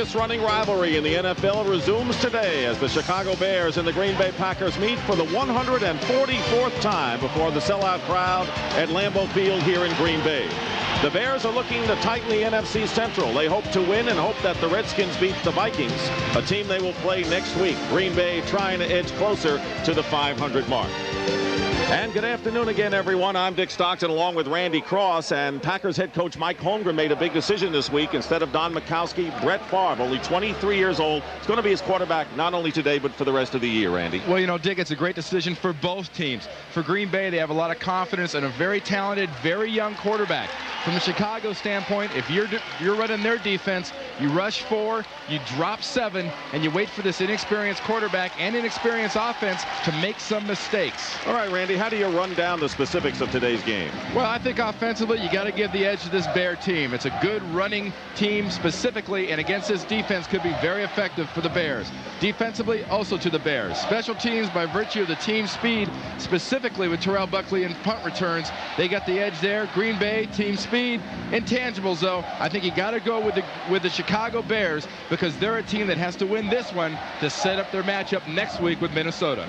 longest-running rivalry in the NFL resumes today as the Chicago Bears and the Green Bay Packers meet for the 144th time before the sellout crowd at Lambeau Field here in Green Bay. The Bears are looking to tighten the NFC Central. They hope to win and hope that the Redskins beat the Vikings, a team they will play next week. Green Bay trying to edge closer to the 500 mark. And good afternoon again, everyone. I'm Dick Stockton along with Randy Cross. And Packers head coach Mike Holmgren made a big decision this week. Instead of Don Majkowski, Brett Favre, only 23 years old, is going to be his quarterback not only today but for the rest of the year, Randy. Well, you know, Dick, it's a great decision for both teams. For Green Bay, they have a lot of confidence in a very talented, very young quarterback. From the Chicago standpoint, if you're running their defense, you rush 4, you drop 7, and you wait for this inexperienced quarterback and inexperienced offense to make some mistakes. All right, Randy, how do you run down the specifics of today's game? Well, I think offensively, you got to give the edge to this Bear team. It's a good running team specifically, and against this defense could be very effective for the Bears. Defensively, also to the Bears. Special teams, by virtue of the team speed, specifically with Terrell Buckley and punt returns, they got the edge there. Green Bay, team speed. Intangibles, though, I think you got to go with the Chicago Bears because they're a team that has to win this one to set up their matchup next week with Minnesota.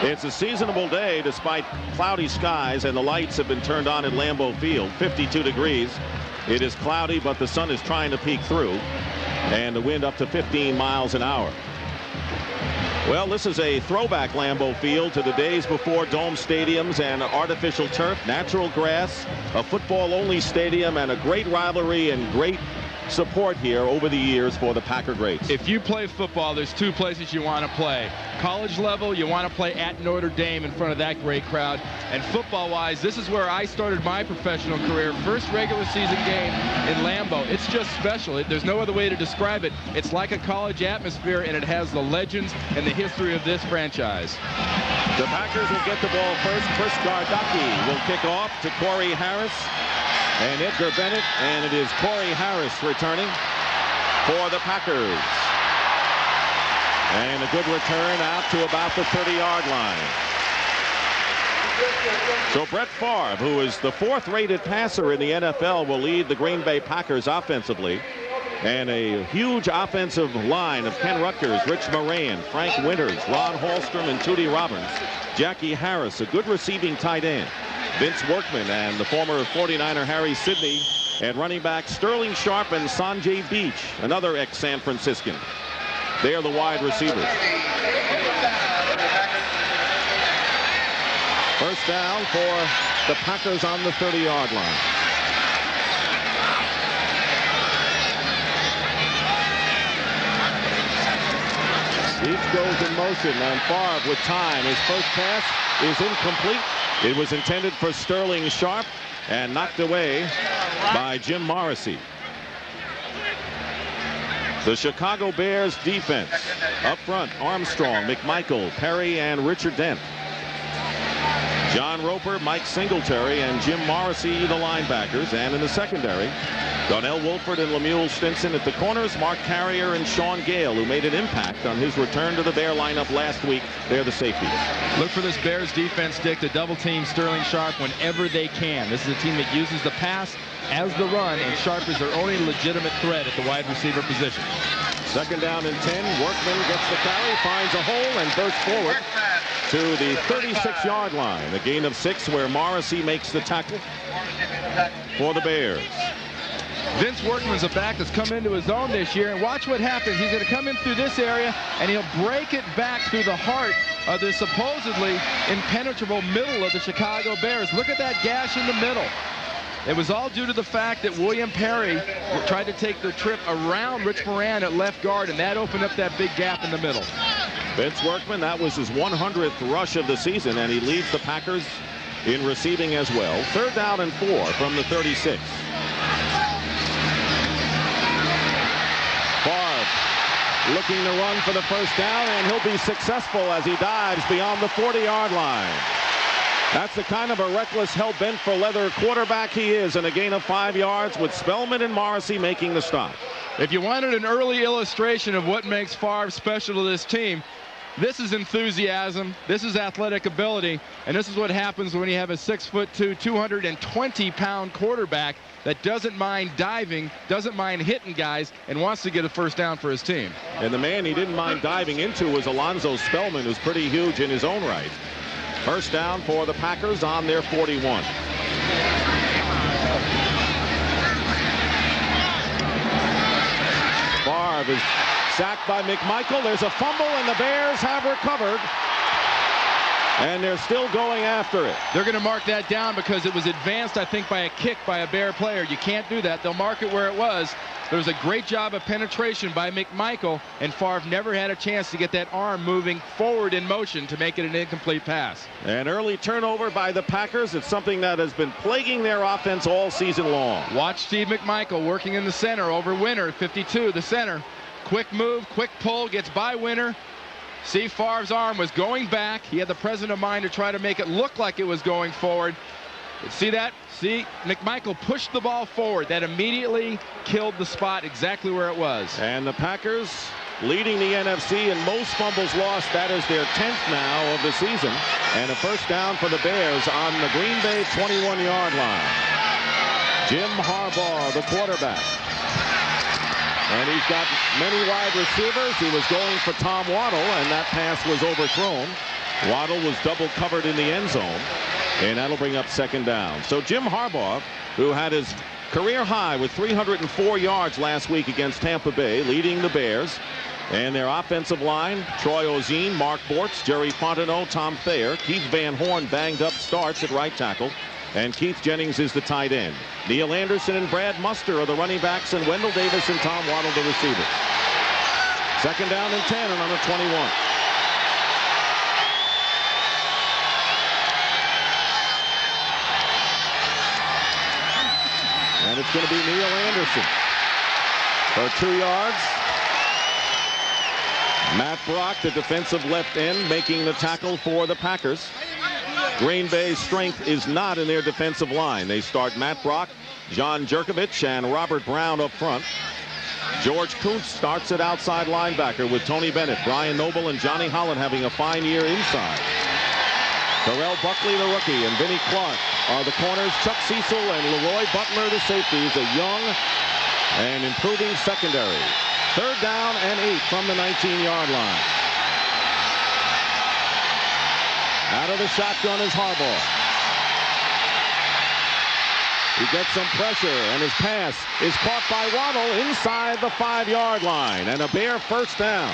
It's a seasonable day despite cloudy skies, and the lights have been turned on at Lambeau Field. 52 degrees. It is cloudy, but the sun is trying to peek through, and the wind up to 15 miles an hour. Well, this is a throwback Lambeau Field to the days before dome stadiums and artificial turf, natural grass, a football-only stadium, and a great rivalry and great support here over the years for the Packer greats. If you play football, there's two places you want to play. College level, you want to play at Notre Dame in front of that great crowd. And football-wise, this is where I started my professional career. First regular season game in Lambeau. It's just special. There's no other way to describe it. It's like a college atmosphere, and it has the legends and the history of this franchise. The Packers will get the ball first. Chris Gardocki will kick off to Corey Harris and Edgar Bennett, and it is Corey Harris returning for the Packers. And a good return out to about the 30-yard line. So Brett Favre, who is the 4th-rated passer in the NFL, will lead the Green Bay Packers offensively. And a huge offensive line of Ken Rutgers, Rich Moran, Frank Winters, Ron Hallstrom, and Tootie Robbins. Jackie Harris, a good receiving tight end. Vince Workman and the former 49er Harry Sidney, and running back Sterling Sharp and Sanjay Beach, another ex-San Franciscan. They are the wide receivers. First down for the Packers on the 30-yard line. Each goes in motion, and Favre with time. His first pass is incomplete. It was intended for Sterling Sharp and knocked away by Jim Morrissey. The Chicago Bears defense up front: Armstrong, McMichael, Perry, and Richard Dent. John Roper, Mike Singletary, and Jim Morrissey, the linebackers. And in the secondary, Donnell Wolford and Lemuel Stinson at the corners, Mark Carrier and Sean Gale, who made an impact on his return to the Bear lineup last week. They're the safeties. Look for this Bears defense, Dick, to double team Sterling Sharp whenever they can. This is a team that uses the pass as the run, and Sharp is their only legitimate threat at the wide receiver position. Second down and 10. Workman gets the carry, finds a hole, and bursts forward to the 36-yard line. A gain of 6 where Morrissey makes the tackle for the Bears. Vince Workman's a back that's come into his own this year, and watch what happens. He's going to come in through this area, and he'll break it back through the heart of the supposedly impenetrable middle of the Chicago Bears. Look at that gash in the middle. It was all due to the fact that William Perry tried to take the trip around Rich Moran at left guard, and that opened up that big gap in the middle. Vince Workman, that was his 100th rush of the season, and he leads the Packers in receiving as well. Third down and 4 from the 36. Favre looking to run for the first down, and he'll be successful as he dives beyond the 40-yard line. That's the kind of a reckless, hell-bent for leather quarterback he is, and a gain of 5 yards with Spellman and Morrissey making the stop. If you wanted an early illustration of what makes Favre special to this team, This is enthusiasm. This is athletic ability. And this is what happens when you have a 6'2", 220-pound quarterback that doesn't mind diving, doesn't mind hitting guys, and wants to get a first down for his team. And the man he didn't mind diving into was Alonzo Spellman, who's pretty huge in his own right. First down for the Packers on their 41. Favre is sacked by McMichael. There's a fumble, and the Bears have recovered. And they're still going after it. They're going to mark that down because it was advanced, I think, by a kick by a Bear player. You can't do that. They'll mark it where it was. There was a great job of penetration by McMichael, and Favre never had a chance to get that arm moving forward in motion to make it an incomplete pass. An early turnover by the Packers. It's something that has been plaguing their offense all season long. Watch Steve McMichael working in the center over Winter, 52, the center. Quick move, quick pull, gets by Winter. See, Favre's arm was going back. He had the presence of mind to try to make it look like it was going forward. See that? See, McMichael pushed the ball forward. That immediately killed the spot exactly where it was. And the Packers leading the NFC in most fumbles lost. That is their 10th now of the season. And a first down for the Bears on the Green Bay 21-yard line. Jim Harbaugh, the quarterback. And he's got many wide receivers. He was going for Tom Waddle, and that pass was overthrown. Waddle was double covered in the end zone, and that'll bring up second down. So Jim Harbaugh, who had his career high with 304 yards last week against Tampa Bay, leading the Bears. And their offensive line, Troy Ozine, Mark Bortz, Jerry Fontenot, Tom Thayer. Keith Van Horn banged up starts at right tackle. And Keith Jennings is the tight end. Neil Anderson and Brad Muster are the running backs, and Wendell Davis and Tom Waddle the receivers. Second down and 10 and on the 21. And it's going to be Neil Anderson for 2 yards. Matt Brock, the defensive left end, making the tackle for the Packers. Green Bay's strength is not in their defensive line. They start Matt Brock, John Jerkovich, and Robert Brown up front. George Kuntz starts at outside linebacker with Tony Bennett, Brian Noble, and Johnny Holland having a fine year inside. Terrell Buckley, the rookie, and Vinnie Clark are the corners. Chuck Cecil and Leroy Butler, the safeties, a young and improving secondary. Third down and 8 from the 19-yard line. Out of the shotgun is Harbaugh. He gets some pressure, and his pass is caught by Waddle inside the 5-yard line. And a Bear first down.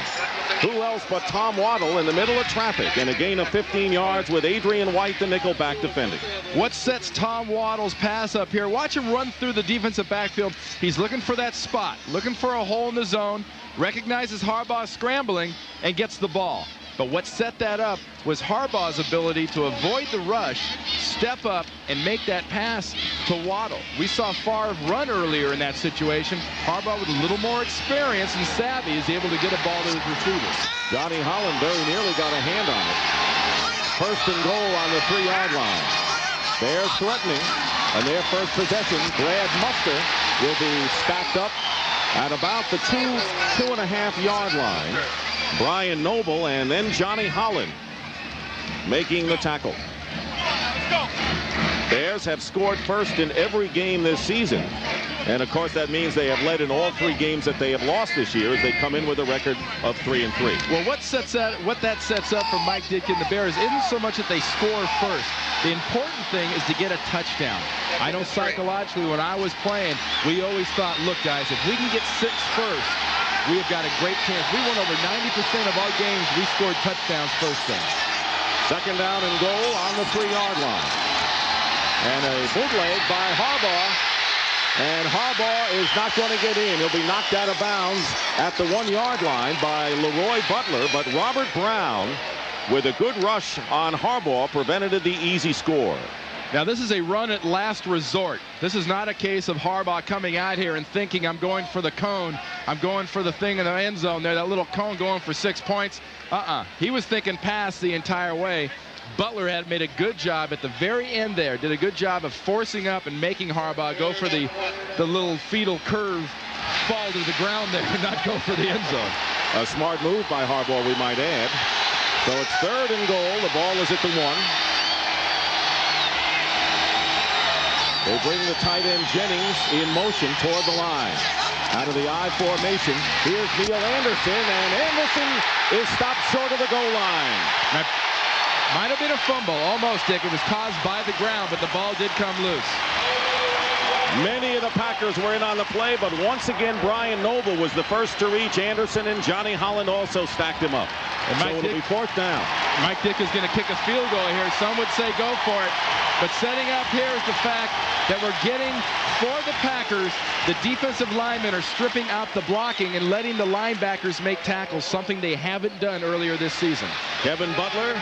Who else but Tom Waddle in the middle of traffic, and a gain of 15 yards with Adrian White, the nickelback, defending. What sets Tom Waddle's pass up here? Watch him run through the defensive backfield. He's looking for that spot, looking for a hole in the zone, recognizes Harbaugh scrambling, and gets the ball. But what set that up was Harbaugh's ability to avoid the rush, step up, and make that pass to Waddle. We saw Favre run earlier in that situation. Harbaugh, with a little more experience and savvy, is able to get a ball to his receivers. Johnny Holland very nearly got a hand on it. First and goal on the 3-yard line. Bears threatening, and their first possession, Brad Muster will be stacked up at about the 2.5-yard line. Brian Noble and then Johnny Holland making the tackle. Bears have scored first in every game this season. And of course that means they have led in all 3 games that they have lost this year as they come in with a record of 3-3. Well, what that sets up for Mike Ditka and the Bears isn't so much that they score first. The important thing is to get a touchdown. I know psychologically when I was playing, we always thought, look guys, if we can get 6 first, we have got a great chance. We won over 90% of our games. We scored touchdowns first thing. Second down and goal on the 3-yard line. And a bootleg by Harbaugh. And Harbaugh is not going to get in. He'll be knocked out of bounds at the 1-yard line by Leroy Butler. But Robert Brown, with a good rush on Harbaugh, prevented the easy score. Now this is a run at last resort. This is not a case of Harbaugh coming out here and thinking I'm going for the cone. I'm going for the thing in the end zone there, that little cone going for 6 points. He was thinking pass the entire way. Butler had made a good job at the very end there, did a good job of forcing up and making Harbaugh go for the little fetal curve, fall to the ground there and not go for the end zone. A smart move by Harbaugh, we might add. So it's 3rd and goal. The ball is at the 1. They bring the tight end Jennings in motion toward the line. Out of the I formation, here's Neil Anderson, and Anderson is stopped short of the goal line. That might have been a fumble, almost, Dick. It was caused by the ground, but the ball did come loose. Many of the Packers were in on the play, but once again, Brian Noble was the first to reach Anderson, and Johnny Holland also stacked him up. And so it'll be 4th down. Mike Dick is going to kick a field goal here. Some would say go for it. But setting up here is the fact that we're getting, for the Packers, the defensive linemen are stripping out the blocking and letting the linebackers make tackles, something they haven't done earlier this season. Kevin Butler,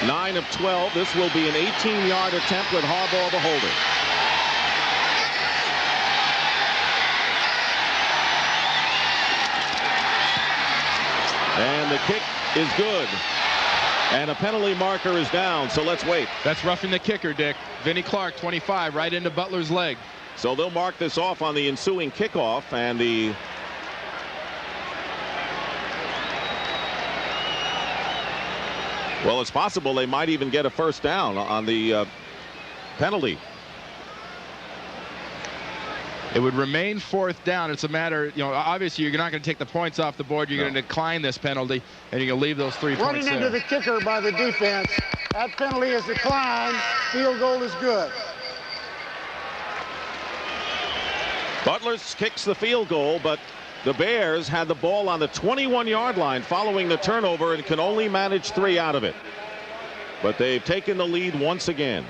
9 of 12. This will be an 18-yard attempt with Harbaugh the holder. And the kick is good. And a penalty marker is down, so let's wait. That's roughing the kicker, Dick. Vinnie Clark, 25, right into Butler's leg. So they'll mark this off on the ensuing kickoff, and the well, it's possible they might even get a first down on the penalty. It would remain 4th down. It's a matter, obviously you're not going to take the points off the board. You're going to decline this penalty, and you're going to leave those 3 points Running into the kicker by the defense. That penalty is declined. Field goal is good. Butler kicks the field goal, but the Bears had the ball on the 21-yard line following the turnover and can only manage 3 out of it. But they've taken the lead once again.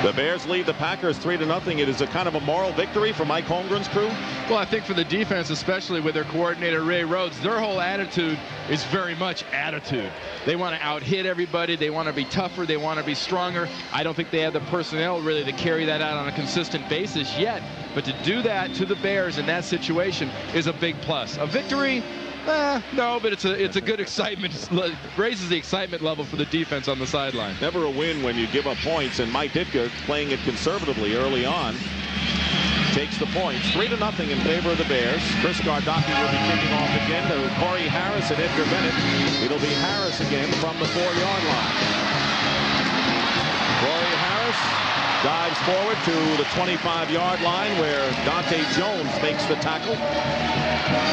The Bears lead the Packers 3-0. It is a kind of a moral victory for Mike Holmgren's crew. Well, I think for the defense, especially with their coordinator Ray Rhodes, their whole attitude is very much attitude. They want to out-hit everybody. They want to be tougher. They want to be stronger. I don't think they have the personnel really to carry that out on a consistent basis yet. But to do that to the Bears in that situation is a big plus. A victory? No, but it's a good excitement. It raises the excitement level for the defense on the sideline. Never a win when you give up points, and Mike Ditka playing it conservatively early on takes the points. 3-0 in favor of the Bears. Chris Gardocki will be kicking off again to Corey Harris and Edgar Bennett. It'll be Harris again from the 4-yard line. Corey Harris dives forward to the 25-yard line where Dante Jones makes the tackle.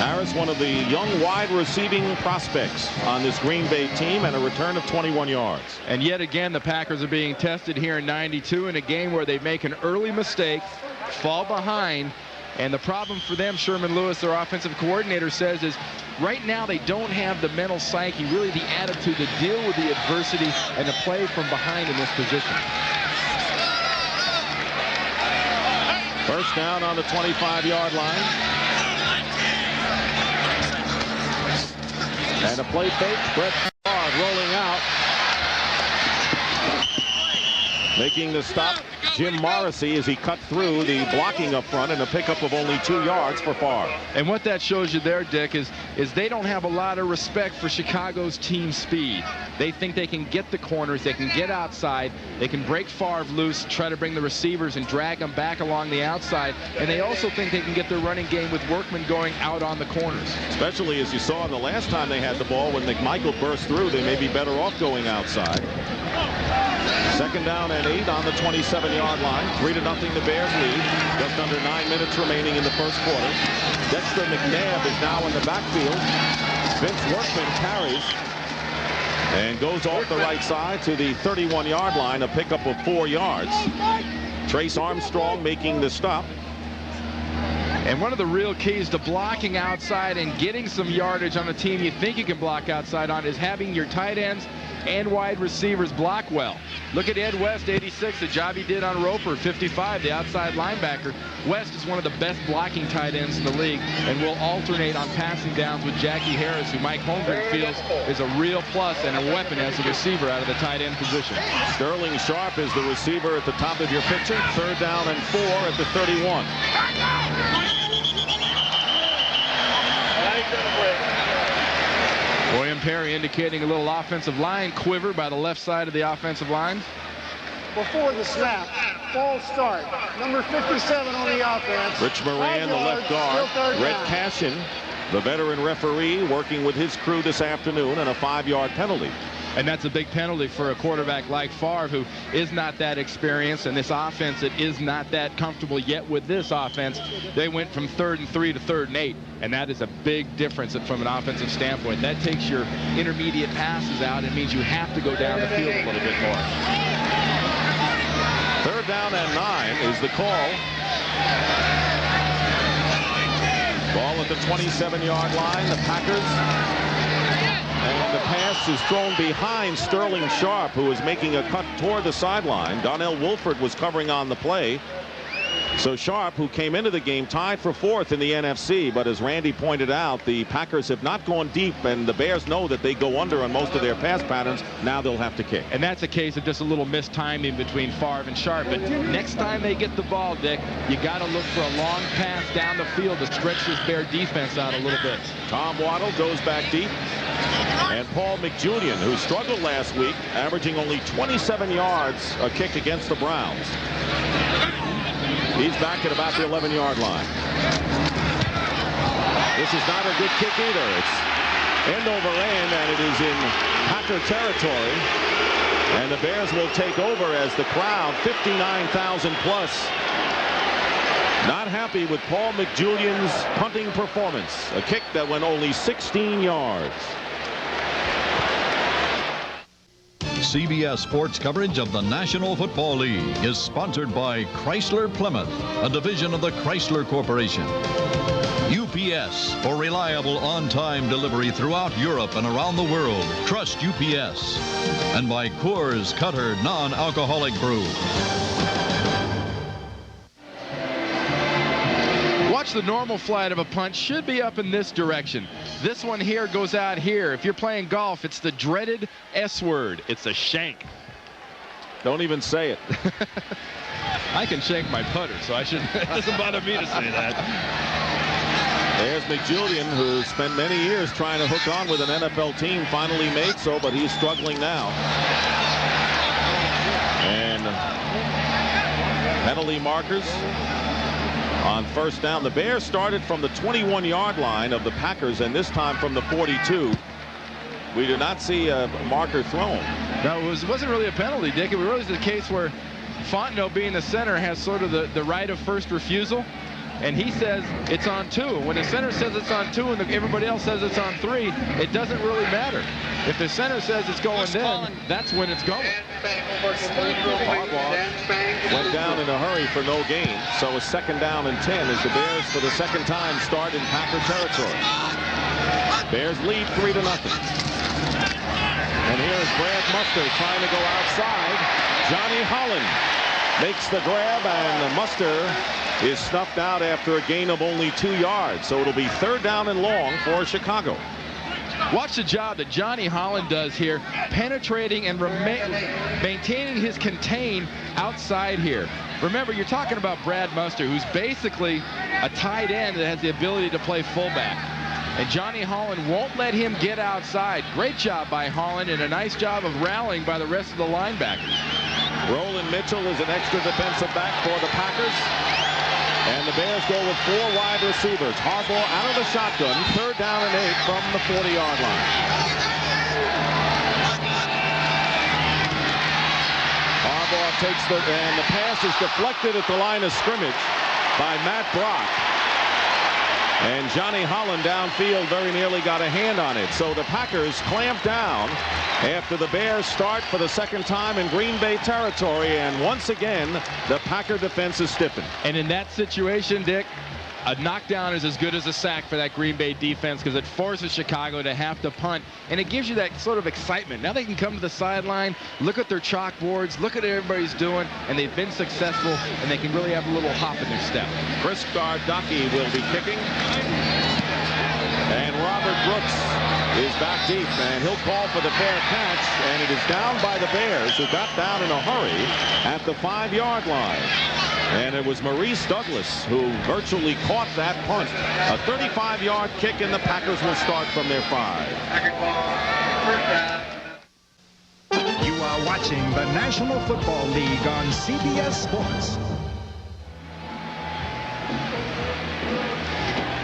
Harris, one of the young wide receiving prospects on this Green Bay team, and a return of 21 yards. And yet again, the Packers are being tested here in 92 in a game where they make an early mistake, fall behind, and the problem for them, Sherman Lewis, their offensive coordinator, says is right now they don't have the mental psyche, really the attitude to deal with the adversity and to play from behind in this position. First down on the 25-yard line. And a play fake. Brett Favre rolling out. Making the stop, Jim Morrissey, as he cut through the blocking up front, and a pickup of only 2 yards for Favre. And what that shows you there, Dick, is they don't have a lot of respect for Chicago's team speed. They think they can get the corners, they can get outside, they can break Favre loose, try to bring the receivers and drag them back along the outside, and they also think they can get their running game with Workman going out on the corners. Especially as you saw in the last time they had the ball, when McMichael burst through, they may be better off going outside. Second down and 8 on the 27-yard line. 3-0 the Bears lead. Just under 9 minutes remaining in the first quarter. Dexter McNabb is now in the backfield. Vince Workman carries and goes off the right side to the 31-yard line, a pickup of 4 yards. Trace Armstrong making the stop. And one of the real keys to blocking outside and getting some yardage on a team you think you can block outside on is having your tight ends and wide receivers block well. Look at Ed West, 86, the job he did on Roper, 55, the outside linebacker. West is one of the best blocking tight ends in the league and will alternate on passing downs with Jackie Harris, who Mike Holmgren feels is a real plus and a weapon as a receiver out of the tight end position. Sterling Sharp is the receiver at the top of your picture. 3rd down and 4 at the 31. William Perry indicating a little offensive line quiver by the left side of the offensive line. Before the snap, false start. Number 57 on the offense. Rich Moran, the left guard. Red Cashin The veteran referee working with his crew this afternoon on a 5-yard penalty. And that's a big penalty for a quarterback like Favre, who is not that experienced, and this offense that is not that comfortable yet with this offense. They went from 3rd and 3 to 3rd and 8, and that is a big difference from an offensive standpoint. That takes your intermediate passes out. It means you have to go down the field a little bit more. 3rd down and 9 is the call. Ball at the 27-yard line. The Packers. And the pass is thrown behind Sterling Sharp, who is making a cut toward the sideline. Donnell Wolford was covering on the play. So Sharp, who came into the game tied for 4th in the NFC, but as Randy pointed out, the Packers have not gone deep, and the Bears know that they go under on most of their pass patterns. Now they'll have to kick. And that's a case of just a little mistiming between Favre and Sharp. But next time they get the ball, Dick, you got to look for a long pass down the field to stretch this Bear defense out a little bit. Tom Waddle goes back deep. And Paul McJulian, who struggled last week, averaging only 27 yards a kick against the Browns. He's back at about the 11-yard line. This is not a good kick either. It's end over end, and it is in Packer territory. And the Bears will take over as the crowd, 59,000 plus, not happy with Paul McJulian's punting performance. A kick that went only 16 yards. CBS Sports coverage of the National Football League is sponsored by Chrysler Plymouth, a division of the Chrysler Corporation. UPS, for reliable on-time delivery throughout Europe and around the world. Trust UPS. And by Coors Cutter Non-Alcoholic Brew. Watch the normal flight of a punt should be up in this direction. This one here goes out here. If you're playing golf, it's the dreaded S word. It's a shank. Don't even say it. I can shank my putter, so it doesn't bother me to say that. There's McJulian, who spent many years trying to hook on with an NFL team, finally made so, but he's struggling now. And penalty markers on 1st down. The Bears started from the 21-yard line of the Packers, and this time from the 42. We did not see a marker thrown. No, it wasn't really a penalty, Dick. It was the case where Fontenot, being the center, has sort of the right of first refusal, and he says it's on 2. When the center says it's on 2 and everybody else says it's on 3, it doesn't really matter. If the center says it's going then, that's when it's going. Harbaugh went down in a hurry for no gain, so a 2nd down and 10 as the Bears for the 2nd time start in Packer territory. Bears lead 3-0. And here is Brad Muster trying to go outside. Johnny Holland makes the grab, and Muster is snuffed out after a gain of only 2 yards. So it'll be 3rd down and long for Chicago. Watch the job that Johnny Holland does here, penetrating and maintaining his contain outside here. Remember, you're talking about Brad Muster, who's basically a tight end that has the ability to play fullback. And Johnny Holland won't let him get outside. Great job by Holland, and a nice job of rallying by the rest of the linebackers. Roland Mitchell is an extra defensive back for the Packers. And the Bears go with 4 wide receivers. Harbaugh out of the shotgun. 3rd down and 8 from the 40-yard line. Harbaugh takes and the pass is deflected at the line of scrimmage by Matt Brock. And Johnny Holland downfield very nearly got a hand on it. So the Packers clamp down after the Bears start for the 2nd time in Green Bay territory. And once again, the Packer defense is stiffened. And in that situation, Dick, a knockdown is as good as a sack for that Green Bay defense, because it forces Chicago to have to punt, and it gives you that sort of excitement. Now they can come to the sideline, look at their chalkboards, look at what everybody's doing, and they've been successful, and they can really have a little hop in their step. Chris Gardocki will be kicking. And Robert Brooks is back deep, and he'll call for the fair catch, and it is down by the Bears, who got down in a hurry at the 5-yard line. And it was Maurice Douglas who virtually caught that punt. A 35-yard kick, and the Packers will start from their 5. You are watching the National Football League on CBS Sports.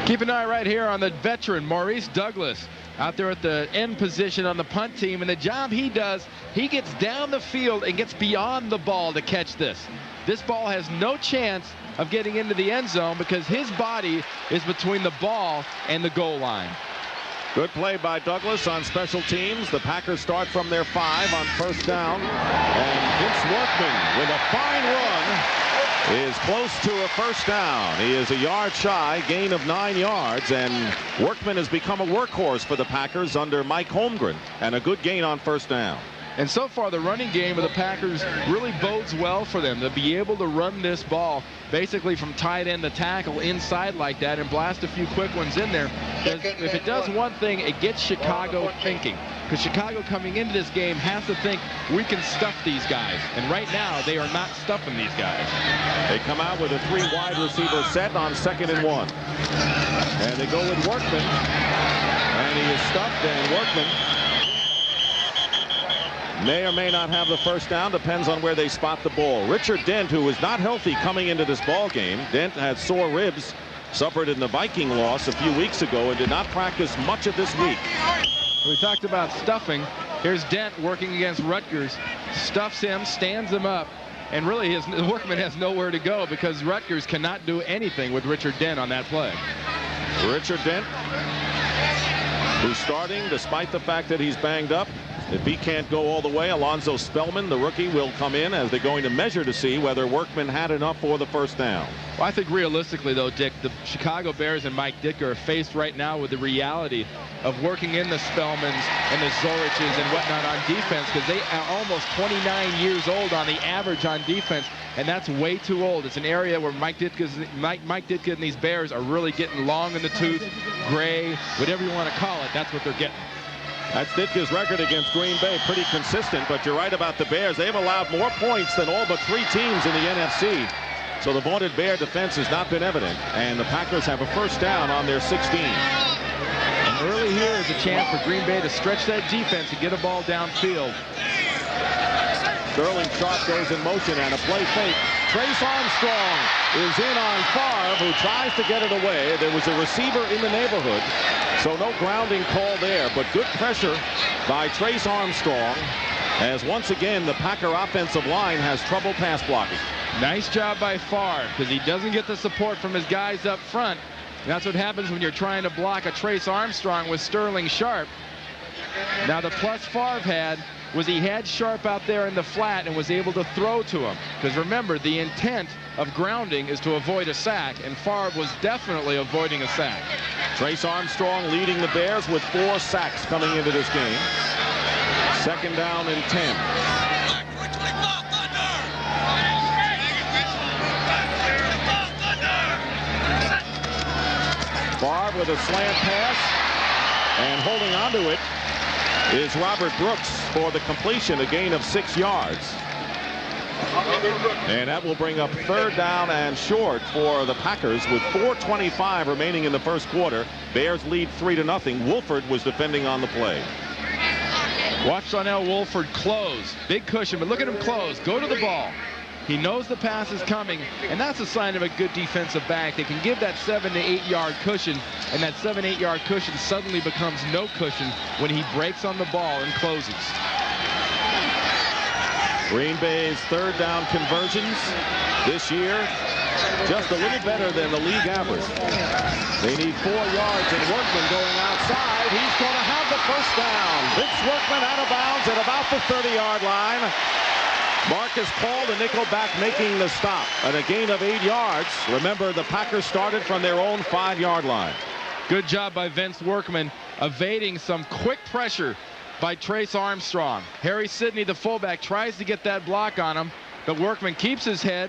Keep an eye right here on the veteran Maurice Douglas out there at the end position on the punt team, and the job he does, he gets down the field and gets beyond the ball to catch this. This ball has no chance of getting into the end zone because his body is between the ball and the goal line. Good play by Douglas on special teams. The Packers start from their 5 on first down, and Vince Workman with a fine run is close to a first down. He is a yard shy, gain of 9 yards, and Workman has become a workhorse for the Packers under Mike Holmgren, and a good gain on first down. And so far, the running game of the Packers really bodes well for them to be able to run this ball basically from tight end to tackle inside like that and blast a few quick ones in there. If it does one thing, it gets Chicago thinking. Because Chicago coming into this game has to think we can stuff these guys. And right now, they are not stuffing these guys. They come out with a 3 wide receiver set on 2nd and 1. And they go with Workman. And he is stuffed, and Workman may or may not have the first down, depends on where they spot the ball. Richard Dent, who was not healthy coming into this ball game. Dent had sore ribs, suffered in the Viking loss a few weeks ago, and did not practice much of this week. We talked about stuffing. Here's Dent working against Rutgers. Stuffs him, stands him up, and really Workman has nowhere to go because Rutgers cannot do anything with Richard Dent on that play. Richard Dent, who's starting despite the fact that he's banged up. If he can't go all the way, Alonzo Spellman, the rookie, will come in as they're going to measure to see whether Workman had enough for the first down. Well, I think realistically, though, Dick, the Chicago Bears and Mike Ditka are faced right now with the reality of working in the Spellmans and the Zoriches and whatnot on defense because they are almost 29 years old on the average on defense, and that's way too old. It's an area where Mike Ditka and these Bears are really getting long in the tooth, gray, whatever you want to call it. That's what they're getting. That's Ditka's record against Green Bay, pretty consistent, but you're right about the Bears. They've allowed more points than all but 3 teams in the NFC. So the vaunted Bear defense has not been evident, and the Packers have a first down on their 16. And early here is a chance for Green Bay to stretch that defense and get a ball downfield. Sterling Sharp goes in motion and a play fake. Trace Armstrong is in on Favre, who tries to get it away. There was a receiver in the neighborhood, so no grounding call there, but good pressure by Trace Armstrong as once again the Packer offensive line has trouble pass blocking. Nice job by Favre because he doesn't get the support from his guys up front. And that's what happens when you're trying to block a Trace Armstrong with Sterling Sharp. Now the plus Favre had was he had Sharp out there in the flat and was able to throw to him. Because remember, the intent of grounding is to avoid a sack, and Favre was definitely avoiding a sack. Trace Armstrong leading the Bears with 4 sacks coming into this game. 2nd down and 10. Favre with a slant pass, and holding onto it is Robert Brooks for the completion, a gain of 6 yards. And that will bring up 3rd down and short for the Packers with 4:25 remaining in the first quarter. Bears lead 3-0. Wolford was defending on the play. Watch Donnell Wolford close. Big cushion, but look at him close. Go to the ball. He knows the pass is coming, and that's a sign of a good defensive back. They can give that 7 to 8 yard cushion, and that 7 to 8 yard cushion suddenly becomes no cushion when he breaks on the ball and closes. Green Bay's 3rd down conversions this year just a little better than the league average. They need 4 yards, and Workman going outside. He's going to have the first down. Vince Workman out of bounds at about the 30-yard line. Marcus Paul, the nickelback, making the stop, and a gain of 8 yards. Remember, the Packers started from their own 5-yard line. Good job by Vince Workman evading some quick pressure by Trace Armstrong. Harry Sidney, the fullback, tries to get that block on him, but Workman keeps his head.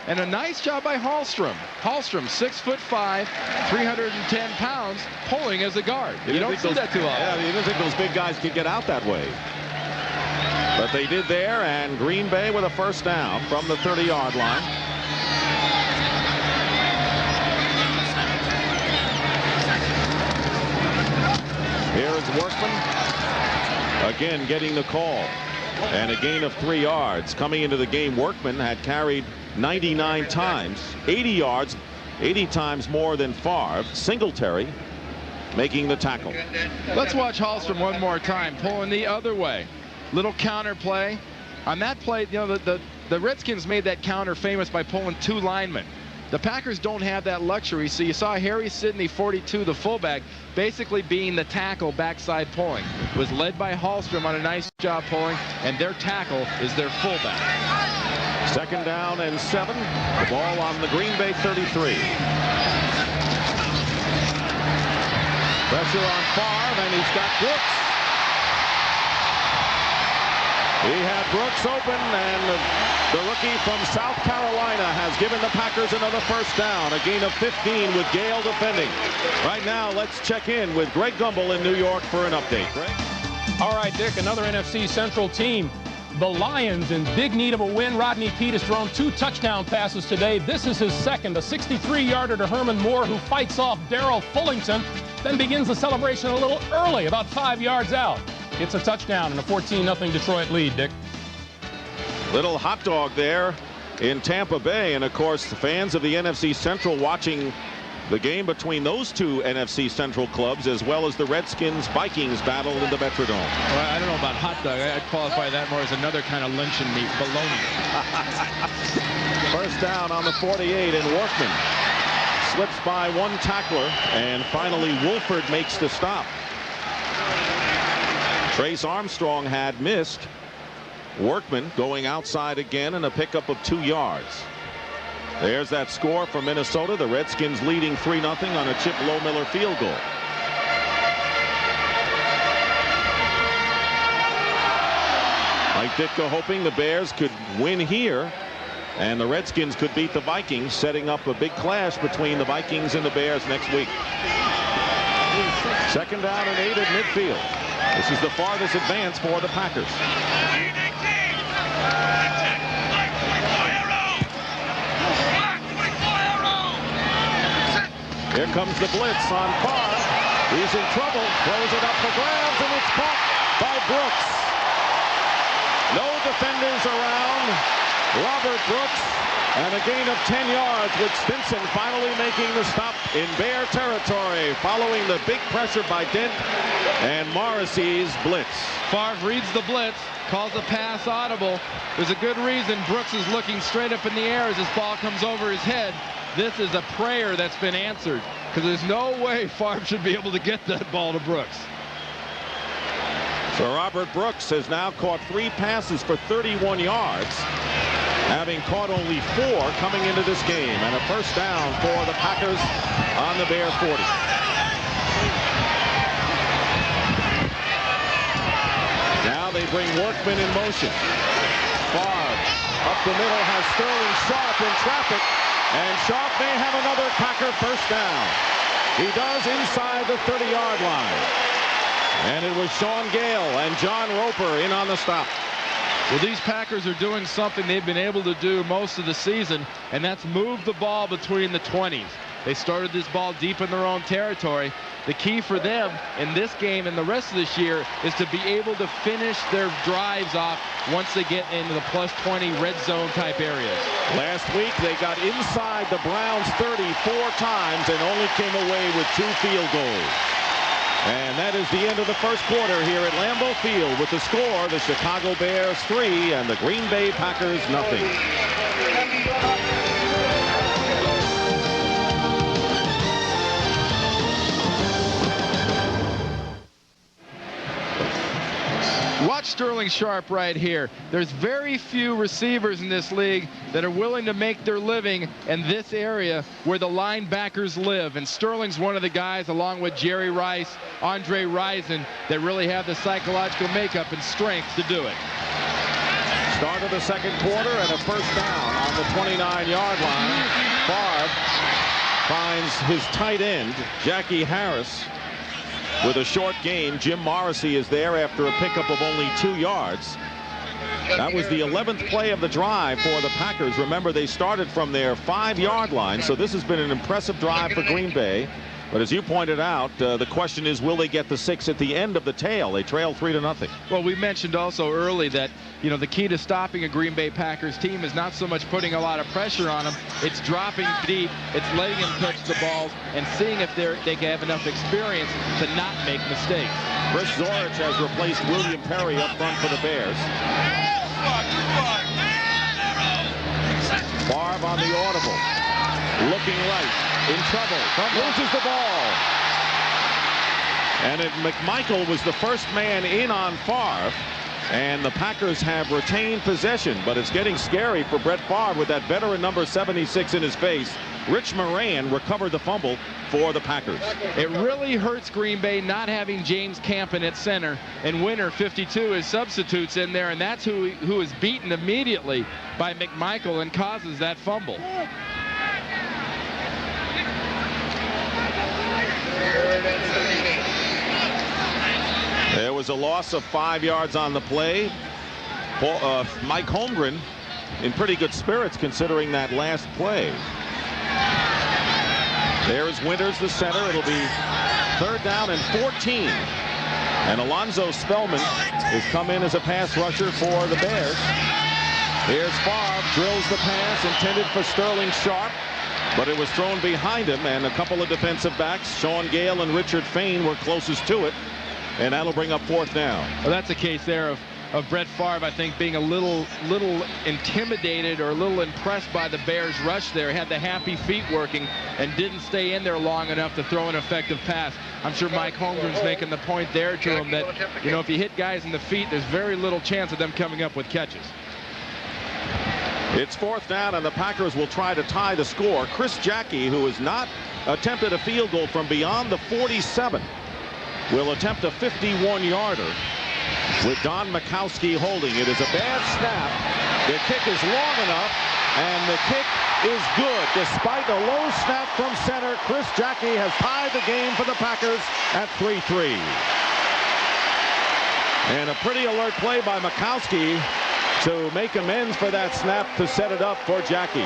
And a nice job by Hallstrom. Hallstrom, 6'5", 310 pounds, pulling as a guard. You don't see that too often. Yeah, you didn't think those big guys could get out that way. But they did there, and Green Bay with a first down from the 30-yard line. Here is Workman again getting the call, and a gain of 3 yards. Coming into the game, Workman had carried 99 times, 80 yards 80 times more than Favre. Singletary making the tackle. Let's watch Hallstrom one more time, pulling the other way. Little counter play. On that play, you know, the Redskins made that counter famous by pulling 2 linemen. The Packers don't have that luxury, so you saw Harry Sidney, 42, the fullback, basically being the tackle backside pulling. Was led by Hallstrom on a nice job pulling, and their tackle is their fullback. 2nd down and 7. The ball on the Green Bay 33. Pressure on Favre, and he's got Brooks. He had Brooks open, and the rookie from South Carolina has given the Packers another 1st down. A gain of 15 with Gale defending. Right now, let's check in with Greg Gumbel in New York for an update. Greg? All right, Dick, another NFC Central team. The Lions in big need of a win. Rodney Peete has thrown 2 touchdown passes today. This is his second, a 63-yarder to Herman Moore, who fights off Darrell Fullington, then begins the celebration a little early, about 5 yards out. It's a touchdown and a 14-0 Detroit lead, Dick. Little hot dog there in Tampa Bay. And, of course, the fans of the NFC Central watching the game between those 2 NFC Central clubs, as well as the Redskins-Vikings battle in the Metrodome. Well, I don't know about hot dog. I'd qualify that more as another kind of luncheon meat, bologna. 1st down on the 48, and Workman slips by 1 tackler, and finally Wolford makes the stop. Trace Armstrong had missed. Workman going outside again, and a pickup of 2 yards. There's that score for Minnesota. The Redskins leading 3-0 on a Chip Low-Miller field goal. Mike Ditka hoping the Bears could win here, and the Redskins could beat the Vikings, setting up a big clash between the Vikings and the Bears next week. 2nd down and 8 at midfield. This is the farthest advance for the Packers. Here comes the blitz on Favre. He's in trouble. Throws it up for grabs, and it's caught by Brooks. No defenders around. Robert Brooks, and a gain of 10 yards, with Stinson finally making the stop in Bear territory following the big pressure by Dent and Morrissey's blitz. Favre reads the blitz, calls a pass audible. There's a good reason Brooks is looking straight up in the air as this ball comes over his head. This is a prayer that's been answered, because there's no way Favre should be able to get that ball to Brooks. So Robert Brooks has now caught 3 passes for 31 yards, having caught only 4 coming into this game, and a 1st down for the Packers on the Bear 40. Now they bring Workman in motion. Favre up the middle has Sterling Sharp in traffic, and Sharp may have another Packer 1st down. He does inside the 30-yard line. And it was Sean Gale and John Roper in on the stop. Well, these Packers are doing something they've been able to do most of the season, and that's move the ball between the 20s. They started this ball deep in their own territory. The key for them in this game and the rest of this year is to be able to finish their drives off once they get into the +20 red zone type areas. Last week they got inside the Browns 34 times and only came away with 2 field goals. And that is the end of the 1st quarter here at Lambeau Field, with the score, the Chicago Bears 3 and the Green Bay Packers 0. Watch Sterling Sharp right here. There's very few receivers in this league that are willing to make their living in this area where the linebackers live. And Sterling's one of the guys, along with Jerry Rice, Andre Rison, that really have the psychological makeup and strength to do it. Start of the 2nd quarter and a 1st down on the 29-yard line. Favre finds his tight end, Jackie Harris, with a short gain. Jim Morrissey is there after a pickup of only 2 yards. That was the 11th play of the drive for the Packers. Remember, they started from their 5-yard line, so this has been an impressive drive for Green Bay. But as you pointed out, the question is, will they get the 6 at the end of the tail? They trail 3-0. Well, we mentioned also early that, the key to stopping a Green Bay Packers team is not so much putting a lot of pressure on them. It's dropping deep. It's letting them catch the balls and seeing if they can have enough experience to not make mistakes. Chris Zorich has replaced William Perry up front for the Bears. Favre on the audible. Looking right. In trouble. Loses the ball. And McMichael was the first man in on Favre. And the Packers have retained possession, but it's getting scary for Brett Favre with that veteran number 76 in his face. Rich Moran recovered the fumble for the Packers. It really hurts Green Bay not having James Campen at center and Winter 52 as substitutes in there, and that's who is beaten immediately by McMichael and causes that fumble. There was a loss of 5 yards on the play. Mike Holmgren in pretty good spirits considering that last play. There's Winters, the center. It'll be 3rd down and 14. And Alonzo Spellman has come in as a pass rusher for the Bears. Here's Favre, drills the pass intended for Sterling Sharp, but it was thrown behind him, and a couple of defensive backs, Sean Gale and Richard Fain, were closest to it, and that'll bring up 4th down. Well, that's a case there of Brett Favre, I think, being a little intimidated or a little impressed by the Bears' rush there. Had the happy feet working and didn't stay in there long enough to throw an effective pass. I'm sure Mike Holmgren's making the point there to him that, if you hit guys in the feet, there's very little chance of them coming up with catches. It's 4th down, and the Packers will try to tie the score. Chris Jackie, who has not attempted a field goal from beyond the 47, will attempt a 51-yarder with Don Mikowski holding. It is a bad snap. The kick is long enough, and the kick is good. Despite a low snap from center, Chris Jackie has tied the game for the Packers at 3-3. And a pretty alert play by Mikowski to make amends for that snap to set it up for Jackie.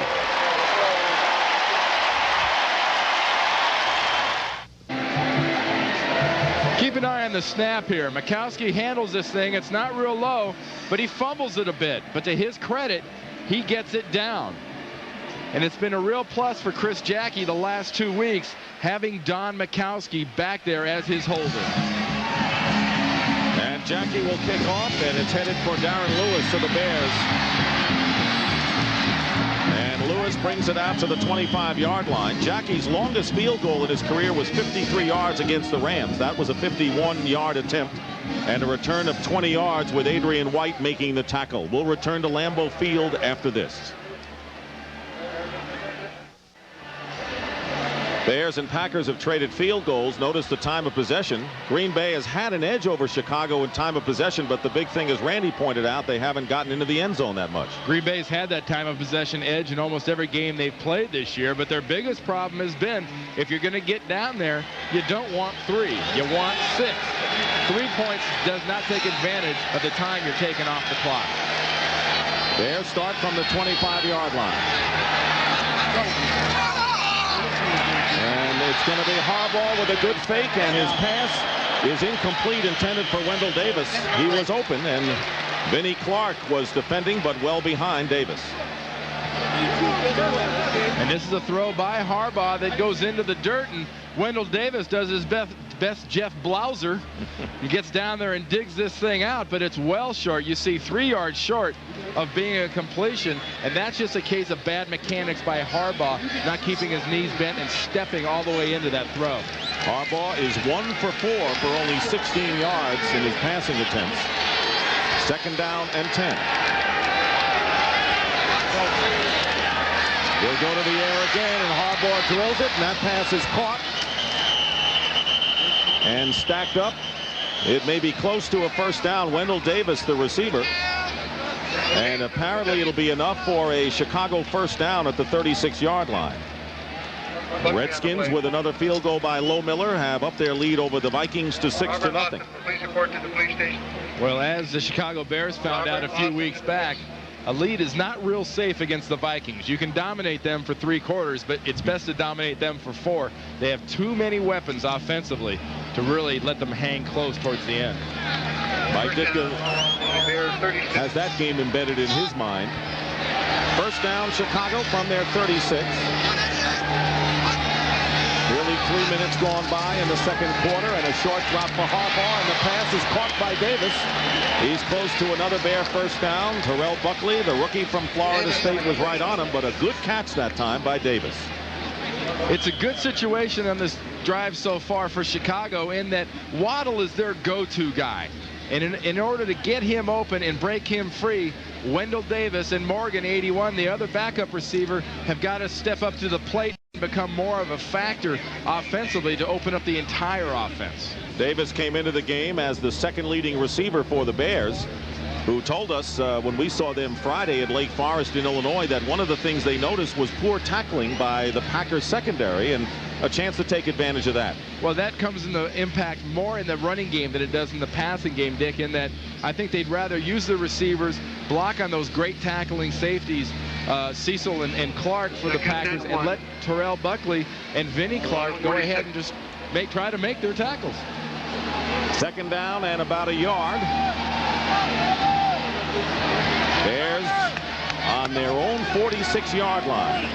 Keep an eye on the snap here. Mikowski handles this thing. It's not real low, but he fumbles it a bit. But to his credit, he gets it down. And it's been a real plus for Chris Jackie the last 2 weeks, having Don Mikowski back there as his holder. And Jackie will kick off, and it's headed for Darren Lewis of the Bears. And Lewis brings it out to the 25-yard line. Jackie's longest field goal in his career was 53 yards against the Rams. That was a 51-yard attempt and a return of 20 yards with Adrian White making the tackle. We'll return to Lambeau Field after this. Bears and Packers have traded field goals. Notice the time of possession. Green Bay has had an edge over Chicago in time of possession, but the big thing, as Randy pointed out, they haven't gotten into the end zone that much. Green Bay's had that time of possession edge in almost every game they've played this year, but their biggest problem has been, if you're going to get down there, you don't want 3. You want 6. 3 points does not take advantage of the time you're taking off the clock. Bears start from the 25-yard line. And it's going to be Harbaugh with a good fake, and his pass is incomplete, intended for Wendell Davis. He was open, and Vinnie Clark was defending, but well behind Davis. And this is a throw by Harbaugh that goes into the dirt, and Wendell Davis does his best Jeff Blauser. He gets down there and digs this thing out, but it's well short. You see 3 yards short of being a completion, and that's just a case of bad mechanics by Harbaugh, not keeping his knees bent and stepping all the way into that throw. Harbaugh is 1 for 4 for only 16 yards in his passing attempts. 2nd down and 10. He'll go to the air again, and Harbaugh drills it, and that pass is caught and stacked up. It may be close to a 1st down. Wendell Davis, the receiver. And apparently it'll be enough for a Chicago 1st down at the 36-yard line. The Redskins, with another field goal by Low Miller, have up their lead over the Vikings to 6-0. Well, as the Chicago Bears found out a few weeks back, a lead is not real safe against the Vikings. You can dominate them for 3 quarters, but it's best to dominate them for 4. They have too many weapons offensively to really let them hang close towards the end. Mike Ditka has that game embedded in his mind. First down, Chicago from their 36. Nearly 3 minutes gone by in the second quarter, and a short drop for Harbaugh, and the pass is caught by Davis. He's close to another Bear first down. Terrell Buckley, the rookie from Florida State, was right on him, but a good catch that time by Davis. It's a good situation on this drive so far for Chicago in that Waddle is their go-to guy. And in order to get him open and break him free, Wendell Davis and Morgan, 81, the other backup receiver, have got to step up to the plate and become more of a factor offensively to open up the entire offense. Davis came into the game as the second leading receiver for the Bears, who told us when we saw them Friday at Lake Forest in Illinois that one of the things they noticed was poor tackling by the Packers secondary, and a chance to take advantage of that. Well, that comes in the impact more in the running game than it does in the passing game, Dick, in that I think they'd rather use the receivers, block on those great tackling safeties, Cecil and Clark for the Packers, and let Terrell Buckley and Vinnie Clark go ahead and just try to make their tackles. Second down and about a yard. Bears on their own 46-yard line.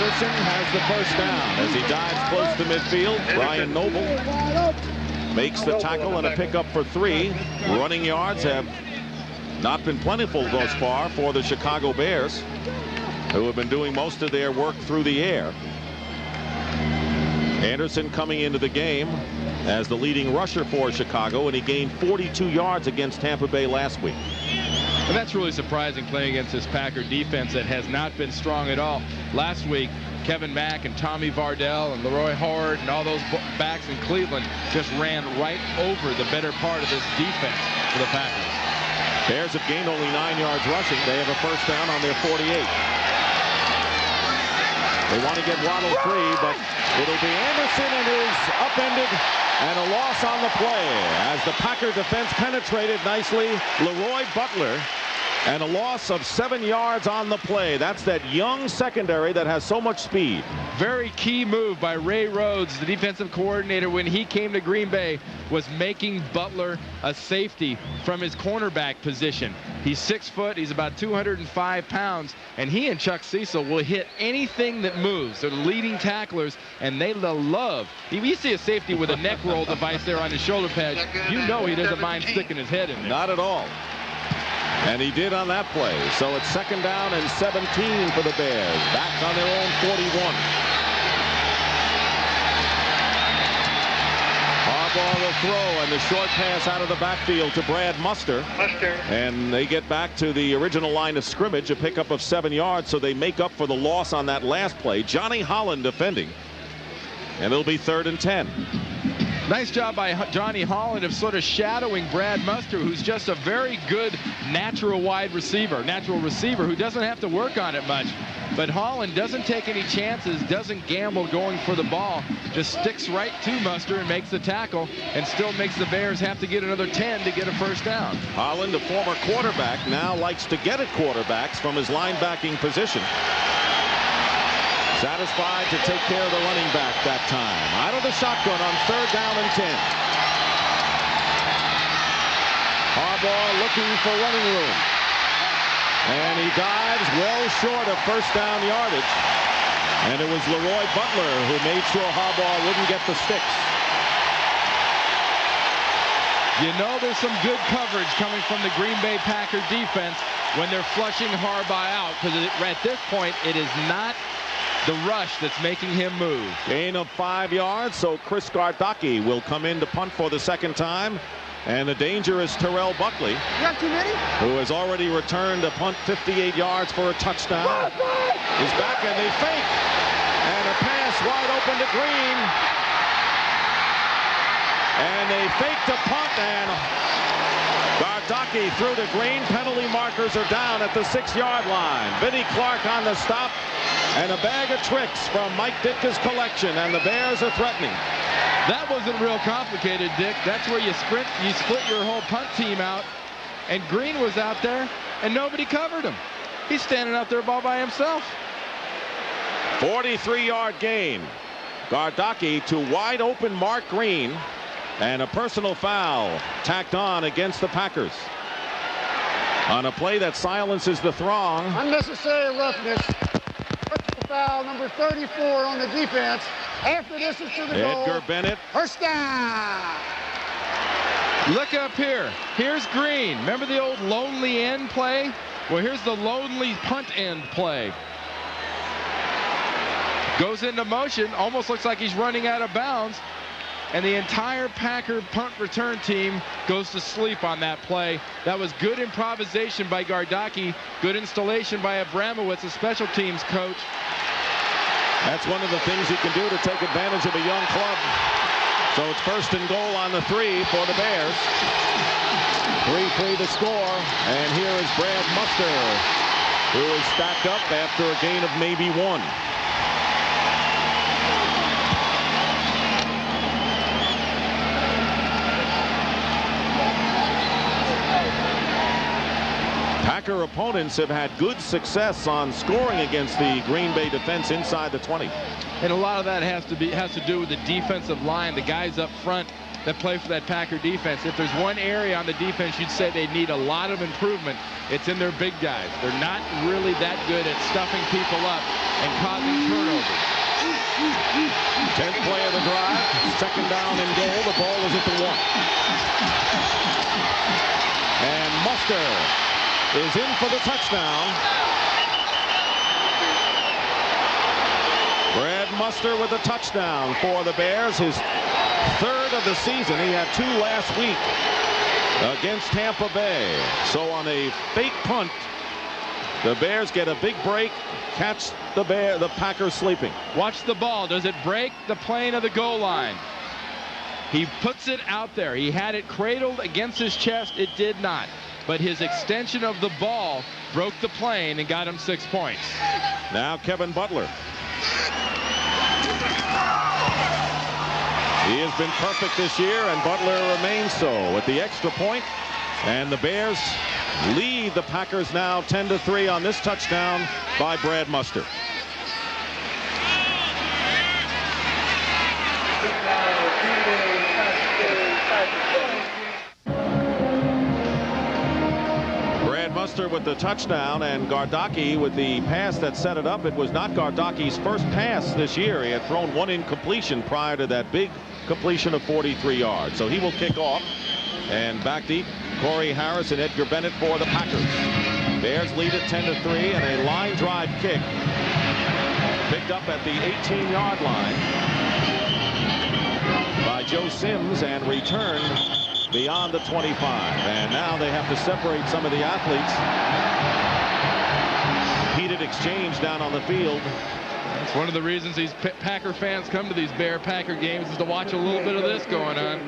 Anderson has the first down as he dives close to midfield. Brian Noble makes the tackle and a pickup for 3. Running yards have not been plentiful thus far for the Chicago Bears, who have been doing most of their work through the air. Anderson coming into the game as the leading rusher for Chicago, and he gained 42 yards against Tampa Bay last week. And that's really surprising, playing against this Packer defense that has not been strong at all. Last week, Kevin Mack and Tommy Vardell and Leroy Howard and all those backs in Cleveland just ran right over the better part of this defense for the Packers. Bears have gained only 9 yards rushing. They have a first down on their 48. They want to get Waddle free, but it'll be Anderson, and is upended, and a loss on the play as the Packer defense penetrated nicely. Leroy Butler, and a loss of 7 yards on the play. That's that young secondary that has so much speed. Very key move by Ray Rhodes, the defensive coordinator, when he came to Green Bay, was making Butler a safety from his cornerback position. He's 6 foot, he's about 205 pounds, and he and Chuck Cecil will hit anything that moves. They're the leading tacklers, and they love. If you see a safety with a neck roll device there on his shoulder pad, you know he doesn't mind sticking his head in there. Not at all. And he did on that play. So it's second down and 17 for the Bears. Back on their own 41. Harbaugh will throw, and the short pass out of the backfield to Brad Muster. And they get back to the original line of scrimmage, a pickup of 7 yards, so they make up for the loss on that last play. Johnny Holland defending. And it'll be 3rd and 10. Nice job by Johnny Holland of sort of shadowing Brad Muster, who's just a very good natural receiver who doesn't have to work on it much. But Holland doesn't take any chances, doesn't gamble going for the ball, just sticks right to Muster and makes the tackle, and still makes the Bears have to get another 10 to get a first down. Holland, a former quarterback, now likes to get at quarterbacks from his linebacking position. Satisfied to take care of the running back that time. Out of the shotgun on 3rd down and 10. Harbaugh looking for running room. And he dives well short of first down yardage. And it was Leroy Butler who made sure Harbaugh wouldn't get the sticks. You know there's some good coverage coming from the Green Bay Packer defense when they're flushing Harbaugh out, because at this point it is not the rush that's making him move. Gain of 5 yards, so Chris Gardocki will come in to punt for the second time. And the danger is Terrell Buckley, who has already returned a punt 58 yards for a touchdown. Is back, and they fake. And a pass wide open to Green. And they fake the punt, and Gardocki through to Green. Penalty markers are down at the 6-yard line. Vinnie Clark on the stop, and a bag of tricks from Mike Ditka's collection, and the Bears are threatening. That wasn't real complicated, Dick. That's where you split your whole punt team out, and Green was out there, and nobody covered him. He's standing out there all by himself. 43-yard gain. Gardocki to wide open Mark Green, and a personal foul tacked on against the Packers on a play that silences the throng. Unnecessary roughness. Personal foul number 34 on the defense. After this is to the goal. Edgar Bennett. First down. Look up here. Here's Green. Remember the old lonely end play? Well, here's the lonely punt end play. Goes into motion, almost looks like he's running out of bounds, and the entire Packer punt return team goes to sleep on that play. That was good improvisation by Gardocki, good installation by Abramowitz, a special teams coach. That's one of the things he can do to take advantage of a young club. So it's 1st and goal on the 3 for the Bears. 3-3 the score, and here is Brad Muster, who is stacked up after a gain of maybe 1. Packer opponents have had good success on scoring against the Green Bay defense inside the 20. And a lot of that has to do with the defensive line, the guys up front that play for that Packer defense. If there's one area on the defense you'd say they need a lot of improvement, it's in their big guys. They're not really that good at stuffing people up and causing turnovers. 10th play of the drive, 2nd down and goal. The ball is at the 1. And Muster is in for the touchdown. Brad Muster with a touchdown for the Bears, his 3rd of the season. He had 2 last week against Tampa Bay. So on a fake punt, the Bears get a big break, catch the Packers sleeping. Watch the ball. Does it break the plane of the goal line? He puts it out there. He had it cradled against his chest. It did not. But his extension of the ball broke the plane and got him 6 points. Now Kevin Butler. He has been perfect this year, and Butler remains so with the extra point. And the Bears lead the Packers now 10-3 on this touchdown by Brad Muster. Muster with the touchdown, and Gardocki with the pass that set it up. It was not Gardocki's first pass this year. He had thrown 1 incompletion prior to that big completion of 43 yards. So he will kick off, and back deep, Corey Harris and Edgar Bennett for the Packers. Bears lead it 10-3, and a line drive kick picked up at the 18-yard line by Joe Sims and returned beyond the 25, and now they have to separate some of the athletes. Heated exchange down on the field. That's one of the reasons these Packer fans come to these Packer games, is to watch a little bit of this going on.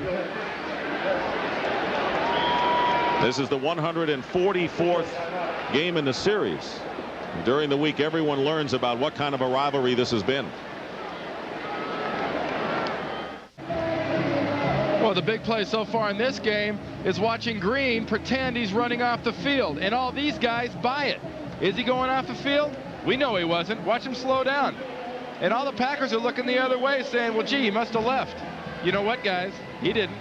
This is the 144th game in the series. During the week, everyone learns about what kind of a rivalry this has been. Well, the big play so far in this game is watching Green pretend he's running off the field, and all these guys buy it. Is he going off the field? We know he wasn't. Watch him slow down. And all the Packers are looking the other way, saying, well, gee, he must have left. You know what, guys? He didn't.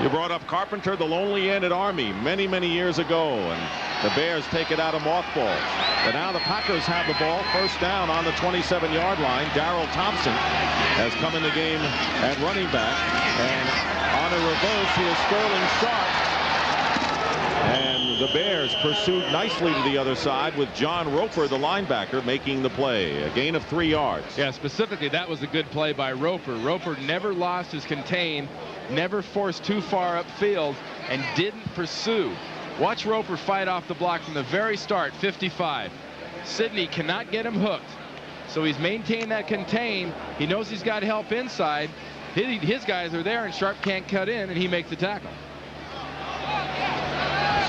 You brought up Carpenter, the lonely end at Army, many, many years ago, and the Bears take it out of mothballs. But now the Packers have the ball, 1st down on the 27-yard line. Darrell Thompson has come in the game at running back, and on a reverse, here's Sterling Sharp. And the Bears pursued nicely to the other side with John Roper, the linebacker, making the play. A gain of 3 yards. Yeah, specifically, that was a good play by Roper. Roper never lost his contain, never forced too far upfield, and didn't pursue. Watch Roper fight off the block from the very start, 55. Sidney cannot get him hooked. So he's maintained that contain. He knows he's got help inside. His guys are there, and Sharp can't cut in, and he makes the tackle.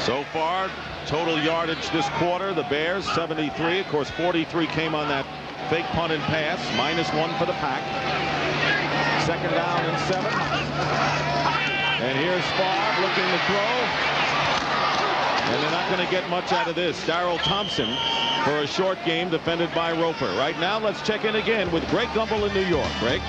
So far, total yardage this quarter, the Bears 73. Of course, 43 came on that fake punt and pass. -1 for the Pack. 2nd down and 7. And here's Favre looking to throw. And they're not going to get much out of this. Darrell Thompson for a short game defended by Roper. Right now, let's check in again with Greg Gumbel in New York. Greg?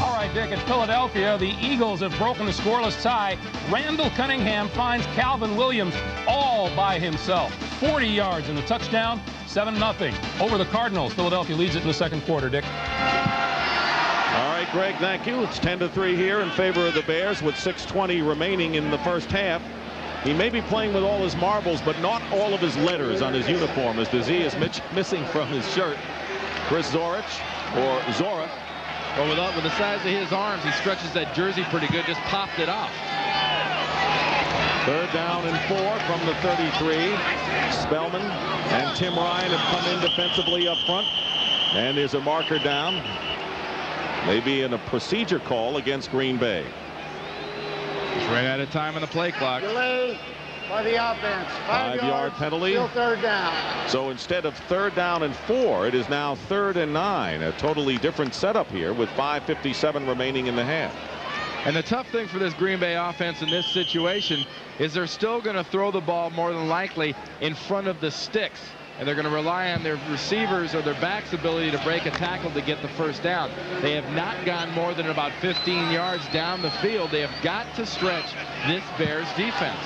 All right, Dick, at Philadelphia, the Eagles have broken the scoreless tie. Randall Cunningham finds Calvin Williams all by himself. 40 yards in the touchdown, 7-0 over the Cardinals. Philadelphia leads it in the second quarter, Dick. All right, Greg, thank you. It's 10-3 here in favor of the Bears with 6:20 remaining in the first half. He may be playing with all his marbles, but not all of his letters on his uniform, as the Z is missing from his shirt. Chris Zorich, or Zora. Well, with the size of his arms, he stretches that jersey pretty good, just popped it off. 3rd down and 4 from the 33. Spellman and Tim Ryan have come in defensively up front. And there's a marker down. Maybe in a procedure call against Green Bay. Just ran out of time on the play clock. Delay by the offense. 5-yard penalty. Still 3rd down. So instead of 3rd down and 4, it is now 3rd and 9. A totally different setup here with 5:57 remaining in the half. And the tough thing for this Green Bay offense in this situation is they're still going to throw the ball more than likely in front of the sticks. And they're going to rely on their receivers or their backs' ability to break a tackle to get the first down. They have not gone more than about 15 yards down the field. They have got to stretch this Bears defense.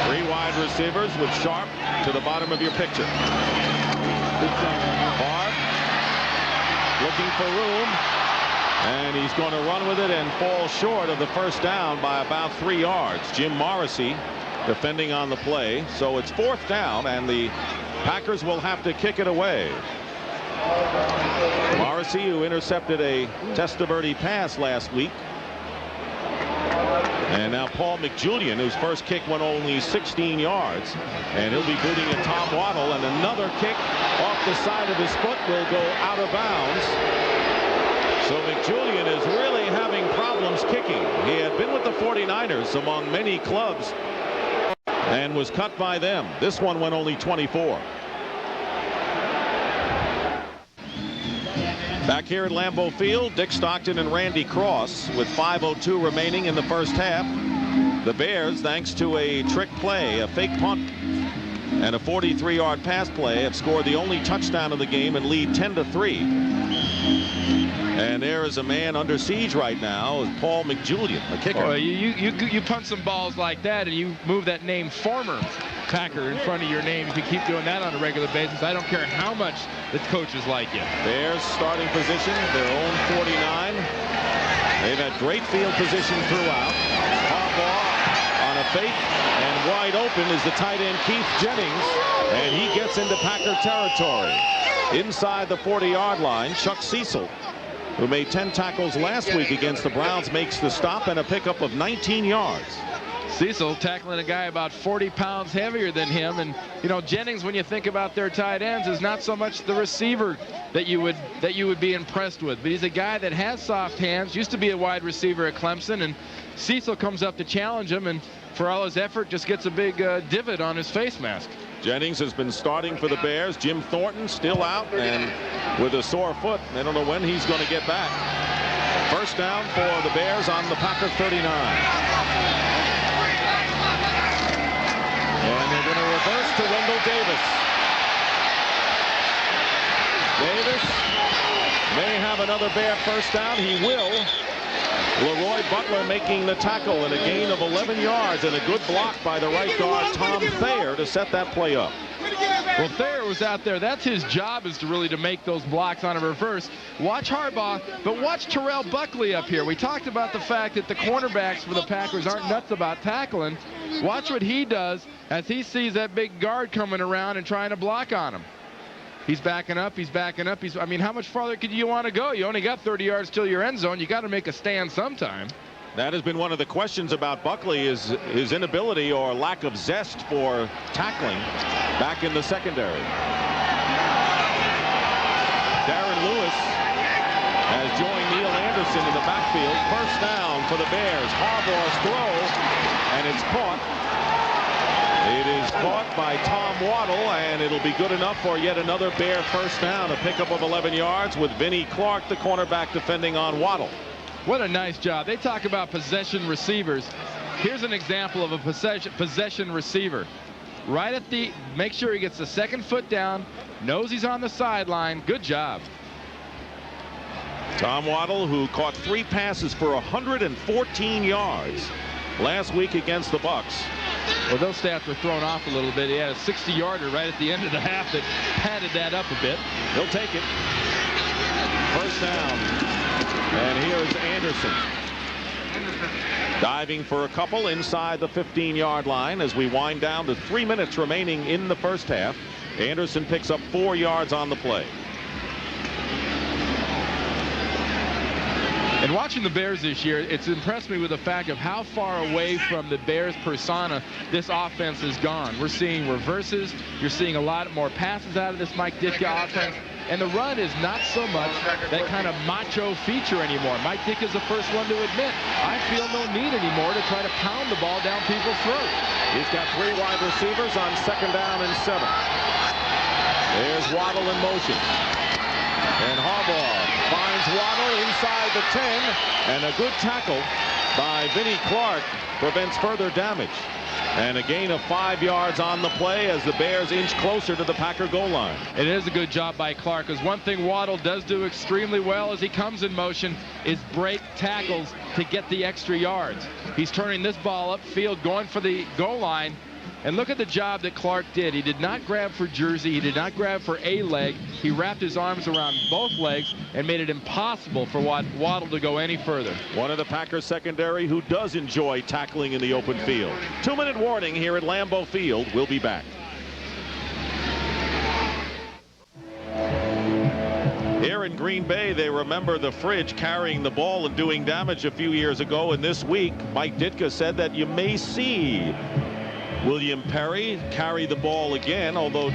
3 wide receivers with Sharp to the bottom of your picture. Favre looking for room. And he's going to run with it and fall short of the first down by about 3 yards. Jim Morrissey defending on the play. So it's 4th down, and the Packers will have to kick it away. Morrissey, who intercepted a Testaverde pass last week. And now Paul McJulian, whose first kick went only 16 yards. And he'll be booting at Tom Waddle. And another kick off the side of his foot will go out of bounds. So McJulian is really having problems kicking. He had been with the 49ers among many clubs and was cut by them. This one went only 24. Back here at Lambeau Field, Dick Stockton and Randy Cross with 5:02 remaining in the first half. The Bears, thanks to a trick play, a fake punt, and a 43-yard pass play, have scored the only touchdown of the game and lead 10-3. And there is a man under siege right now, Paul McJulian, the kicker. Well, you punt some balls like that and you move that name former Packer in front of your name. If you keep doing that on a regular basis, I don't care how much the coaches like you. Bears starting position, their own 49. They've had great field position throughout. Harbaugh on a fake, and wide open is the tight end Keith Jennings, and he gets into Packer territory. Inside the 40-yard line, Chuck Cecil, who made 10 tackles last week against the Browns, makes the stop and a pickup of 19 yards. Cecil tackling a guy about 40 pounds heavier than him. And, you know, Jennings, when you think about their tight ends, is not so much the receiver that you would be impressed with. But he's a guy that has soft hands, used to be a wide receiver at Clemson. And Cecil comes up to challenge him, and for all his effort, just gets a big divot on his face mask. Jennings has been starting for the Bears. Jim Thornton still out and with a sore foot. They don't know when he's going to get back. First down for the Bears on the Packer 39. And they're going to reverse to Wendell Davis. Davis may have another Bear first down. He will. Leroy Butler making the tackle and a gain of 11 yards and a good block by the right guard Tom Thayer to set that play up. Well, Thayer was out there. That's his job, is to make those blocks on a reverse. Watch Harbaugh, but watch Terrell Buckley up here. We talked about the fact that the cornerbacks for the Packers aren't nuts about tackling. Watch what he does as he sees that big guard coming around and trying to block on him. He's backing up. He's backing up. I mean, how much farther could you want to go? You only got 30 yards till your end zone. You got to make a stand sometime. That has been one of the questions about Buckley, is his inability or lack of zest for tackling back in the secondary. Darren Lewis has joined Neil Anderson in the backfield. First down for the Bears. Harbaugh's throw, and it's caught It is caught by Tom Waddle, and it'll be good enough for yet another Bear first down, a pickup of 11 yards with Vinnie Clark, the cornerback, defending on Waddle. What a nice job. They talk about possession receivers. Here's an example of a possession receiver. Right at the, make sure he gets the second foot down, knows he's on the sideline. Good job. Tom Waddle, who caught 3 passes for 114 yards last week against the Bucks. Well, those stats were thrown off a little bit. He had a 60-yarder right at the end of the half that padded that up a bit. He'll take it. First down. And here's Anderson. Diving for a couple inside the 15-yard line as we wind down to 3 minutes remaining in the first half. Anderson picks up 4 yards on the play. And watching the Bears this year, it's impressed me with the fact of how far away from the Bears persona this offense has gone. We're seeing reverses. You're seeing a lot more passes out of this Mike Ditka offense. And the run is not so much that kind of macho feature anymore. Mike Ditka's the first one to admit, I feel no need anymore to try to pound the ball down people's throats. He's got 3 wide receivers on 2nd down and 7. There's Waddle in motion. And Harbaugh finds Waddle inside the 10, and a good tackle by Vinnie Clark prevents further damage. And a gain of 5 yards on the play as the Bears inch closer to the Packer goal line. It is a good job by Clark, because one thing Waddle does do extremely well as he comes in motion is break tackles to get the extra yards. He's turning this ball upfield, going for the goal line. And look at the job that Clark did. He did not grab for Jersey. He did not grab for a leg. He wrapped his arms around both legs and made it impossible for Waddle to go any further. One of the Packers secondary who does enjoy tackling in the open field. 2-minute warning here at Lambeau Field. We'll be back. Here in Green Bay, they remember the Fridge carrying the ball and doing damage a few years ago. And this week, Mike Ditka said that you may see William Perry carry the ball again, although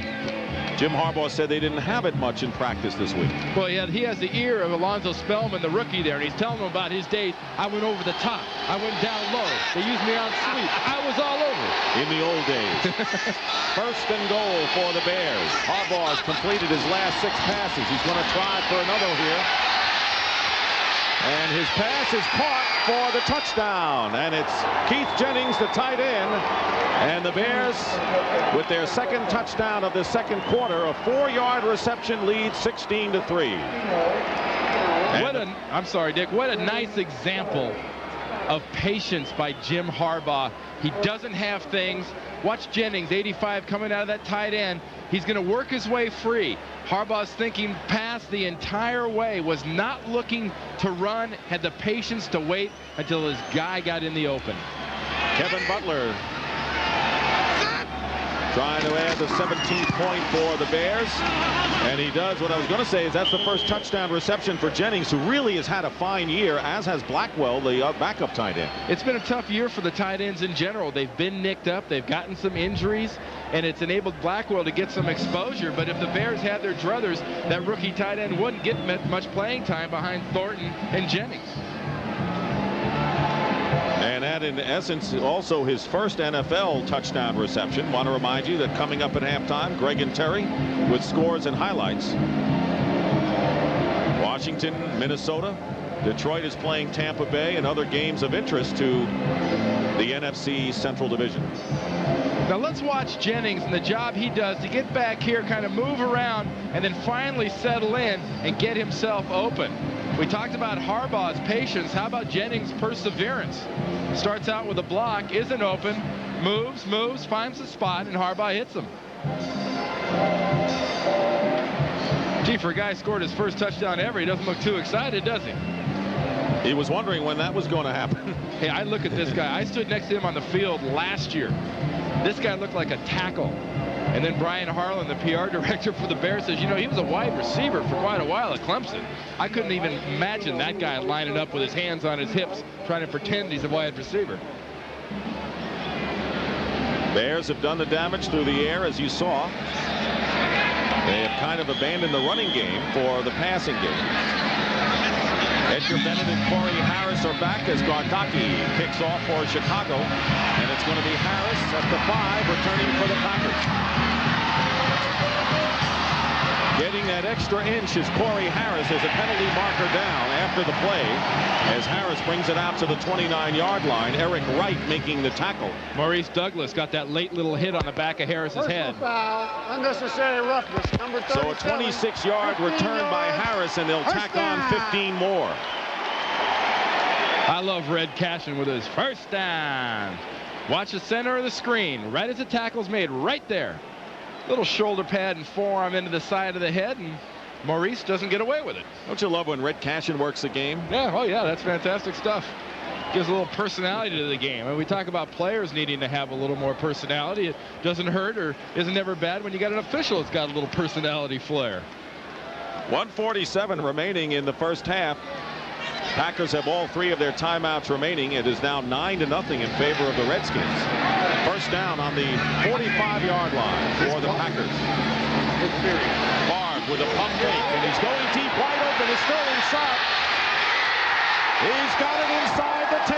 Jim Harbaugh said they didn't have it much in practice this week. Well, he has the ear of Alonzo Spellman, the rookie there, and he's telling him about his days. I went over the top. I went down low. They used me on sweep. I was all over. In the old days. First and goal for the Bears. Harbaugh has completed his last 6 passes. He's going to try for another here. And his pass is caught for the touchdown. And it's Keith Jennings, the tight end. And the Bears, with their second touchdown of the second quarter, a 4-yard reception lead, 16-3. I'm sorry, Dick. What a nice example of patience by Jim Harbaugh. He doesn't have things. Watch Jennings, 85, coming out of that tight end. He's going to work his way free. Harbaugh's thinking pass the entire way, was not looking to run, had the patience to wait until his guy got in the open. Kevin Butler trying to add the 17th point for the Bears. And he does. What I was going to say is that's the first touchdown reception for Jennings, who really has had a fine year, as has Blackwell, the backup tight end. It's been a tough year for the tight ends in general. They've been nicked up. They've gotten some injuries, and it's enabled Blackwell to get some exposure. But if the Bears had their druthers, that rookie tight end wouldn't get much playing time behind Thornton and Jennings. And that, in essence, also his first NFL touchdown reception. Want to remind you that coming up at halftime, Greg and Terry with scores and highlights. Washington, Minnesota. Detroit is playing Tampa Bay, and other games of interest to the NFC Central Division. Now let's watch Jennings and the job he does to get back here, kind of move around, and then finally settle in and get himself open. We talked about Harbaugh's patience. How about Jennings' perseverance? Starts out with a block, isn't open, moves, finds the spot, and Harbaugh hits him. Gee, for a guy who scored his first touchdown ever, he doesn't look too excited, does he? He was wondering when that was going to happen. Hey, I look at this guy. I stood next to him on the field last year. This guy looked like a tackle. And then Brian Harlan, the PR director for the Bears, says, you know, he was a wide receiver for quite a while at Clemson. I couldn't even imagine that guy lining up with his hands on his hips trying to pretend he's a wide receiver. Bears have done the damage through the air, as you saw. They have kind of abandoned the running game for the passing game. Edgar Bennett and Corey Harris are back as Gartaki kicks off for Chicago. And it's It's going to be Harris at the 5, returning for the Packers. Getting that extra inch is Corey Harris. There's a penalty marker down after the play as Harris brings it out to the 29-yard line. Eric Wright making the tackle. Maurice Douglas got that late little hit on the back of Harris's head. Foul, unnecessary roughness, number 37. So a 26-yard return by Harris, and they'll tack on 15 more. I love Red Cashin with his first down. Watch the center of the screen, right as the tackle's made, right there. Little shoulder pad and forearm into the side of the head, and Maurice doesn't get away with it. Don't you love when Red Cashin works the game? Yeah, oh yeah, that's fantastic stuff. Gives a little personality to the game. And we talk about players needing to have a little more personality. It doesn't hurt or isn't ever bad when you got an official that's got a little personality flair. 1:47 remaining in the first half. Packers have all 3 of their timeouts remaining. It is now 9-0 in favor of the Redskins. First down on the 45-yard line for the Packers. Favre with a pump fake, and he's going deep, wide open. Is Sterling Sharp. He's got it inside the 10.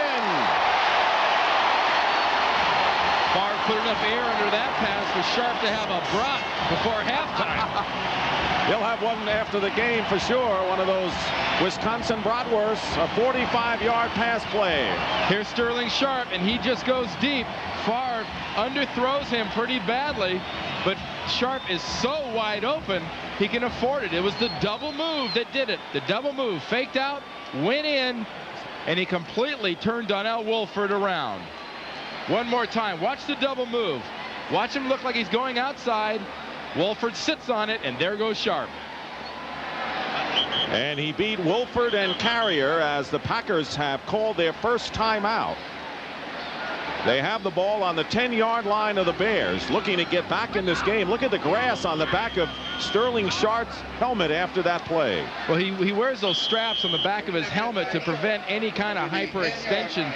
Favre put enough air under that pass for Sharp to have a brat before halftime. He'll have one after the game for sure. One of those Wisconsin bratwursts, a 45-yard pass play. Here's Sterling Sharp, and he just goes deep. Favre underthrows him pretty badly, but Sharp is so wide open, he can afford it. It was the double move that did it. The double move, faked out, went in, and he completely turned Donnell Wolford around. One more time, watch the double move. Watch him look like he's going outside. Wolford sits on it, and there goes Sharp. And he beat Wolford and Carrier as the Packers have called their first timeout. They have the ball on the 10-yard line of the Bears, looking to get back in this game. Look at the grass on the back of Sterling Sharp's helmet after that play. Well, he wears those straps on the back of his helmet to prevent any kind of hyperextension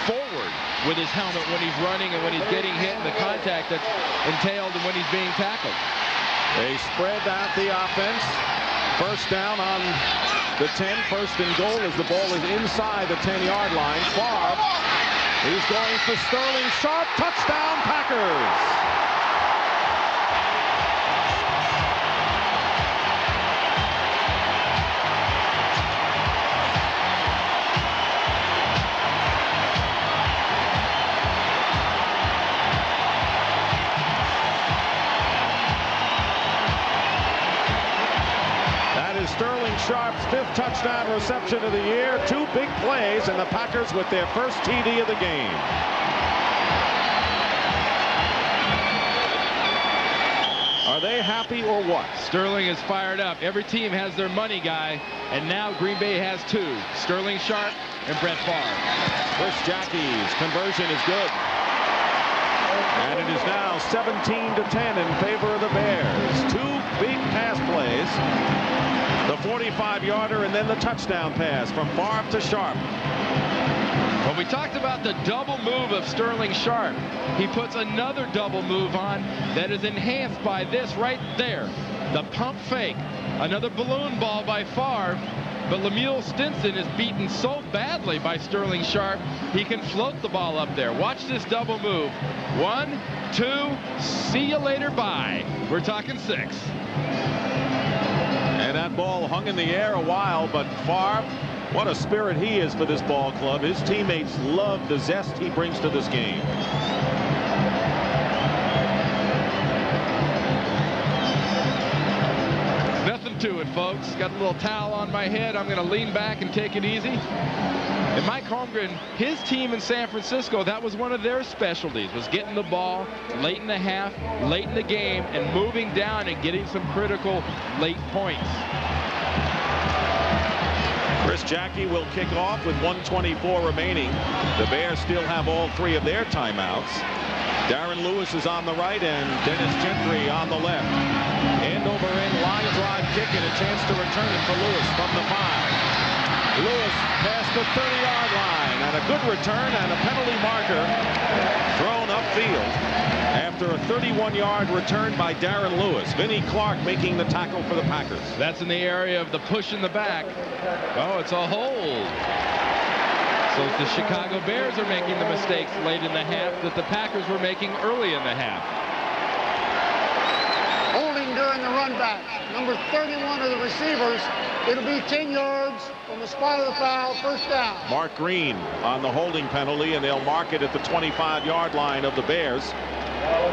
forward with his helmet when he's running and when he's getting hit and the contact that's entailed and when he's being tackled. They spread out the offense. First down on the 10, first and goal as the ball is inside the 10-yard line. Favre, he's going for Sterling Sharp. Touchdown, Packers. Sterling Sharp's 5th touchdown reception of the year. 2 big plays, and the Packers with their first TD of the game. Are they happy or what? Sterling is fired up. Every team has their money guy, and now Green Bay has 2. Sterling Sharp and Brett Favre. Chris Jackie's conversion is good. And it is now 17-10 in favor of the Bears. 2 big pass plays. The 45-yarder and then the touchdown pass from Favre to Sharp. Well, we talked about the double move of Sterling Sharp. He puts another double move on that is enhanced by this right there. The pump fake. Another balloon ball by Favre. But Lemuel Stinson is beaten so badly by Sterling Sharp, he can float the ball up there. Watch this double move. 1, 2, see you later, bye. We're talking 6. And that ball hung in the air a while, but Favre, what a spirit he is for this ball club. His teammates love the zest he brings to this game. Nothing to it, folks. Got a little towel on my head. I'm going to lean back and take it easy. And Mike Holmgren, his team in San Francisco, that was one of their specialties, was getting the ball late in the half, late in the game, and moving down and getting some critical late points. Chris Jackie will kick off with 1:24 remaining. The Bears still have all 3 of their timeouts. Darren Lewis is on the right and Dennis Gentry on the left. End over end line drive kick and a chance to return it for Lewis from the 5. Lewis past the 30-yard line, and a good return and a penalty marker thrown upfield after a 31-yard return by Darren Lewis. Vinnie Clark making the tackle for the Packers. That's in the area of the push in the back. Oh, it's a hold. So the Chicago Bears are making the mistakes late in the half that the Packers were making early in the half. Holding during the run back. Number 31 of the receivers. It'll be 10 yards from the spot of the foul, first down. Mark Green on the holding penalty, and they'll mark it at the 25-yard line of the Bears.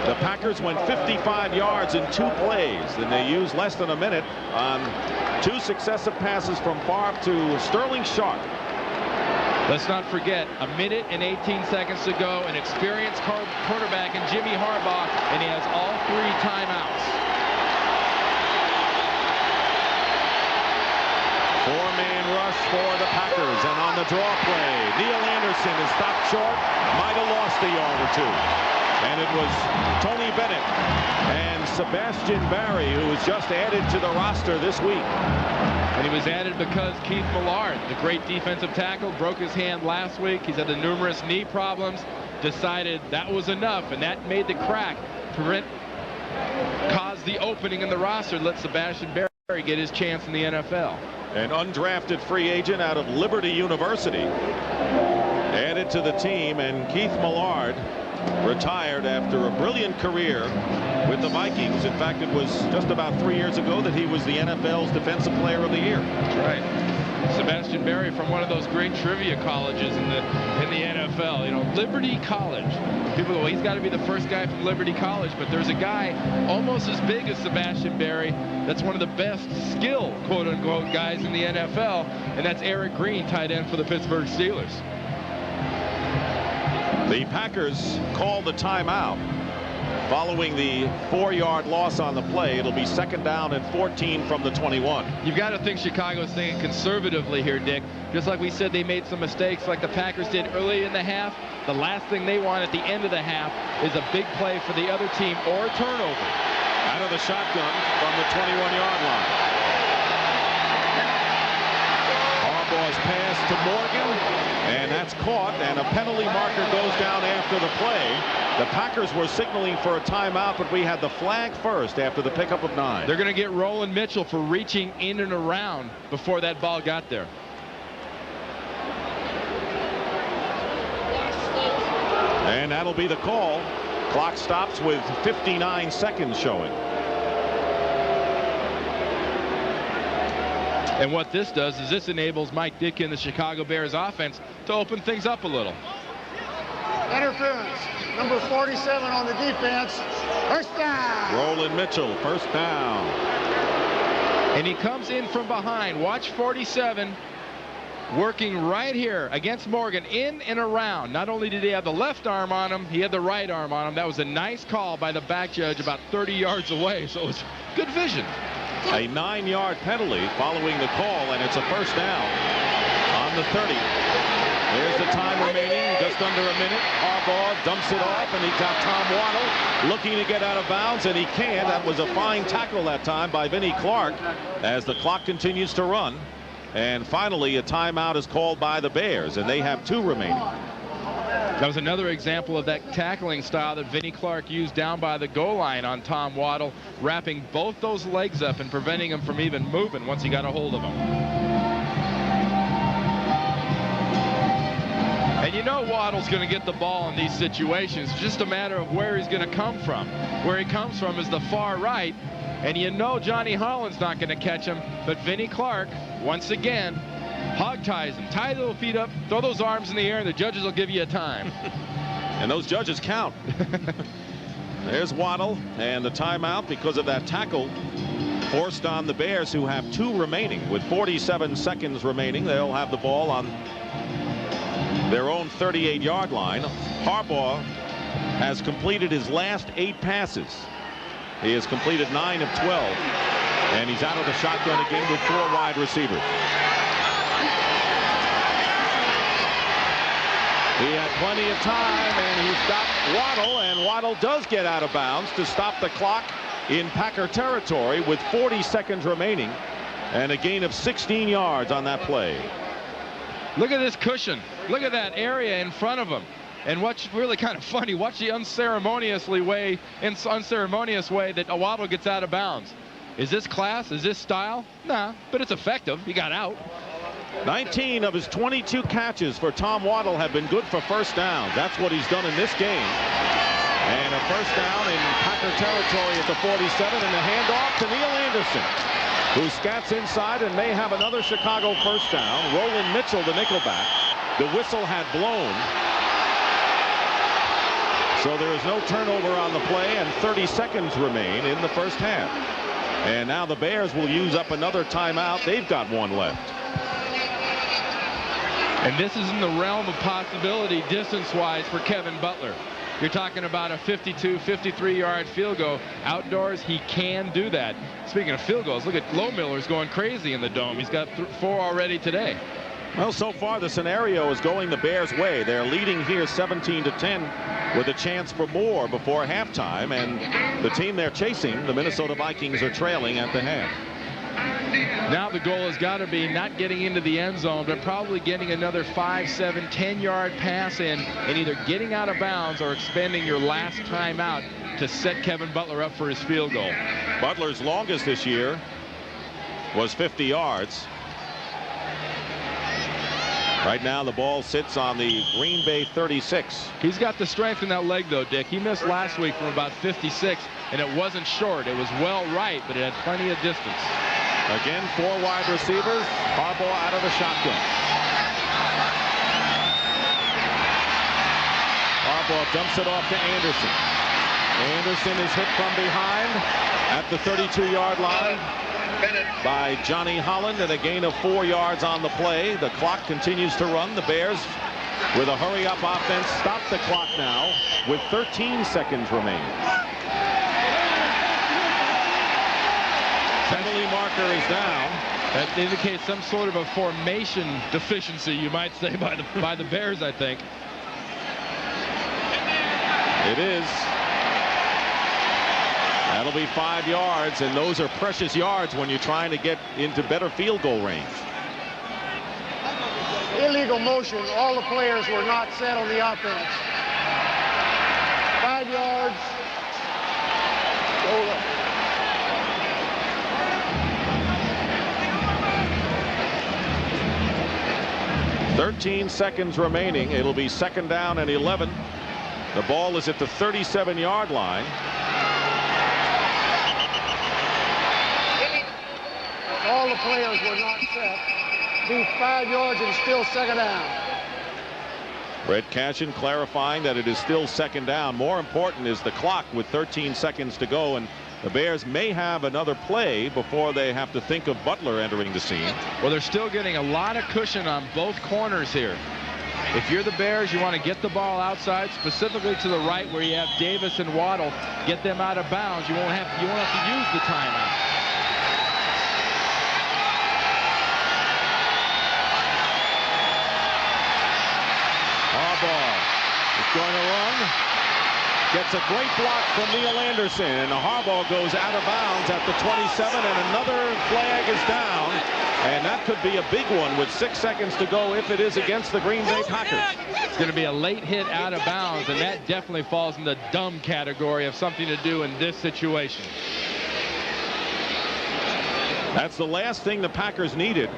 The Packers went 55 yards in 2 plays, and they used less than a minute on 2 successive passes from Favre to Sterling Sharp. Let's not forget, a minute and 18 seconds to go, an experienced quarterback in Jimmy Harbaugh, and he has all 3 timeouts. 4-man rush for the Packers, and on the draw play, Neil Anderson is stopped short, might have lost a yard or 2. And it was Tony Bennett and Sebastian Barry who was just added to the roster this week. And he was added because Keith Millard, the great defensive tackle, broke his hand last week. He's had the numerous knee problems, decided that was enough, and that made the crack. Caused the opening in the roster, let Sebastian Barry get his chance in the NFL. An undrafted free agent out of Liberty University added to the team, and Keith Millard retired after a brilliant career with the Vikings. In fact, it was just about 3 years ago that he was the NFL's Defensive Player of the Year. That's right. Sebastian Barry from one of those great trivia colleges in the NFL. You know, Liberty College. People go, well, he's got to be the first guy from Liberty College, but there's a guy almost as big as Sebastian Barry that's one of the best skill, quote-unquote, guys in the NFL, and that's Eric Green, tight end for the Pittsburgh Steelers. The Packers call the timeout following the 4-yard loss on the play. It'll be 2nd down and 14 from the 21. You've got to think Chicago's thinking conservatively here, Dick. Just like we said, they made some mistakes like the Packers did early in the half. The last thing they want at the end of the half is a big play for the other team or a turnover. Out of the shotgun from the 21-yard line. Harbaugh's pass to Morgan. And that's caught, and a penalty marker goes down after the play. The Packers were signaling for a timeout, but we had the flag first after the pickup of 9. They're going to get Roland Mitchell for reaching in and around before that ball got there. And that'll be the call. Clock stops with 59 seconds showing. And what this does is this enables Mike Ditka and the Chicago Bears offense to open things up a little. Interference. Number 47 on the defense. First down. Roland Mitchell, first down. And he comes in from behind. Watch 47 working right here against Morgan, in and around. Not only did he have the left arm on him, he had the right arm on him. That was a nice call by the back judge about 30 yards away, so it was good vision. A 9-yard penalty following the call, and it's a first down on the 30. There's the time remaining, just under a minute. Harbaugh dumps it off, and he's got Tom Waddle looking to get out of bounds, and he can. That was a fine tackle that time by Vinnie Clark as the clock continues to run. And finally, a timeout is called by the Bears, and they have 2 remaining. That was another example of that tackling style that Vinnie Clark used down by the goal line on Tom Waddle, wrapping both those legs up and preventing him from even moving once he got a hold of him. And you know Waddle's going to get the ball in these situations. It's just a matter of where he's going to come from. Where he comes from is the far right, and you know Johnny Holland's not going to catch him, but Vinnie Clark, once again, hog ties him, tie those feet up, throw those arms in the air, and the judges will give you a time. And those judges count. There's Waddle, and the timeout because of that tackle forced on the Bears, who have 2 remaining. With 47 seconds remaining, they'll have the ball on their own 38-yard line. Harbaugh has completed his last 8 passes. He has completed 9 of 12, and he's out of the shotgun again with 4 wide receivers. He had plenty of time, and he stopped Waddle, and Waddle does get out of bounds to stop the clock in Packer territory with 40 seconds remaining, and a gain of 16 yards on that play. Look at this cushion. Look at that area in front of him. And what's really kind of funny, watch the unceremonious way that Waddle gets out of bounds. Is this class? Is this style? Nah, but it's effective. He got out. 19 of his 22 catches for Tom Waddle have been good for first downs. That's what he's done in this game. And a first down in Packer territory at the 47, and the handoff to Neil Anderson, who scats inside and may have another Chicago first down. Roland Mitchell, the nickelback. The whistle had blown. So there is no turnover on the play, and 30 seconds remain in the first half. And now the Bears will use up another timeout. They've got one left. And this is in the realm of possibility distance-wise for Kevin Butler. You're talking about a 52, 53-yard field goal. Outdoors, he can do that. Speaking of field goals, look at Lohmiller's going crazy in the dome. He's got 4 already today. Well, so far the scenario is going the Bears' way. They're leading here 17-10 with a chance for more before halftime. And the team they're chasing, the Minnesota Vikings, are trailing at the half. Now the goal has got to be not getting into the end zone, but probably getting another 5, 7, 10-yard pass in and either getting out of bounds or expending your last timeout to set Kevin Butler up for his field goal. Butler's longest this year was 50 yards. Right now the ball sits on the Green Bay 36. He's got the strength in that leg, though, Dick. He missed last week from about 56, and it wasn't short. It was well right, but it had plenty of distance. Again, 4 wide receivers. Harbaugh out of the shotgun. Harbaugh dumps it off to Anderson. Anderson is hit from behind at the 32-yard line by Johnny Holland, and a gain of 4 yards on the play. The clock continues to run. The Bears, with a hurry-up offense, stop the clock now with 13 seconds remaining. Penalty marker is down. That indicates some sort of a formation deficiency, you might say, by the Bears, I think. It is. That'll be 5 yards, and those are precious yards when you're trying to get into better field goal range. Illegal motion. All the players were not set on the offense. 5 yards. Hold up. 13 seconds remaining. It'll be 2nd down and 11. The ball is at the 37-yard line. All the players were not set. Be 5 yards and still 2nd down. Red Cashin clarifying that it is still 2nd down. More important is the clock with 13 seconds to go, and the Bears may have another play before they have to think of Butler entering the scene. Well, they're still getting a lot of cushion on both corners here. If you're the Bears, you want to get the ball outside, specifically to the right where you have Davis and Waddle. Get them out of bounds. You won't have to use the timeout. Harbaugh is going to run. Gets a great block from Neil Anderson, and Harbaugh goes out of bounds at the 27, and another flag is down, and that could be a big one with 6 seconds to go if it is against the Green Bay Packers. It's going to be a late hit out of bounds, and that definitely falls in the dumb category of something to do in this situation. That's the last thing the Packers needed,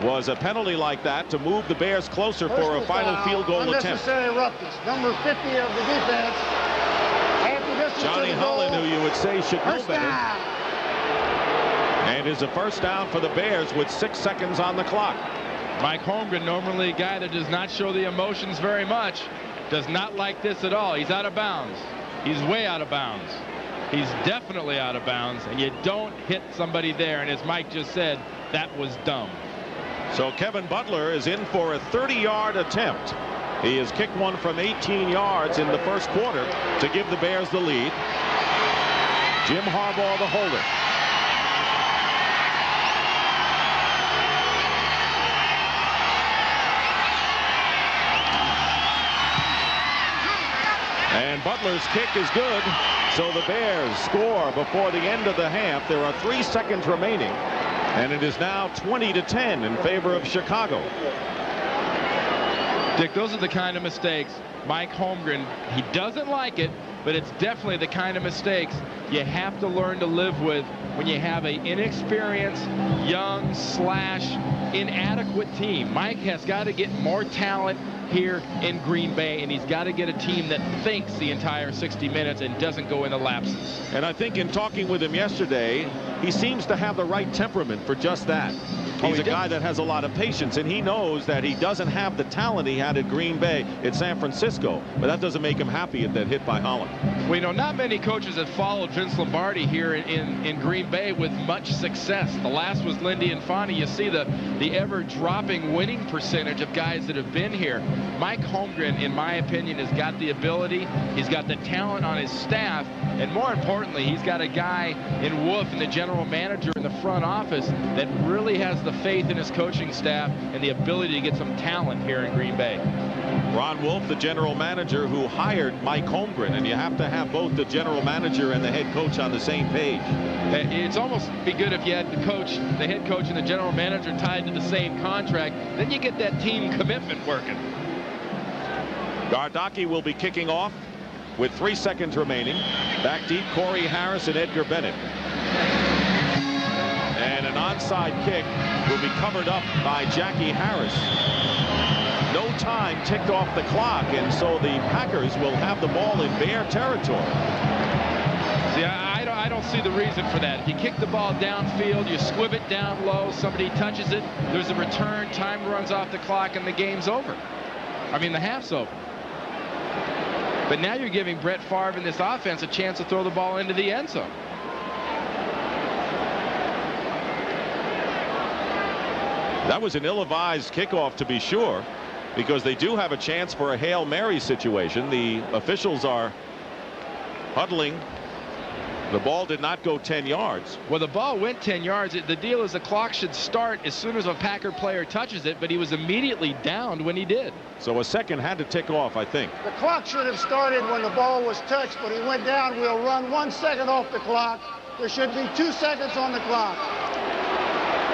was a penalty like that to move the Bears closer for a final field goal attempt. Unnecessary roughness. Number 50 of the defense. Johnny Holland, who you would say should know better. And is a first down for the Bears with 6 seconds on the clock. Mike Holmgren, normally a guy that does not show the emotions very much, does not like this at all. He's out of bounds. He's way out of bounds. He's definitely out of bounds, and you don't hit somebody there. And as Mike just said, that was dumb. So Kevin Butler is in for a 30-yard attempt. He has kicked one from 18 yards in the first quarter to give the Bears the lead. Jim Harbaugh, the holder. And Butler's kick is good. So the Bears score before the end of the half. There are 3 seconds remaining, and it is now 20-10 in favor of Chicago. Dick, those are the kind of mistakes Mike Holmgren, he doesn't like it, but it's definitely the kind of mistakes you have to learn to live with when you have an inexperienced, young / inadequate team. Mike has got to get more talent here in Green Bay, and he's got to get a team that thinks the entire 60 minutes and doesn't go into lapses. And I think in talking with him yesterday, he seems to have the right temperament for just that. He's a guy that has a lot of patience, and he knows that he doesn't have the talent he had at Green Bay at San Francisco, but that doesn't make him happy at that hit by Holland. Well, you know, not many coaches have followed Vince Lombardi here in Green Bay with much success. The last was Lindy Infante. You see the ever-dropping winning percentage of guys that have been here. Mike Holmgren, in my opinion, has got the ability, he's got the talent on his staff, and more importantly, he's got a guy in Wolf and the general manager in the front office that really has the faith in his coaching staff and the ability to get some talent here in Green Bay. Ron Wolf, the general manager who hired Mike Holmgren, and you have to have both the general manager and the head coach on the same page. It's almost be good if you had the head coach and the general manager tied to the same contract. Then you get that team commitment working. Gardocki will be kicking off with 3 seconds remaining. Back deep, Corey Harris and Edgar Bennett. And an onside kick will be covered up by Jackie Harris. No time ticked off the clock, and so the Packers will have the ball in Bear territory. See, I don't see the reason for that. If you kick the ball downfield, you squib it down low, somebody touches it, there's a return, time runs off the clock, and the game's over. I mean, the half's over. But now you're giving Brett Favre and this offense a chance to throw the ball into the end zone. That was an ill-advised kickoff, to be sure, because they do have a chance for a Hail Mary situation. The officials are huddling. The ball did not go 10 yards. Well, the ball went 10 yards. The deal is the clock should start as soon as a Packer player touches it, but he was immediately downed when he did. So a second had to tick off, I think. The clock should have started when the ball was touched, but he went down. We'll run 1 second off the clock. There should be 2 seconds on the clock.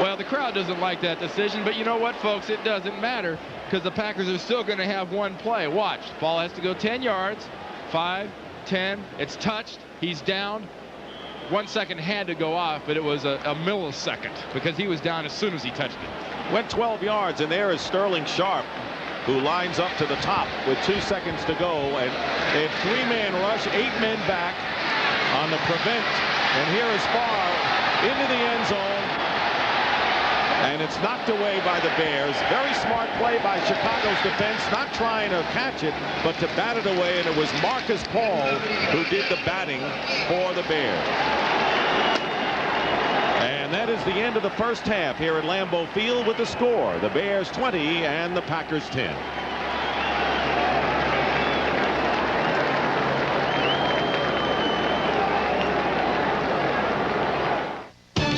Well, the crowd doesn't like that decision, but you know what, folks? It doesn't matter because the Packers are still going to have one play. Watch. Ball has to go 10 yards. 5, 10. It's touched. He's down. 1 second had to go off, but it was a millisecond because he was down as soon as he touched it. Went 12 yards, and there is Sterling Sharp, who lines up to the top with 2 seconds to go. And a 3-man rush, 8 men back on the prevent. And here is Favre into the end zone. And it's knocked away by the Bears. Very smart play by Chicago's defense, not trying to catch it, but to bat it away. And it was Marcus Paul who did the batting for the Bears. And that is the end of the first half here at Lambeau Field with the score. The Bears 20 and the Packers 10.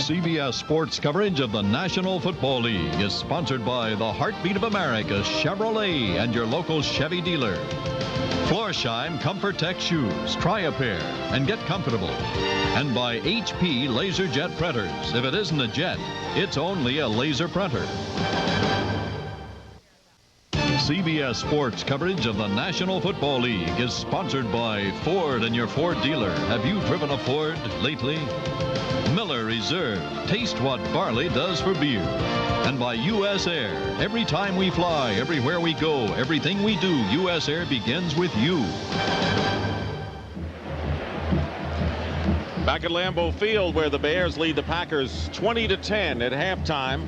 CBS Sports coverage of the National Football League is sponsored by the Heartbeat of America, Chevrolet, and your local Chevy dealer. Florsheim Comfort Tech shoes. Try a pair and get comfortable. And by HP LaserJet printers. If it isn't a jet, it's only a laser printer. CBS Sports coverage of the National Football League is sponsored by Ford and your Ford dealer. Have you driven a Ford lately? Miller Reserve. Taste what barley does for beer. And by U.S. Air. Every time we fly, everywhere we go, everything we do, U.S. Air begins with you. Back at Lambeau Field, where the Bears lead the Packers 20-10 at halftime.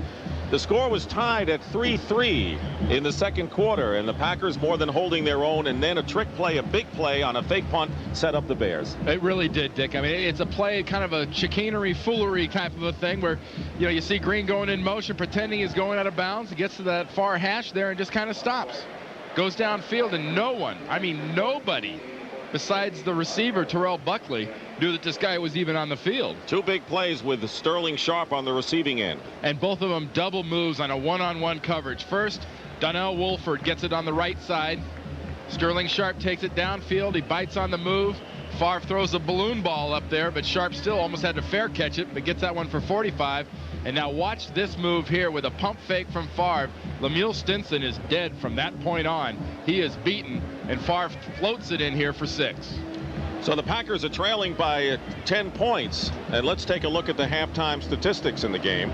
The score was tied at 3-3 in the second quarter, and the Packers more than holding their own, and then a trick play, a big play on a fake punt set up the Bears. It really did, Dick. I mean, it's a play, kind of a chicanery, foolery type of a thing where, you know, you see Green going in motion, pretending he's going out of bounds. He gets to that far hash there and just kind of stops. Goes downfield, and no one, I mean nobody, besides the receiver, Terrell Buckley, knew that this guy was even on the field. 2 big plays with Sterling Sharp on the receiving end. And both of them double moves on a one-on-one coverage. First, Donnell Wolford gets it on the right side. Sterling Sharp takes it downfield. He bites on the move, Favre throws a balloon ball up there, but Sharp still almost had to fair catch it, but gets that one for 45. And now watch this move here with a pump fake from Favre. Lemuel Stinson is dead from that point on. He is beaten, and Favre floats it in here for 6. So the Packers are trailing by 10 points. And let's take a look at the halftime statistics in the game.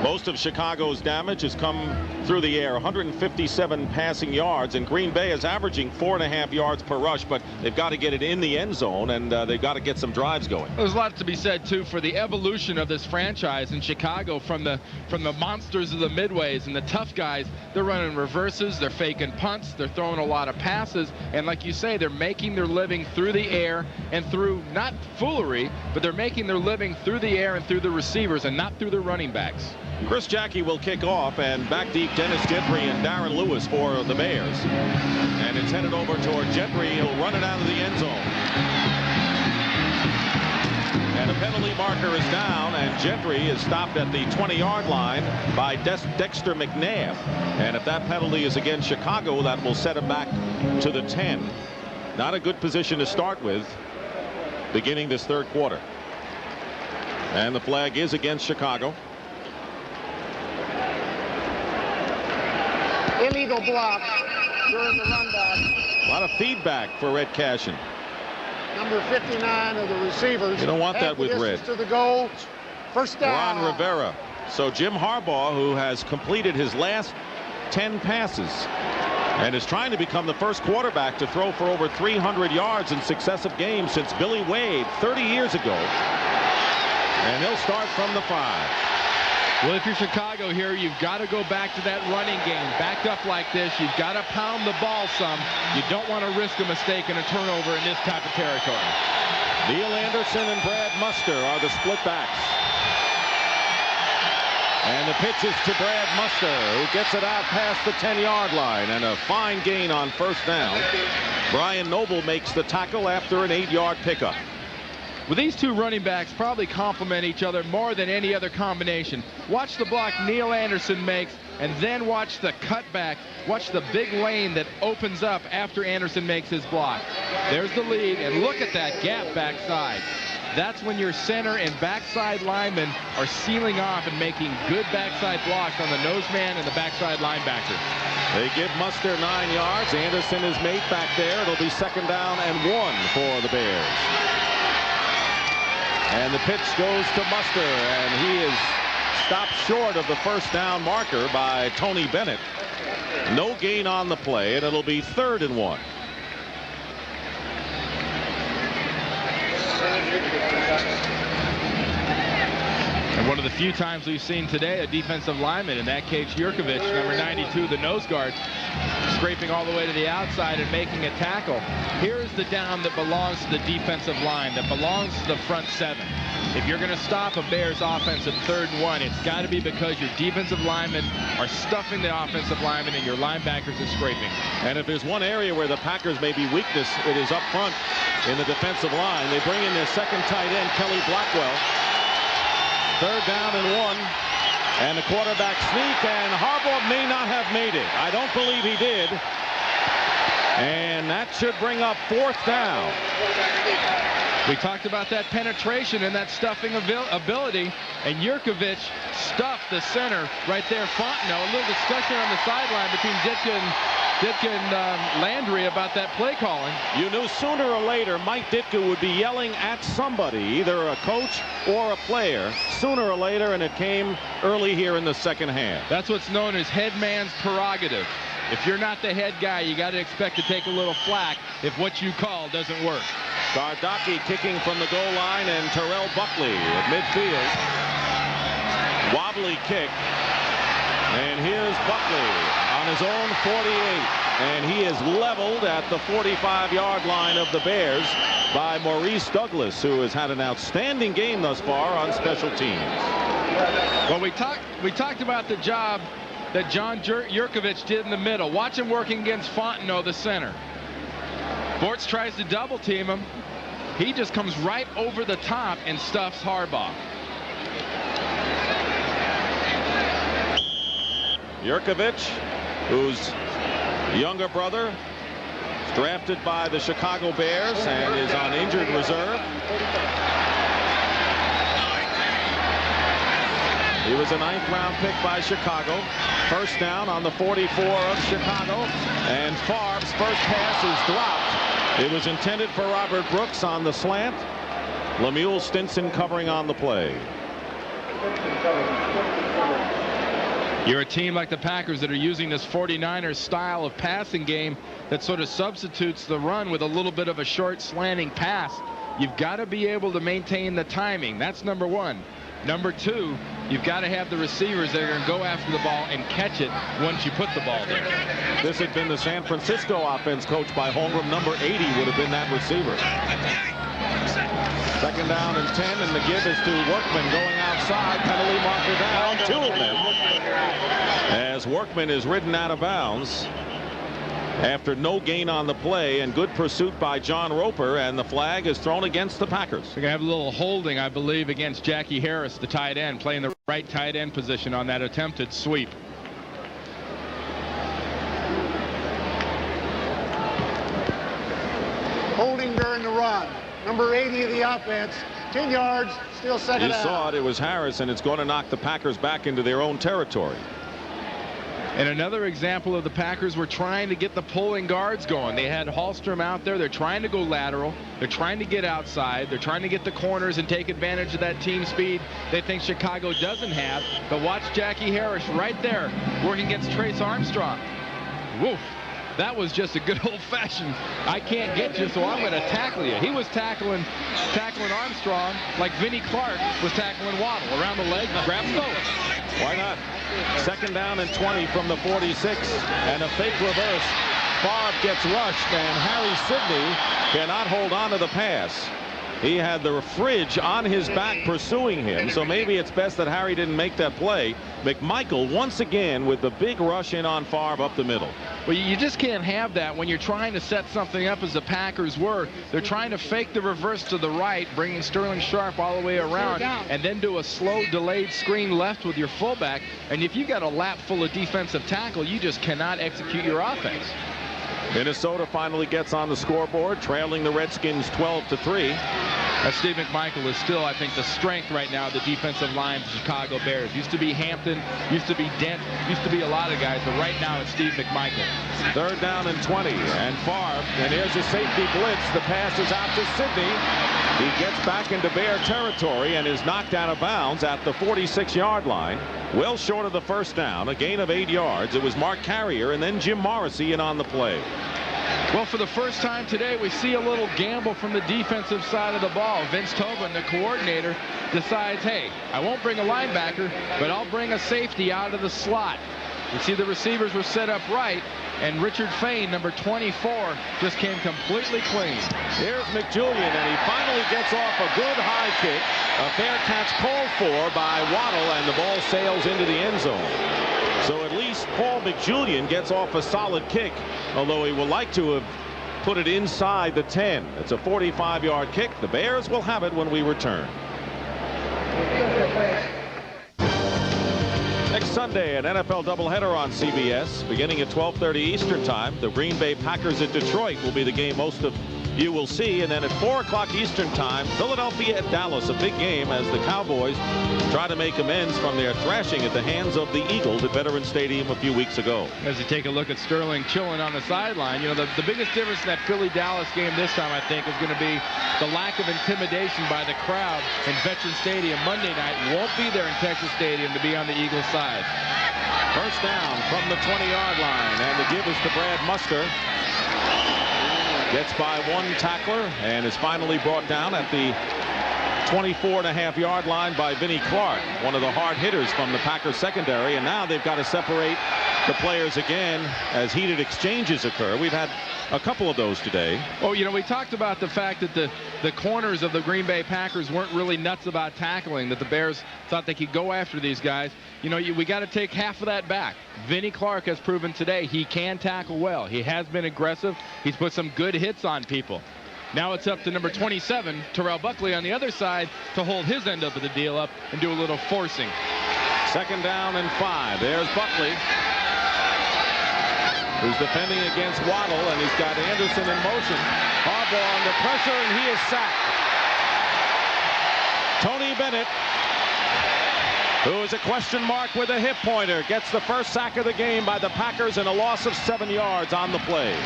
Most of Chicago's damage has come through the air, 157 passing yards, and Green Bay is averaging 4.5 yards per rush, but they've got to get it in the end zone, and they've got to get some drives going. There's a lot to be said, too, for the evolution of this franchise in Chicago from the monsters of the midways and the tough guys. They're running reverses, they're faking punts, they're throwing a lot of passes, and like you say, they're making their living through the air and through, not foolery, but they're making their living through the air and through the receivers and not through the running backs. Chris Jackie will kick off, and back deep Dennis Gentry and Darren Lewis for the Bears. And it's headed over toward Gentry. He'll run it out of the end zone. And a penalty marker is down, and Gentry is stopped at the 20-yard line by Dexter McNabb. And if that penalty is against Chicago, that will set him back to the 10. Not a good position to start with beginning this third quarter. And the flag is against Chicago. Illegal block during the run back. A lot of feedback for Red Cashin. Number 59 of the receivers. You don't want that with Red. To the goal. First down. Ron Rivera. So Jim Harbaugh, who has completed his last 10 passes and is trying to become the first quarterback to throw for over 300 yards in successive games since Billy Wade 30 years ago. And he'll start from the 5. Well, if you're Chicago here, you've got to go back to that running game. Backed up like this, you've got to pound the ball some. You don't want to risk a mistake and a turnover in this type of territory. Neil Anderson and Brad Muster are the split backs. And the pitch is to Brad Muster, who gets it out past the 10-yard line, and a fine gain on first down. Brian Noble makes the tackle after an 8-yard pickup. Well, these two running backs probably complement each other more than any other combination. Watch the block Neil Anderson makes, and then watch the cutback. Watch the big lane that opens up after Anderson makes his block. There's the lead, and look at that gap backside. That's when your center and backside linemen are sealing off and making good backside blocks on the nose man and the backside linebacker. They give Muster 9 yards. Anderson is made back there. It'll be 2nd down and 1 for the Bears. And the pitch goes to Muster, and he is stopped short of the first down marker by Tony Bennett. No gain on the play, and it'll be 3rd and 1. And one of the few times we've seen today a defensive lineman, in that case Jurkovic, number 92, the nose guard, scraping all the way to the outside and making a tackle. Here's the down that belongs to the defensive line, that belongs to the front 7. If you're going to stop a Bears offense at 3rd and 1, it's got to be because your defensive linemen are stuffing the offensive linemen and your linebackers are scraping. And if there's one area where the Packers may be weakness, it is up front in the defensive line. They bring in their second tight end, Kelly Blackwell. 3rd down and 1. And the quarterback sneak, and Harbaugh may not have made it. I don't believe he did. And that should bring up 4th down. We talked about that penetration and that stuffing ability, and Jurkovic stuffed the center right there. Fontenot, a little discussion on the sideline between Ditka and Landry about that play calling. You knew sooner or later Mike Ditka would be yelling at somebody, either a coach or a player, sooner or later, and it came early here in the second half. That's what's known as head man's prerogative. If you're not the head guy, you got to expect to take a little flack if what you call doesn't work. Gardocki kicking from the goal line, and Terrell Buckley at midfield. Wobbly kick. And here's Buckley on his own 48. And he is leveled at the 45-yard line of the Bears by Maurice Douglas, who has had an outstanding game thus far on special teams. Well, we talked about the job that John Jurkovic did in the middle. Watch him working against Fontenot, the center. Bortz tries to double team him. He just comes right over the top and stuffs Harbaugh. Jurkovic, whose younger brother Drafted by the Chicago Bears and is on injured reserve. He was a 9th-round pick by Chicago. First down on the 44 of Chicago. And Favre's first pass is dropped. It was intended for Robert Brooks on the slant. Lemuel Stinson covering on the play. You're a team like the Packers that are using this 49ers style of passing game that sort of substitutes the run with a little bit of a short slanting pass. You've got to be able to maintain the timing. That's number one. Number two, you've got to have the receivers that are going to go after the ball and catch it once you put the ball there. This had been the San Francisco offense coached by Holmgren. Number 80 would have been that receiver. Second down and 10, and the give is to Workman going outside. Penalty marker down. 2 of them. As Workman is ridden out of bounds after no gain on the play, and good pursuit by John Roper, and the flag is thrown against the Packers. They're going to have a little holding, I believe, against Jackie Harris, the tight end, playing the right tight end position on that attempted sweep. Holding during the run. Number 80 of the offense. 10 yards, still second down. You saw it. It was Harris, and it's going to knock the Packers back into their own territory. And another example of the Packers were trying to get the pulling guards going. They had Hallstrom out there. They're trying to go lateral. They're trying to get outside. They're trying to get the corners and take advantage of that team speed they think Chicago doesn't have. But watch Jackie Harris right there working against Trace Armstrong. Woof. That was just a good old-fashioned, I can't get you, so I'm going to tackle you. He was tackling Armstrong like Vinnie Clark was tackling Waddle. Around the leg, grab the goal. Why not? Second down and 20 from the 46, and a fake reverse. Favre gets rushed, and Harry Sidney cannot hold on to the pass. He had the fridge on his back pursuing him, so maybe it's best that Harry didn't make that play. McMichael once again with the big rush in on Favre up the middle. Well, you just can't have that when you're trying to set something up as the Packers were. They're trying to fake the reverse to the right, bringing Sterling Sharp all the way around, and then do a slow delayed screen left with your fullback. And if you've got a lap full of defensive tackle, you just cannot execute your offense. Minnesota finally gets on the scoreboard, trailing the Redskins 12-3. Steve McMichael is still, I think, the strength right now of the defensive line of the Chicago Bears. Used to be Hampton, used to be Dent, used to be a lot of guys, but right now it's Steve McMichael. Third down and 20, and Favre, and there's a safety blitz. The pass is out to Sidney. He gets back into Bear territory and is knocked out of bounds at the 46-yard line. Well short of the first down, a gain of 8 yards. It was Mark Carrier and then Jim Morrissey in on the play. Well, for the first time today, we see a little gamble from the defensive side of the ball. Vince Tobin, the coordinator, decides, hey, I won't bring a linebacker, but I'll bring a safety out of the slot. You see the receivers were set up right, and Richard Fain, number 24, just came completely clean. Here's McJulian, and he finally gets off a good high kick. A fair catch called for by Waddle, and the ball sails into the end zone. So at least Paul McJulian gets off a solid kick, although he would like to have put it inside the 10. It's a 45-yard kick. The Bears will have it when we return. Next Sunday, an NFL doubleheader on CBS, beginning at 12:30 Eastern Time. The Green Bay Packers at Detroit will be the game most of you will see, and then at 4 o'clock Eastern Time, Philadelphia at Dallas, a big game as the Cowboys try to make amends from their thrashing at the hands of the Eagles at Veterans Stadium a few weeks ago. As you take a look at Sterling chilling on the sideline, you know, the biggest difference in that Philly-Dallas game this time, I think, is going to be the lack of intimidation by the crowd in Veterans Stadium Monday night. Won't be there in Texas Stadium to be on the Eagles side. First down from the 20-yard line, and the give is to Brad Musker. Gets by one tackler and is finally brought down at the 24.5-yard line by Vinnie Clark, one of the hard hitters from the Packers secondary. And now they've got to separate the players again as heated exchanges occur. We've had a couple of those today. Oh, you know, we talked about the fact that the corners of the Green Bay Packers weren't really nuts about tackling, that the Bears thought they could go after these guys. You know, we got to take half of that back. Vinnie Clark has proven today he can tackle well. He has been aggressive. He's put some good hits on people. Now it's up to number 27, Terrell Buckley, on the other side to hold his end of the deal up and do a little forcing. Second down and 5. There's Buckley. who's defending against Waddle, and he's got Anderson in motion. Harbaugh under pressure, and he is sacked. Tony Bennett, who is a question mark with a hip pointer, gets the first sack of the game by the Packers and a loss of 7 yards on the play.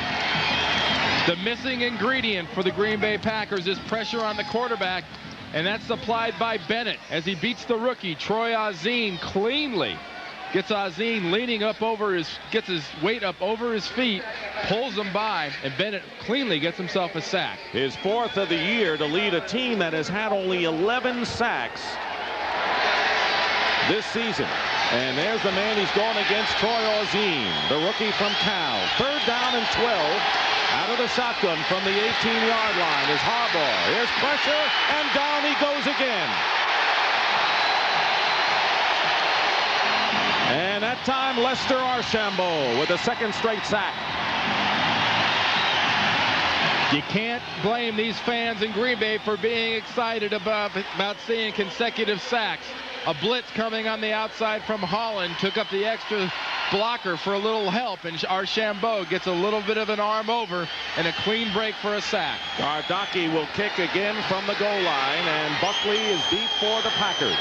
The missing ingredient for the Green Bay Packers is pressure on the quarterback, and that's supplied by Bennett as he beats the rookie Troy Ahzeen cleanly. Gets Ahzeen leaning up over gets his weight up over his feet, pulls him by, and Bennett cleanly gets himself a sack. His 4th of the year to lead a team that has had only 11 sacks this season. And there's the man he's going against, Troy Ahzeen, the rookie from Cal. 3rd down and 12. Out of the shotgun from the 18-yard line is Harbaugh. Here's pressure, and down he goes again. And that time, Lester Archambault with a 2nd straight sack. You can't blame these fans in Green Bay for being excited about seeing consecutive sacks. A blitz coming on the outside from Holland took up the extra blocker for a little help, and Archambault gets a little bit of an arm over and a clean break for a sack. Gardocki will kick again from the goal line, and Buckley is deep for the Packers.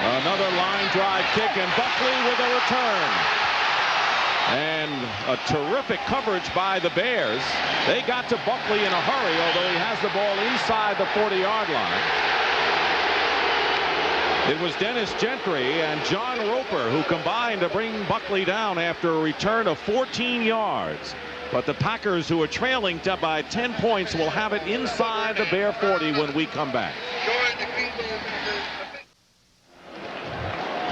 Another line drive kick, and Buckley with a return. And a terrific coverage by the Bears. They got to Buckley in a hurry, although he has the ball inside the 40-yard line. It was Dennis Gentry and John Roper who combined to bring Buckley down after a return of 14 yards. But the Packers, who are trailing by 10 points, will have it inside the Bear 40 when we come back.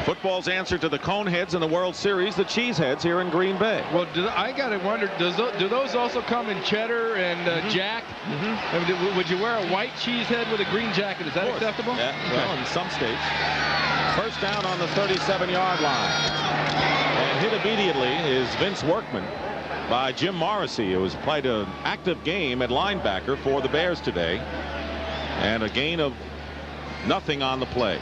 Football's answer to the Coneheads in the World Series, the Cheeseheads here in Green Bay. Well, I got to wonder, do those also come in cheddar and Jack? I mean, would you wear a white cheesehead with a green jacket? Is that acceptable? Yeah, well, in some states. 1st down on the 37-yard line. And hit immediately is Vince Workman by Jim Morrissey, who has played an active game at linebacker for the Bears today. And a gain of nothing on the play.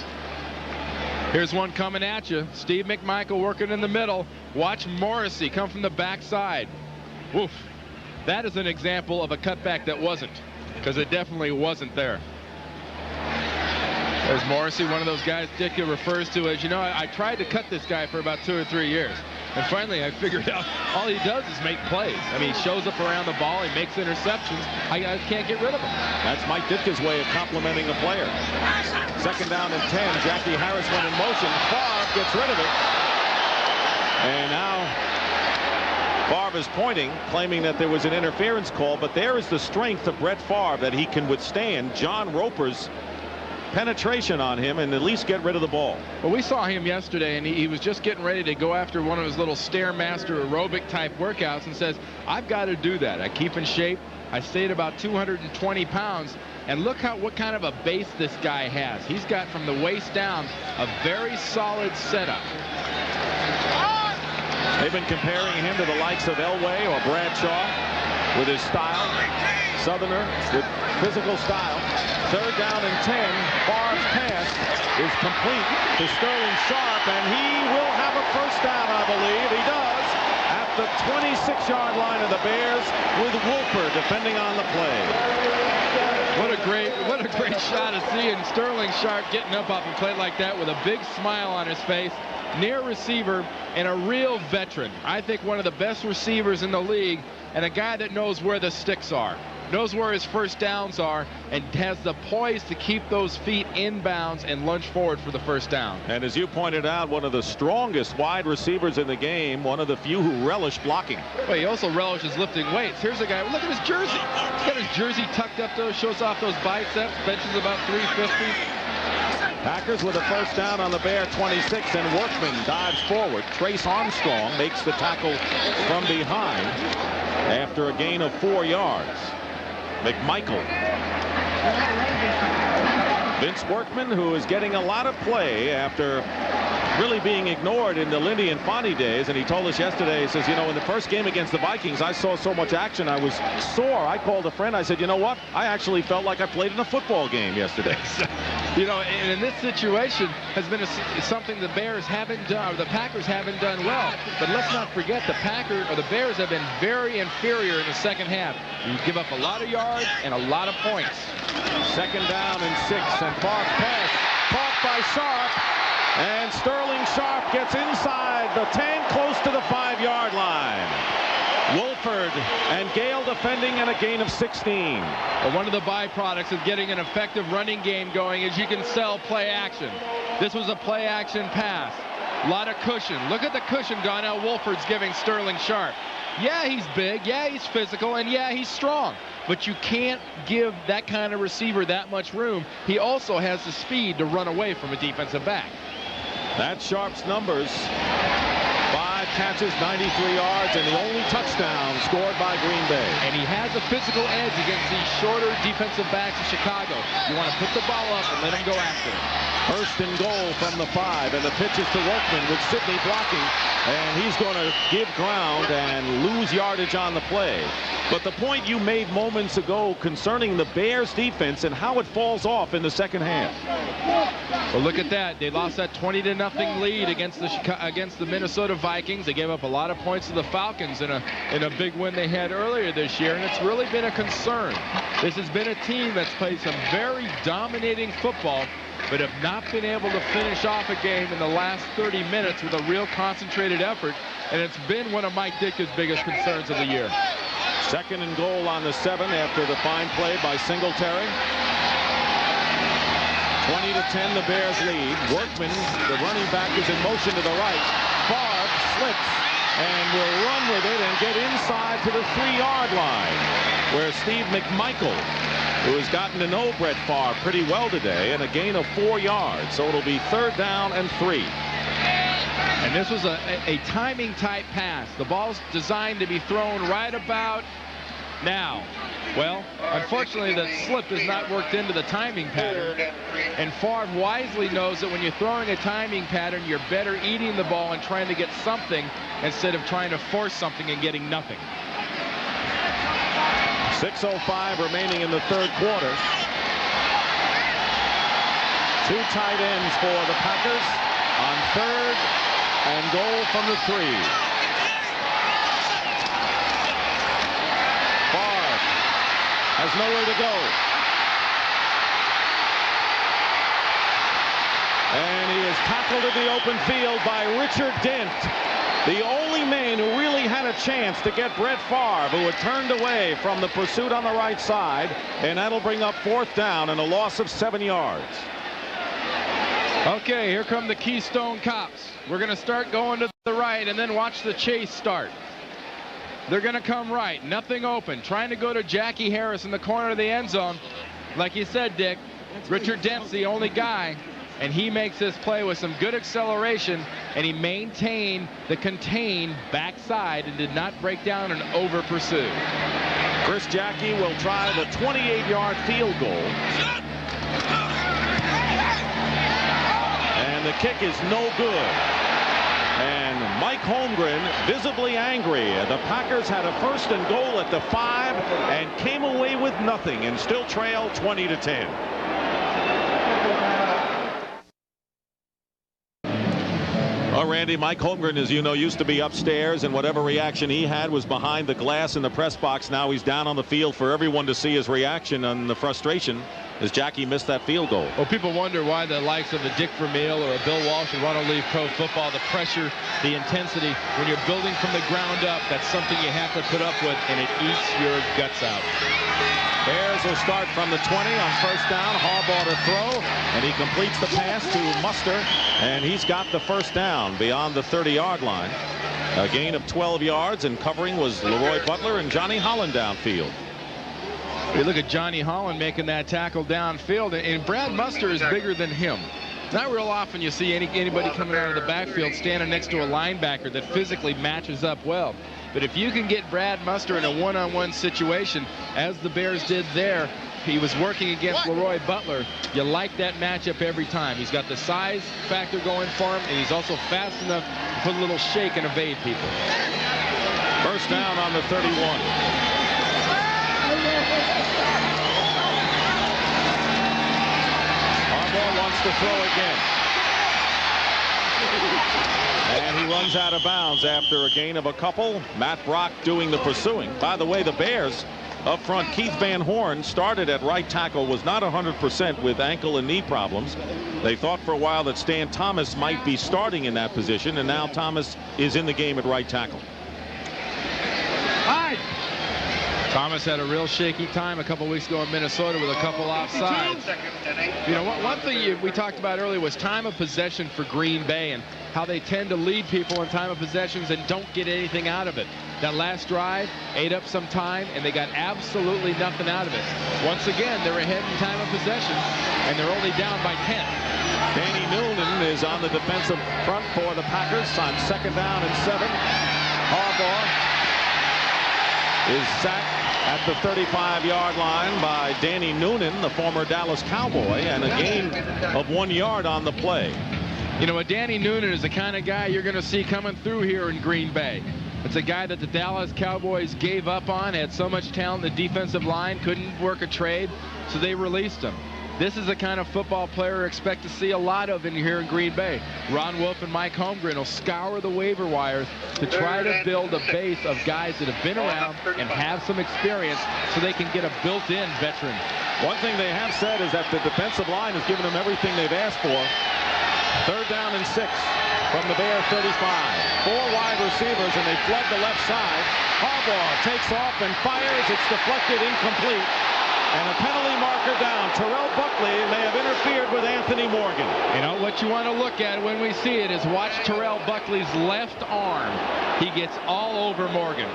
Here's one coming at you. Steve McMichael working in the middle. Watch Morrissey come from the backside. Woof. That is an example of a cutback that wasn't, because it definitely wasn't there. There's Morrissey, one of those guys Dick refers to as, you know, I tried to cut this guy for about 2 or 3 years. And finally, I figured out all he does is make plays. I mean, he shows up around the ball, he makes interceptions. I can't get rid of him. That's Mike Ditka's way of complimenting a player. 2nd down and 10. Jackie Harris went in motion. Favre gets rid of it. And now Favre is pointing, claiming that there was an interference call. But there is the strength of Brett Favre, that he can withstand John Roper's penetration on him and at least get rid of the ball. Well, we saw him yesterday, and he was just getting ready to go after one of his little Stairmaster aerobic type workouts, and says, I've got to do that. I keep in shape. I stay at about 220 pounds. And look what kind of a base this guy has. He's got from the waist down a very solid setup. They've been comparing him to the likes of Elway or Bradshaw with his style. Southerner with physical style. 3rd down and 10. Favre's pass is complete to Sterling Sharp, and he will have a 1st down, I believe. He does at the 26-yard line of the Bears, with Wolper defending on the play. What a great shot of seeing Sterling Sharp getting up off a play like that with a big smile on his face. Near receiver and a real veteran. I think one of the best receivers in the league, and a guy that knows where the sticks are, knows where his 1st downs are, and has the poise to keep those feet in bounds and lunge forward for the 1st down. And as you pointed out, one of the strongest wide receivers in the game, one of the few who relish blocking. Well, he also relishes lifting weights. Here's a guy, look at his jersey. He's got his jersey tucked up there, shows off those biceps, benches about 350. Packers with a 1st down on the Bear 26, and Workman dives forward. Trace Armstrong makes the tackle from behind after a gain of 4 yards. McMichael. Vince Workman, who is getting a lot of play after really being ignored in the Lindy and Fonte days. And he told us yesterday, he says, you know, in the first game against the Vikings, I saw so much action, I was sore. I called a friend. I said, you know what? I actually felt like I played in a football game yesterday. You know, and in this situation has been something the Bears haven't done, or the Packers haven't done well. But let's not forget the Bears have been very inferior in the second half. You give up a lot of yards and a lot of points. Second down and 6, and Favre's pass caught by Sharp, and Sterling Sharp gets inside the 10, close to the 5-yard line. Wolford and Gale defending, and a gain of 16. Well, one of the byproducts of getting an effective running game going is you can sell play action. This was a play action pass. A lot of cushion. Look at the cushion Donnell Wolford's giving Sterling Sharp. Yeah, he's big. Yeah, he's physical. And yeah, he's strong. But you can't give that kind of receiver that much room. He also has the speed to run away from a defensive back. That's Sharp's numbers. 5 catches, 93 yards, and the only touchdown scored by Green Bay. And he has a physical edge against these shorter defensive backs of Chicago. You want to put the ball up and let him go after it. First and goal from the 5, and the pitch is to Workman with Sidney blocking, and he's going to give ground and lose yardage on the play. But the point you made moments ago concerning the Bears defense and how it falls off in the second half. Well, look at that. They lost that 20-0 lead against the Minnesota Vikings. They gave up a lot of points to the Falcons in a big win they had earlier this year, and it's really been a concern. This has been a team that's played some very dominating football, but have not been able to finish off a game in the last 30 minutes with a real concentrated effort, and it's been one of Mike Ditka's biggest concerns of the year. Second and goal on the 7 after the fine play by Singletary. 20-10, the Bears lead. Workman, the running back, is in motion to the right. Favre slips and will run with it and get inside to the 3-yard line, where Steve McMichael, who has gotten to know Brett Favre pretty well today, and a gain of 4 yards. So it'll be 3rd down and 3. And this was a timing type pass. The ball's designed to be thrown right about now. Well, unfortunately, the slip is not worked into the timing pattern. And Favre wisely knows that when you're throwing a timing pattern, you're better eating the ball and trying to get something instead of trying to force something and getting nothing. 6:05 remaining in the 3rd quarter. 2 tight ends for the Packers on 3rd and goal from the 3. Favre has nowhere to go. And he is tackled in the open field by Richard Dent, the only man who really had a chance to get Brett Favre, who had turned away from the pursuit on the right side, and that'll bring up 4th down and a loss of 7 yards. Okay, here come the Keystone Cops. We're going to start going to the right and then watch the chase start. They're going to come right, nothing open, trying to go to Jackie Harris in the corner of the end zone. Like you said, Dick, Richard Dent's the only guy, and he makes this play with some good acceleration, and he maintained the contained backside and did not break down and over pursue. Chris Jackie will try the 28-yard field goal. And the kick is no good. And Mike Holmgren visibly angry. The Packers had a 1st and goal at the 5 and came away with nothing and still trail 20-10. Well, Randy, Mike Holmgren, as you know, used to be upstairs, and whatever reaction he had was behind the glass in the press box. Now he's down on the field for everyone to see his reaction and the frustration as Jackie missed that field goal. Well, people wonder why the likes of a Dick Vermeil or a Bill Walsh would want to leave pro football. The pressure, the intensity, when you're building from the ground up, that's something you have to put up with, and it eats your guts out. Bears will start from the 20 on 1st down. Harbaugh to throw, and he completes the pass to Muster, and he's got the 1st down beyond the 30-yard line. A gain of 12 yards, and covering was Leroy Butler and Johnny Holland downfield. You look at Johnny Holland making that tackle downfield, and Brad Muster is bigger than him. Not real often you see anybody coming out of the backfield standing next to a linebacker that physically matches up well. But if you can get Brad Muster in a one-on-one situation, as the Bears did there, he was working against Leroy Butler. You like that matchup every time. He's got the size factor going for him, and he's also fast enough to put a little shake and evade people. First down on the 31. Harbaugh wants to throw again. And he runs out of bounds after a gain of a couple. Matt Brock doing the pursuing. By the way, the Bears up front, Keith Van Horn started at right tackle, was not 100% with ankle and knee problems. They thought for a while that Stan Thomas might be starting in that position, and now Thomas is in the game at right tackle. Thomas had a real shaky time a couple weeks ago in Minnesota with a couple offsides. You know, one thing we talked about earlier was time of possession for Green Bay and how they tend to lead people in time of possessions and don't get anything out of it. That last drive ate up some time, and they got absolutely nothing out of it. Once again, they're ahead in time of possession, and they're only down by 10. Danny Noonan is on the defensive front for the Packers on second down and 7. Harbaugh is sacked at the 35-yard line by Danny Noonan, the former Dallas Cowboy, and a gain of 1 yard on the play. You know, Danny Noonan is the kind of guy you're going to see coming through here in Green Bay. It's a guy that the Dallas Cowboys gave up on, had so much talent in the defensive line, couldn't work a trade, so they released him. This is the kind of football player I expect to see a lot of in here in Green Bay. Ron Wolf and Mike Holmgren will scour the waiver wires to try to build a base of guys that have been around and have some experience so they can get a built-in veteran. One thing they have said is that the defensive line has given them everything they've asked for. Third down and 6 from the Bear 35. 4 wide receivers, and they flood the left side. Harbaugh takes off and fires. It's deflected, incomplete. And a penalty marker down. Terrell Buckley may have interfered with Anthony Morgan. You know, what you want to look at when we see it is watch Terrell Buckley's left arm. He gets all over Morgan.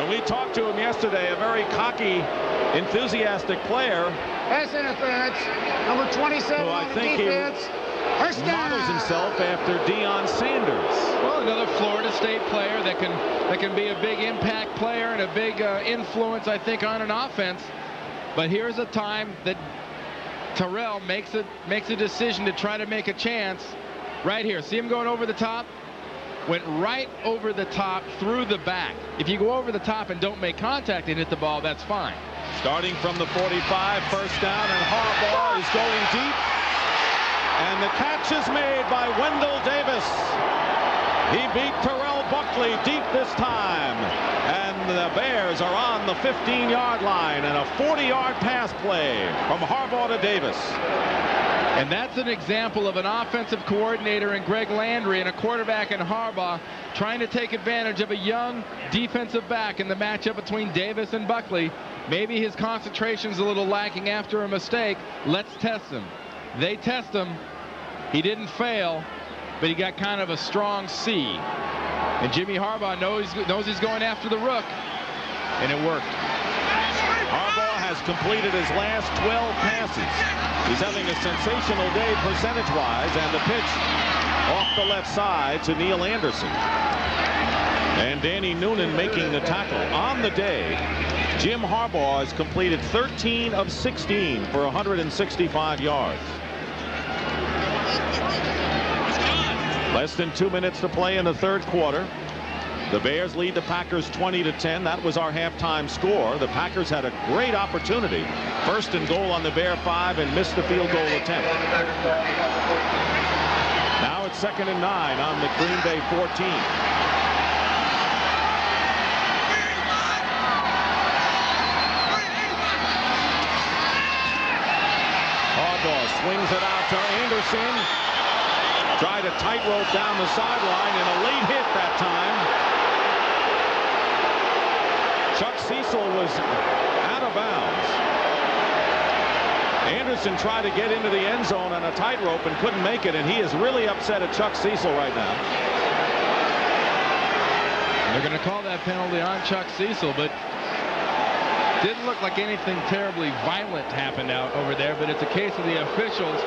When we talked to him yesterday, a very cocky, enthusiastic player. Pass interference. Number 27 who I on think defense. Models himself after Deion Sanders. Well, another Florida State player that can be a big impact player and a big influence, I think, on an offense. But here's a time that Terrell makes a decision to try to make a chance. Right here, see him going over the top? Went right over the top through the back. If you go over the top and don't make contact and hit the ball, that's fine. Starting from the 45, first down, and Harbaugh is going deep. And the catch is made by Wendell Davis. He beat Terrell Buckley deep this time. And the Bears are on the 15-yard line, and a 40-yard pass play from Harbaugh to Davis. And that's an example of an offensive coordinator in Greg Landry and a quarterback in Harbaugh trying to take advantage of a young defensive back in the matchup between Davis and Buckley. Maybe his concentration's a little lacking after a mistake. Let's test him. They test him. He didn't fail, but he got kind of a strong C. And Jimmy Harbaugh knows he's going after the rook, and it worked. Harbaugh has completed his last 12 passes. He's having a sensational day percentage-wise, and the pitch off the left side to Neil Anderson. And Danny Noonan making the tackle. On the day, Jim Harbaugh has completed 13 of 16 for 165 yards. Less than 2 minutes to play in the third quarter. The Bears lead the Packers 20-10. That was our halftime score. The Packers had a great opportunity. First and goal on the Bear 5 and missed the field goal attempt. Now it's 2nd and 9 on the Green Bay 14. Harbaugh swings it out to Anderson. Tried a tightrope down the sideline and a late hit that time. Chuck Cecil was out of bounds. Anderson tried to get into the end zone on a tightrope and couldn't make it, and he is really upset at Chuck Cecil right now. They're going to call that penalty on Chuck Cecil, but didn't look like anything terribly violent happened out over there, but it's a case of the officials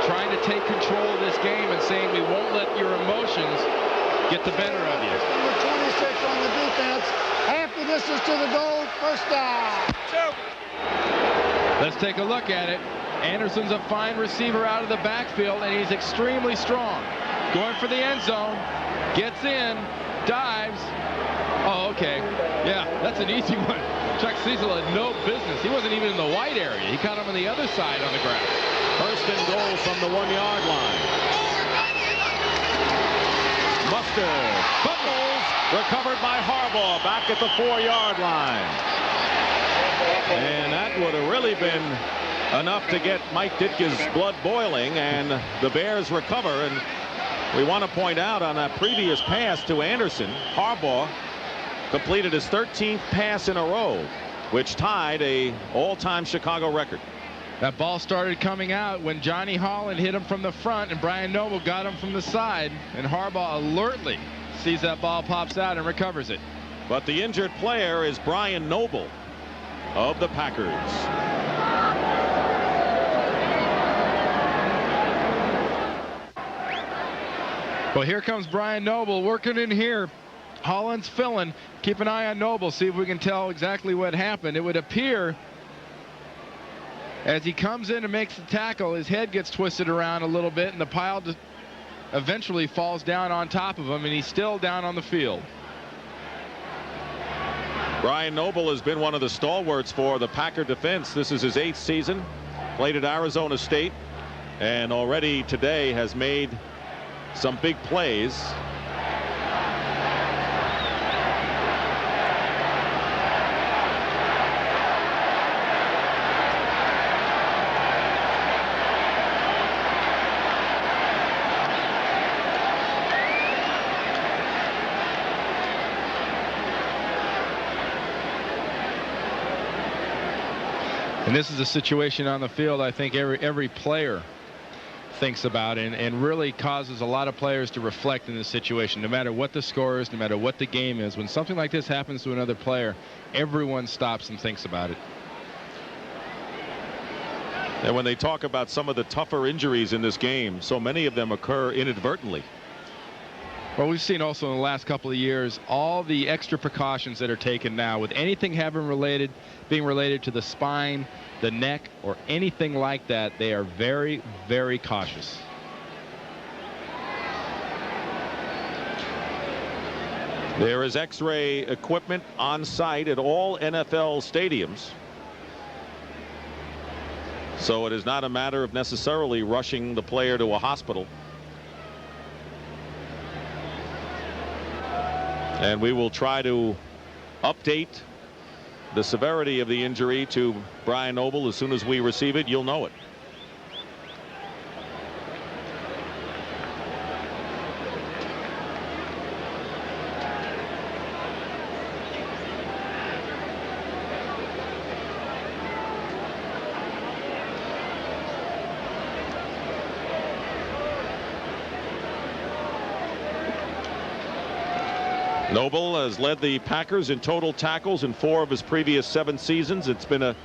trying to take control of this game and saying we won't let your emotions get the better of you. Number 26 on the defense. Half the distance to the goal. First down. Let's take a look at it. Anderson's a fine receiver out of the backfield, and he's extremely strong. Going for the end zone. Gets in. Dives. Oh, okay. Yeah, that's an easy one. Chuck Cecil had no business. He wasn't even in the white area. He caught him on the other side on the ground. First and goal from the 1-yard line. Mustard fumbles, recovered by Harbaugh back at the 4-yard line. And that would have really been enough to get Mike Ditka's blood boiling, and the Bears recover. And we want to point out on that previous pass to Anderson, Harbaugh completed his 13th pass in a row, which tied a all-time Chicago record. That ball started coming out when Johnny Holland hit him from the front, and Brian Noble got him from the side, and Harbaugh alertly sees that ball pops out and recovers it. But the injured player is Brian Noble of the Packers. Well, here comes Brian Noble working in here. Holland's filling. Keep an eye on Noble. See if we can tell exactly what happened. It would appear as he comes in and makes the tackle, his head gets twisted around a little bit, and the pile eventually falls down on top of him, and he's still down on the field. Brian Noble has been one of the stalwarts for the Packer defense. This is his 8th season. Played at Arizona State, and already today has made some big plays. And this is a situation on the field I think every player thinks about, and really causes a lot of players to reflect in this situation. No matter what the score is, no matter what the game is, when something like this happens to another player, everyone stops and thinks about it. And when they talk about some of the tougher injuries in this game, so many of them occur inadvertently. Well, we've seen also in the last couple of years all the extra precautions that are taken now with anything being related to the spine, the neck, or anything like that. They are very, very cautious. There is X-ray equipment on site at all NFL stadiums. So it is not a matter of necessarily rushing the player to a hospital. And we will try to update the severity of the injury to Brian Noble as soon as we receive it. You'll know it. Noble has led the Packers in total tackles in 4 of his previous 7 seasons. It's been a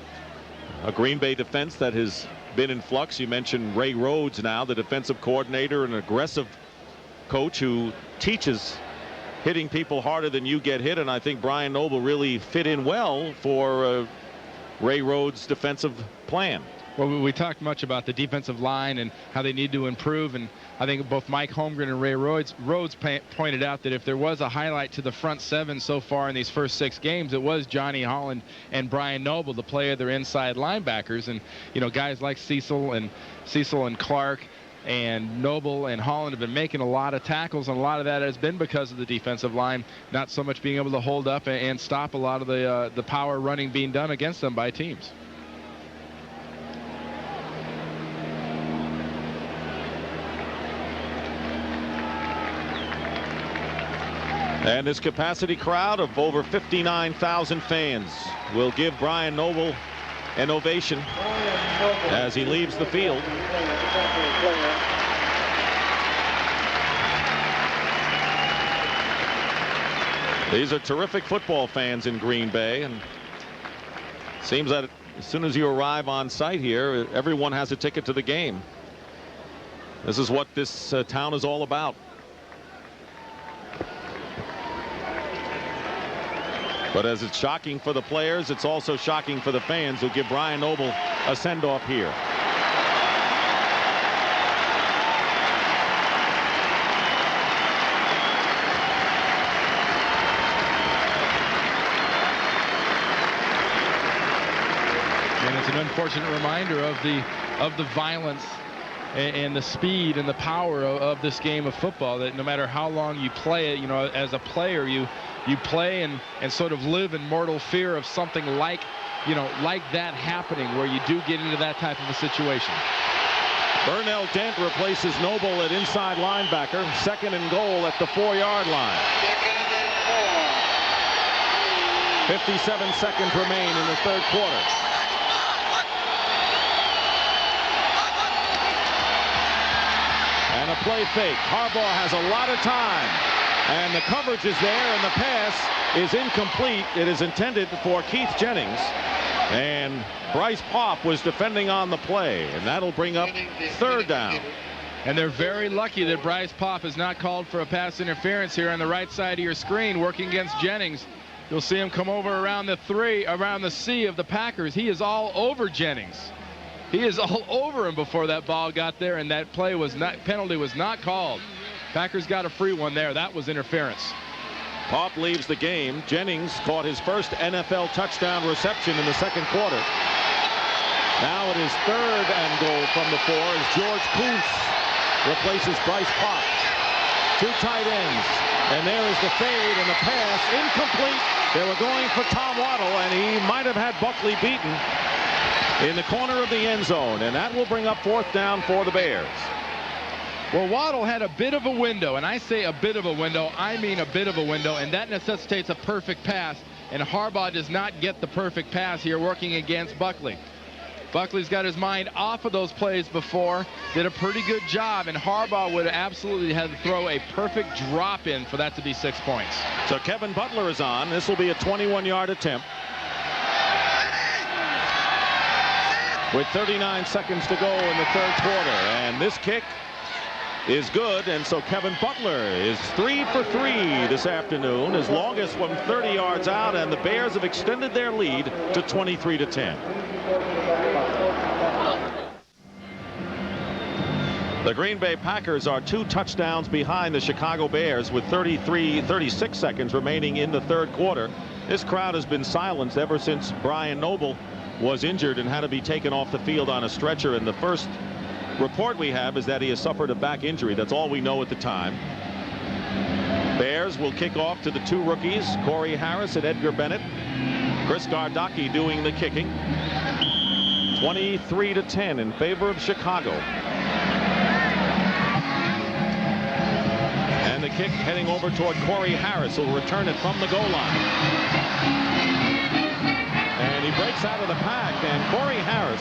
Green Bay defense that has been in flux. You mentioned Ray Rhodes now, the defensive coordinator, an aggressive coach who teaches hitting people harder than you get hit. And I think Brian Noble really fit in well for Ray Rhodes' defensive plan. Well, we talked much about the defensive line and how they need to improve, and I think both Mike Holmgren and Ray Rhodes pointed out that if there was a highlight to the front 7 so far in these first 6 games, it was Johnny Holland and Brian Noble, the play of their inside linebackers. And you know, guys like Cecil and Clark and Noble and Holland have been making a lot of tackles, and a lot of that has been because of the defensive line not so much being able to hold up and stop a lot of the power running being done against them by teams. And this capacity crowd of over 59,000 fans will give Brian Noble an ovation as he leaves the field. These are terrific football fans in Green Bay, and it seems that as soon as you arrive on site here, everyone has a ticket to the game. This is what this town is all about. But as it's shocking for the players, it's also shocking for the fans who give Brian Noble a send-off here. And it's an unfortunate reminder of the violence and the speed and the power of this game of football, that no matter how long you play it, you know, as a player, you play and sort of live in mortal fear of something like that happening, where you do get into that type of a situation. Burnell Dent replaces Noble at inside linebacker. 2nd and goal at the 4-yard line. 57 seconds remain in the 3rd quarter. And a play fake. Harbaugh has a lot of time. And the coverage is there, and the pass is incomplete. It is intended for Keith Jennings. And Bryce Popp was defending on the play, and that'll bring up 3rd down. And they're very lucky that Bryce Popp is not called for a pass interference here on the right side of your screen, working against Jennings. You'll see him come over around the C of the Packers. He is all over Jennings. He is all over him before that ball got there, and that penalty was not called. Packers got a free one there. That was interference. Popp leaves the game. Jennings caught his first NFL touchdown reception in the 2nd quarter. Now it is 3rd and goal from the 4 as George Kuntz replaces Bryce Popp. 2 tight ends. And there is the fade, and the pass incomplete. They were going for Tom Waddle, and he might have had Buckley beaten in the corner of the end zone, and that will bring up 4th down for the Bears. Well, Waddle had a bit of a window, and I say a bit of a window, I mean a bit of a window, and that necessitates a perfect pass, and Harbaugh does not get the perfect pass here working against Buckley. Buckley's got his mind off of those plays before, did a pretty good job, and Harbaugh would absolutely have to throw a perfect drop in for that to be 6 points. So Kevin Butler is on. This will be a 21-yard attempt. With 39 seconds to go in the 3rd quarter, and this kick is good, and so Kevin Butler is 3 for 3 this afternoon, his longest from 30 yards out, and the Bears have extended their lead to 23-10. The Green Bay Packers are 2 touchdowns behind the Chicago Bears with 36 seconds remaining in the 3rd quarter. This crowd has been silenced ever since Brian Noble was injured and had to be taken off the field on a stretcher, and the first report we have is that he has suffered a back injury. That's all we know at the time. Bears will kick off to the 2 rookies, Corey Harris and Edgar Bennett. Chris Gardocki doing the kicking. 23-10 in favor of Chicago. And the kick heading over toward Corey Harris, who will return it from the goal line. And he breaks out of the pack, and Corey Harris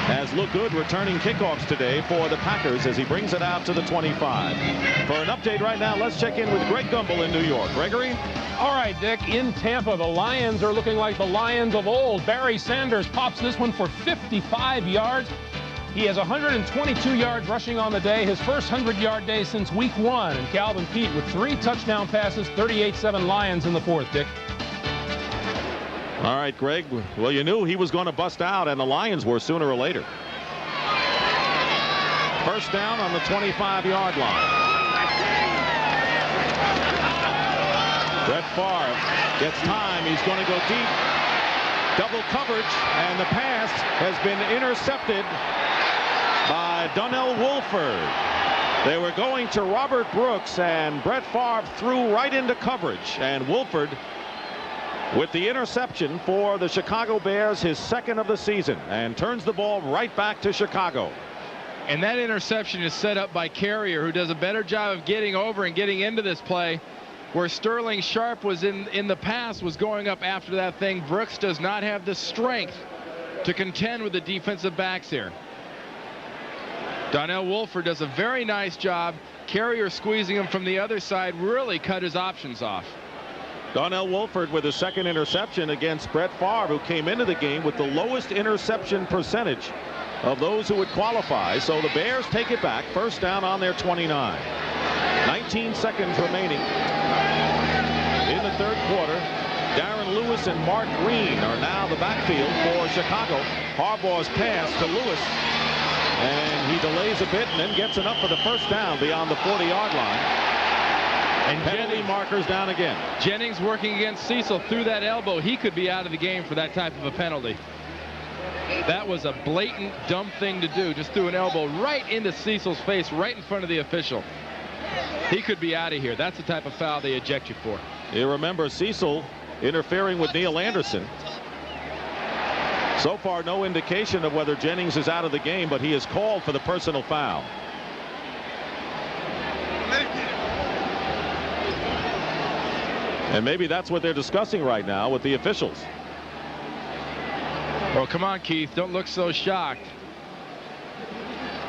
has looked good returning kickoffs today for the Packers as he brings it out to the 25. For an update right now, let's check in with Greg Gumbel in New York. Gregory? All right, Dick, in Tampa, the Lions are looking like the Lions of old. Barry Sanders pops this one for 55 yards. He has 122 yards rushing on the day, his first 100-yard day since week 1. And Calvin Pete with 3 touchdown passes, 38-7 Lions in the 4th, Dick. All right, Greg. Well, you knew he was going to bust out, and the Lions were sooner or later. First down on the 25-yard line. Brett Favre gets time. He's going to go deep. Double coverage, and the pass has been intercepted by Donnell Wolford. They were going to Robert Brooks, and Brett Favre threw right into coverage, and Wolford with the interception for the Chicago Bears, his 2nd of the season, and turns the ball right back to Chicago. And that interception is set up by Carrier, who does a better job of getting over and getting into this play, where Sterling Sharp was in the past, was going up after that thing. Brooks does not have the strength to contend with the defensive backs here. Donnell Wolford does a very nice job. Carrier squeezing him from the other side really cut his options off. Donnell Wolford with a 2nd interception against Brett Favre, who came into the game with the lowest interception percentage of those who would qualify. So the Bears take it back. First down on their 29. 19 seconds remaining in the 3rd quarter. Darren Lewis and Mark Green are now the backfield for Chicago. Harbaugh's pass to Lewis, and he delays a bit and then gets enough for the first down beyond the 40-yard line. And penalty markers down again. Jennings working against Cecil through that elbow. He could be out of the game for that type of a penalty. That was a blatant, dumb thing to do. Just threw an elbow right into Cecil's face, right in front of the official. He could be out of here. That's the type of foul they eject you for. You remember Cecil interfering with Neil Anderson. So far, no indication of whether Jennings is out of the game, but he is called for the personal foul. And maybe that's what they're discussing right now with the officials. Oh, come on, Keith. Don't look so shocked.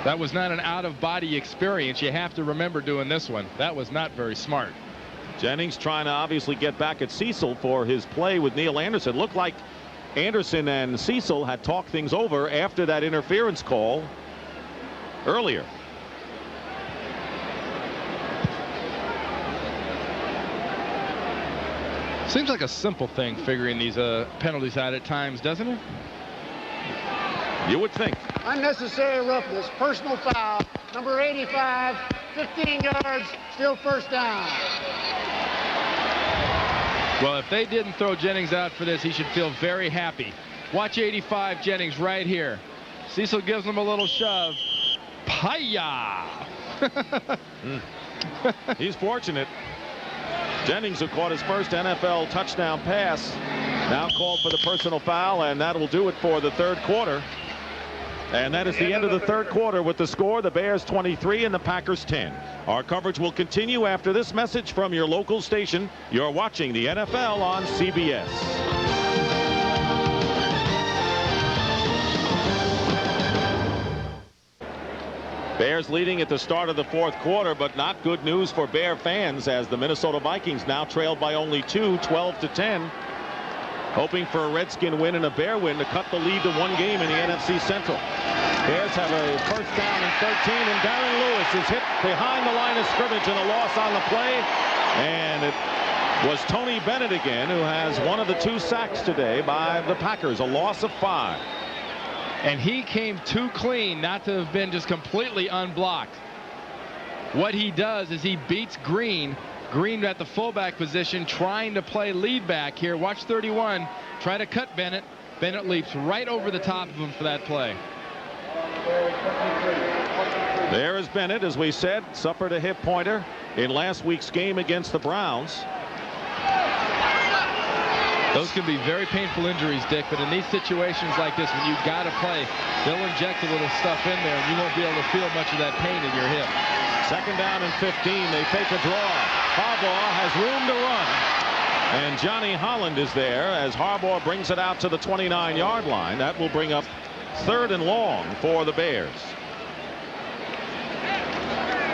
That was not an out-of-body experience. You have to remember doing this one. That was not very smart. Jennings trying to obviously get back at Cecil for his play with Neil Anderson. Looked like Anderson and Cecil had talked things over after that interference call earlier. Seems like a simple thing figuring these penalties out at times, doesn't it? You would think. Unnecessary roughness, personal foul, number 85, 15 yards, still first down. Well, if they didn't throw Jennings out for this, he should feel very happy. Watch 85 Jennings right here. Cecil gives him a little shove. Paya! He's fortunate. Jennings, who caught his first NFL touchdown pass, now called for the personal foul, and that will do it for the third quarter. And that is the end of the third quarter with the score, the Bears 23 and the Packers 10. Our coverage will continue after this message from your local station. You're watching the NFL on CBS. Bears leading at the start of the fourth quarter, but not good news for Bear fans as the Minnesota Vikings now trailed by only 2, 12-10. Hoping for a Redskin win and a Bear win to cut the lead to one game in the NFC Central. Bears have a first down and 13, and Darren Lewis is hit behind the line of scrimmage and a loss on the play. And it was Tony Bennett again, who has one of the 2 sacks today by the Packers, a loss of 5. And he came too clean not to have been just completely unblocked. What he does is he beats Green. Green at the fullback position trying to play lead back here. Watch 31 try to cut Bennett. Bennett leaps right over the top of him for that play. There is Bennett, as we said, suffered a hip pointer in last week's game against the Browns. Those can be very painful injuries, Dick, but in these situations like this, when you've got to play, they'll inject a little stuff in there, and you won't be able to feel much of that pain in your hip. Second down and 15. They fake a draw. Harbaugh has room to run. And Johnny Holland is there as Harbaugh brings it out to the 29-yard line. That will bring up 3rd and long for the Bears.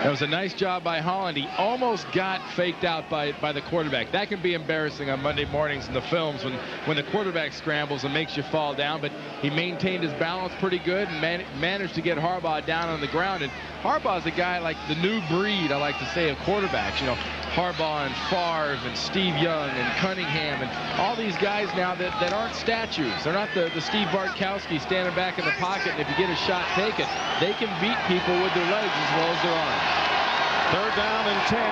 That was a nice job by Holland. He almost got faked out by the quarterback. That can be embarrassing on Monday mornings in the films when the quarterback scrambles and makes you fall down. But he maintained his balance pretty good and managed to get Harbaugh down on the ground. And Harbaugh's a guy like the new breed, I like to say, of quarterbacks. You know, Harbaugh and Favre and Steve Young and Cunningham and all these guys now that aren't statues. They're not the Steve Bartkowski standing back in the pocket, and if you get a shot, take it. They can beat people with their legs as well as their arms. 3rd down and 10.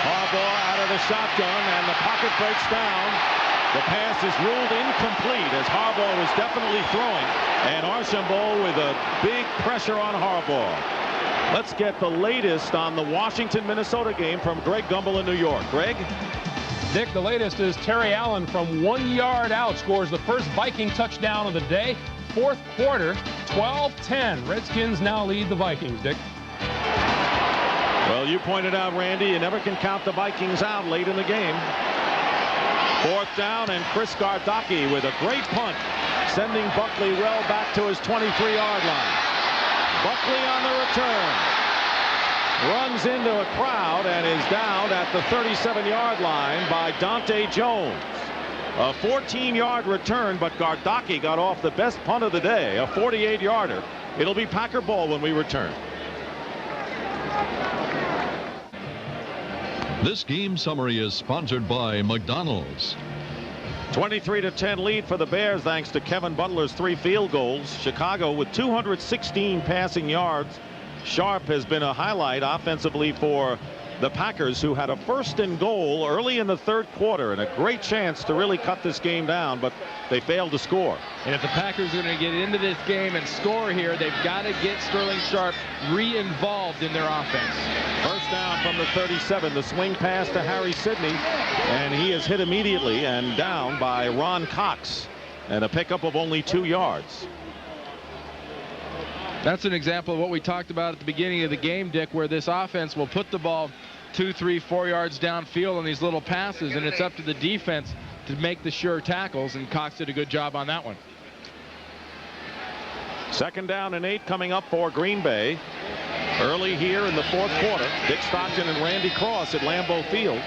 Harbaugh out of the shotgun, and the pocket breaks down. The pass is ruled incomplete as Harbaugh was definitely throwing, and Archambault with a big pressure on Harbaugh. Let's get the latest on the Washington-Minnesota game from Greg Gumbel in New York. Greg? Dick, the latest is Terry Allen from 1 yard out scores the first Viking touchdown of the day. Fourth quarter, 12-10. Redskins now lead the Vikings, Dick. Well, you pointed out, Randy, you never can count the Vikings out late in the game. 4th down, and Chris Gardocki with a great punt, sending Buckley well back to his 23-yard line. Buckley on the return. Runs into a crowd and is down at the 37-yard line by Dante Jones. A 14-yard return, but Gardocki got off the best punt of the day, a 48-yarder. It'll be Packer ball when we return. This game summary is sponsored by McDonald's. 23-10 lead for the Bears thanks to Kevin Butler's 3 field goals. Chicago with 216 passing yards. Sharp has been a highlight offensively for the Packers, who had a 1st and goal early in the 3rd quarter and a great chance to really cut this game down, but they failed to score. And if the Packers are going to get into this game and score here, they've got to get Sterling Sharp re-involved in their offense. First down from the 37, the swing pass to Harry Sidney, and he is hit immediately and down by Ron Cox, and a pickup of only 2 yards. That's an example of what we talked about at the beginning of the game, Dick, where this offense will put the ball 2, 3, 4 yards downfield on these little passes, and it's up to the defense to make the sure tackles, and Cox did a good job on that one. 2nd down and 8 coming up for Green Bay. Early here in the 4th quarter, Dick Stockton and Randy Cross at Lambeau Field.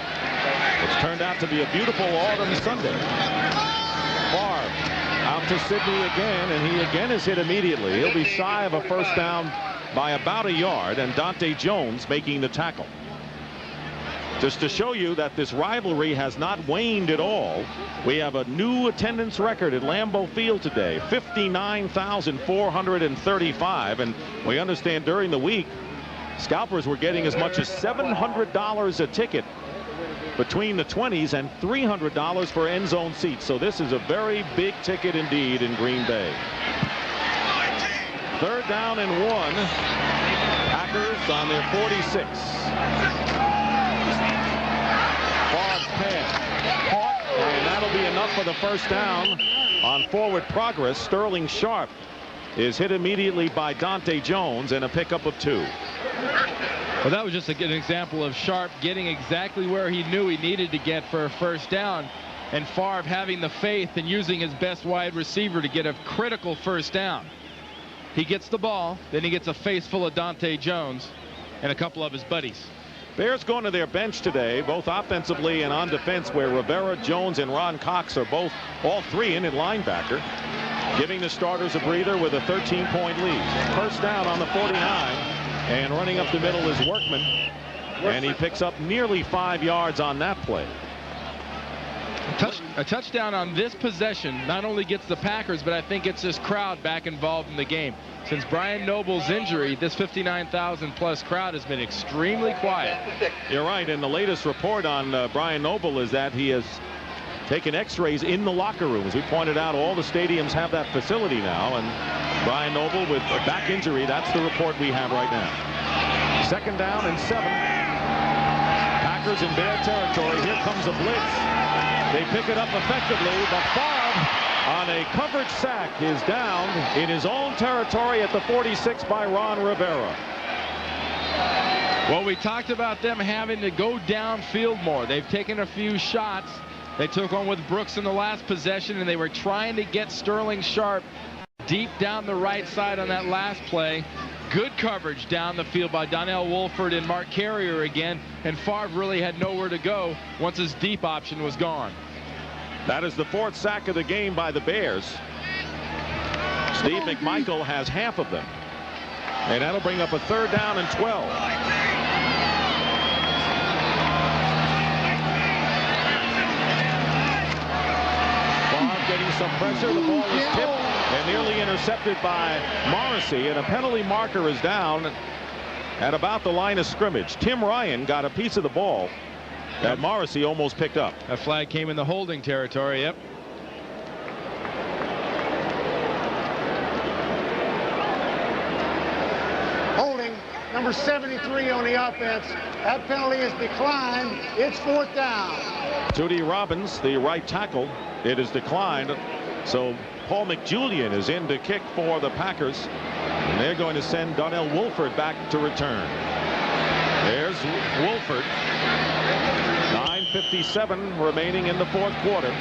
It's turned out to be a beautiful autumn Sunday. Favre out to Sidney again, and he again is hit immediately. He'll be shy of a first down by about a yard, and Dante Jones making the tackle. Just to show you that this rivalry has not waned at all, we have a new attendance record at Lambeau Field today, 59,435, and we understand during the week scalpers were getting as much as $700 a ticket between the 20s and $300 for end zone seats. So this is a very big ticket indeed in Green Bay. 3rd down and 1. Packers on their 46. Favre's pass caught, and that'll be enough for the first down. On forward progress, Sterling Sharp is hit immediately by Dante Jones, and a pickup of 2. Well, that was just an example of Sharp getting exactly where he knew he needed to get for a first down, and Favre having the faith and using his best wide receiver to get a critical first down. He gets the ball, then he gets a face full of Dante Jones and a couple of his buddies. Bears going to their bench today, both offensively and on defense, where Rivera, Jones, and Ron Cox are all 3 in at linebacker, giving the starters a breather with a 13-point lead. First down on the 49. And running up the middle is Workman, and he picks up nearly 5 yards on that play. A touchdown on this possession not only gets the Packers, but I think gets this crowd back involved in the game. Since Brian Noble's injury, this 59,000-plus crowd has been extremely quiet. You're right, and the latest report on Brian Noble is that he has taken x-rays in the locker room. As we pointed out, all the stadiums have that facility now, and Brian Noble with a back injury, that's the report we have right now. 2nd down and 7. Packers in Bear territory. Here comes a blitz. They pick it up effectively, but Favre on a coverage sack is down in his own territory at the 46 by Ron Rivera. Well, we talked about them having to go downfield more. They've taken a few shots. They took one with Brooks in the last possession, and they were trying to get Sterling Sharp deep down the right side on that last play. Good coverage down the field by Donnell Wolford and Mark Carrier again, and Favre really had nowhere to go once his deep option was gone. That is the 4th sack of the game by the Bears. Steve McMichael has half of them, and that'll bring up a 3rd down and 12. Getting some pressure. The ball is tipped and nearly intercepted by Morrissey, and a penalty marker is down at about the line of scrimmage. Tim Ryan got a piece of the ball that Morrissey almost picked up. That flag came in the holding territory. Yep. Holding, number 73 on the offense. That penalty is declined. It's 4th down. Judy Robbins, the right tackle, it is declined. So Paul McJulian is in to kick for the Packers, and they're going to send Donnell Wolford back to return. There's Wolford. 9:57 remaining in the 4th quarter.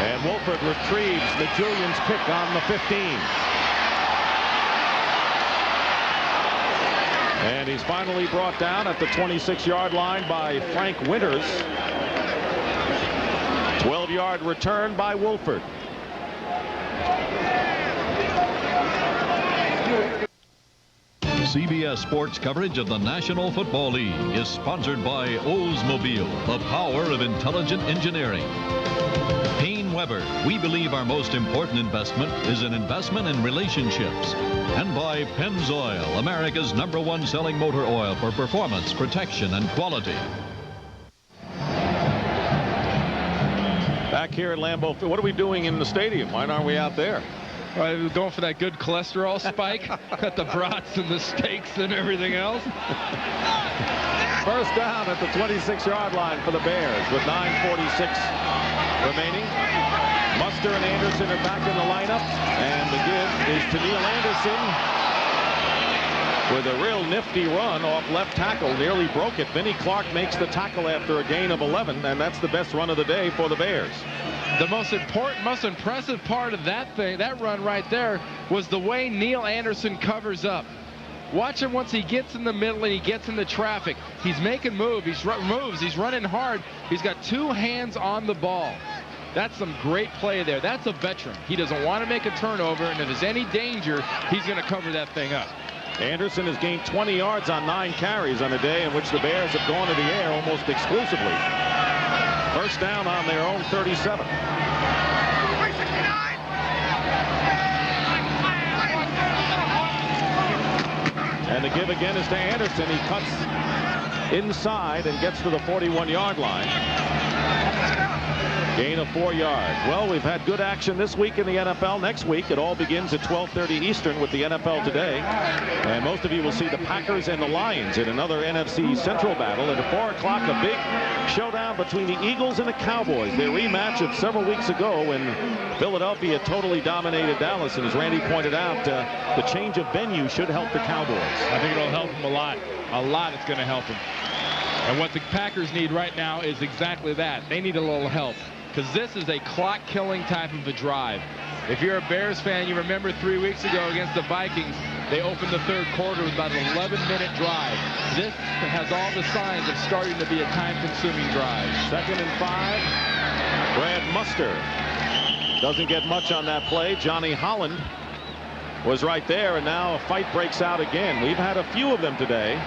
And Wolford retrieves McJulian's kick on the 15. And he's finally brought down at the 26-yard line by Frank Winters. 12-yard return by Wolford. CBS Sports coverage of the National Football League is sponsored by Oldsmobile, the power of intelligent engineering. Payne Weber, we believe our most important investment is an investment in relationships. And by Pennzoil, America's #1 selling motor oil for performance, protection, and quality. Back here at Lambeau Field, what are we doing in the stadium? Why aren't we out there? Well, we're going for that good cholesterol spike. Got the brats and the steaks and everything else. First down at the 26-yard line for the Bears with 9:46 remaining. Muster and Anderson are back in the lineup, and the give is to Neil Anderson with a real nifty run off left tackle. Nearly broke it. Vinnie Clark makes the tackle after a gain of 11, and that's the best run of the day for the Bears. The most important, most impressive part of that run right there, was the way Neil Anderson covers up. Watch him once he gets in the middle and he gets into traffic. He's making moves. He's running hard. He's got two hands on the ball. That's some great play there. That's a veteran. He doesn't want to make a turnover, and if there's any danger, he's going to cover that thing up. Anderson has gained 20 yards on 9 carries on a day in which the Bears have gone to the air almost exclusively. First down on their own 37. And the give again is to Anderson. He cuts inside and gets to the 41-yard line. Gain of 4 yards. Well, we've had good action this week in the NFL. Next week, it all begins at 12:30 Eastern with the NFL Today. And most of you will see the Packers and the Lions in another NFC Central battle. And at 4 o'clock, a big showdown between the Eagles and the Cowboys. Their rematch of several weeks ago when Philadelphia totally dominated Dallas. And as Randy pointed out, the change of venue should help the Cowboys. I think it'll help them a lot. A lot it's going to help them. And what the Packers need right now is exactly that. They need a little help, because this is a clock-killing type of a drive. If you're a Bears fan, you remember 3 weeks ago against the Vikings, they opened the third quarter with about an 11-minute drive. This has all the signs of starting to be a time-consuming drive. 2nd and 5. Brad Muster doesn't get much on that play. Johnny Holland was right there, and now a fight breaks out again. We've had a few of them today,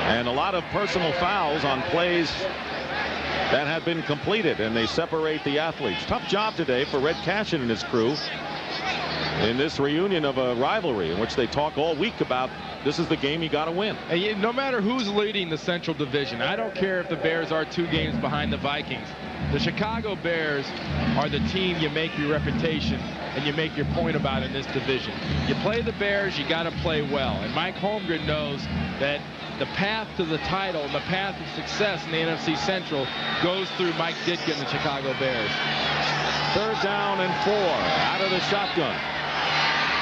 and a lot of personal fouls on plays that have been completed, and they separate the athletes. Tough job today for Red Cashin and his crew in this reunion of a rivalry in which they talk all week about this is the game you got to win. And no matter who's leading the Central Division, I don't care if the Bears are 2 games behind the Vikings. The Chicago Bears are the team you make your reputation and you make your point about in this division. You play the Bears, you got to play well. And Mike Holmgren knows that the path to the title and the path of success in the NFC Central goes through Mike Ditka and the Chicago Bears. 3rd down and 4 out of the shotgun.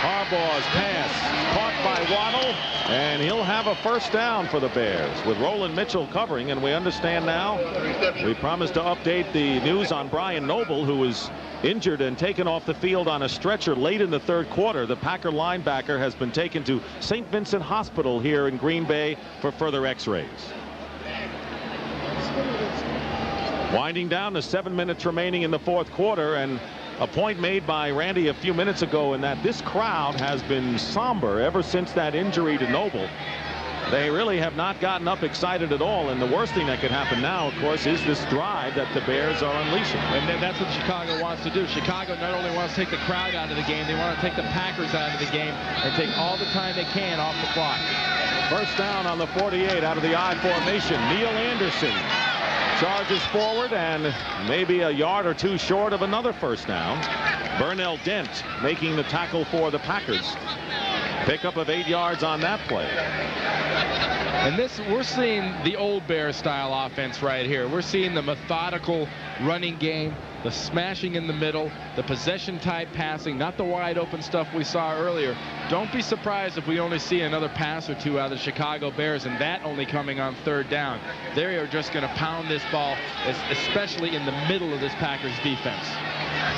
Harbaugh's pass caught by Waddle, and he'll have a first down for the Bears with Roland Mitchell covering. And we understand now, we promised to update the news on Brian Noble, who was injured and taken off the field on a stretcher late in the 3rd quarter. The Packer linebacker has been taken to St. Vincent Hospital here in Green Bay for further x-rays. Winding down to 7 minutes remaining in the 4th quarter, and a point made by Randy a few minutes ago in that this crowd has been somber ever since that injury to Noble. They really have not gotten up excited at all, and the worst thing that could happen now, of course, is this drive that the Bears are unleashing. And that's what Chicago wants to do. Chicago not only wants to take the crowd out of the game, they want to take the Packers out of the game and take all the time they can off the clock. First down on the 48 out of the I formation. Neil Anderson charges forward and maybe a yard or 2 short of another first down. Burnell Dent making the tackle for the Packers. Pickup of 8 yards on that play. And this, we're seeing the old Bears style offense right here. We're seeing the methodical running game, the smashing in the middle, the possession type passing, not the wide open stuff we saw earlier. Don't be surprised if we only see another pass or 2 out of the Chicago Bears, and that only coming on 3rd down. They are just going to pound this ball, especially in the middle of this Packers defense.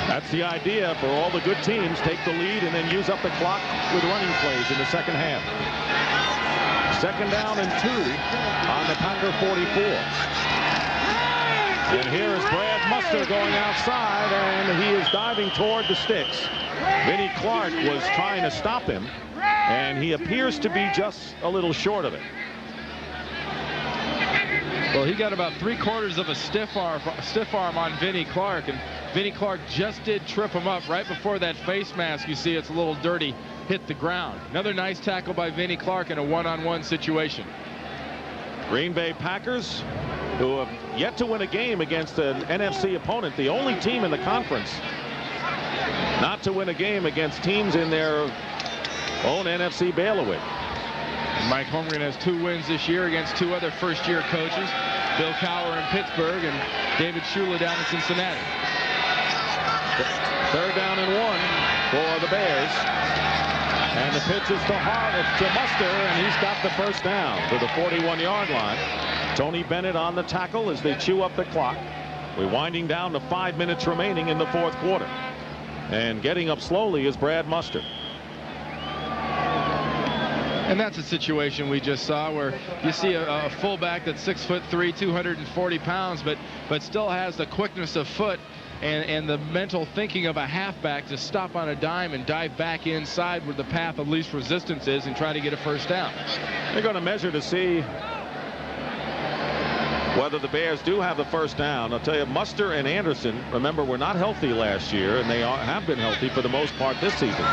That's the idea for all the good teams. Take the lead and then use up the clock with running plays in the 2nd half. 2nd down and 2 on the Packer 44. And here is Brad Muster going outside, and he is diving toward the sticks. Vinnie Clark was trying to stop him, and he appears to be just a little short of it. Well, he got about 3/4 of a stiff arm on Vinnie Clark, and Vinnie Clark just did trip him up right before that face mask. You see it's a little dirty, hit the ground. Another nice tackle by Vinnie Clark in a one-on-one situation. Green Bay Packers, who have yet to win a game against an NFC opponent, the only team in the conference not to win a game against teams in their own NFC bailiwick. Mike Holmgren has 2 wins this year against 2 other first-year coaches, Bill Cowher in Pittsburgh and David Shula down in Cincinnati. 3rd down and 1 for the Bears. And the pitch is to Muster, and he's got the first down to the 41-yard line. Tony Bennett on the tackle as they chew up the clock. We're winding down to 5 minutes remaining in the 4th quarter. And getting up slowly is Brad Muster. And that's a situation we just saw where you see a fullback that's 6'3", 240 pounds, but still has the quickness of foot and the mental thinking of a halfback to stop on a dime and dive back inside where the path of least resistance is and try to get a first down. They're going to measure to see whether the Bears do have the first down. I'll tell you, Muster and Anderson, remember, were not healthy last year, and they have been healthy for the most part this season.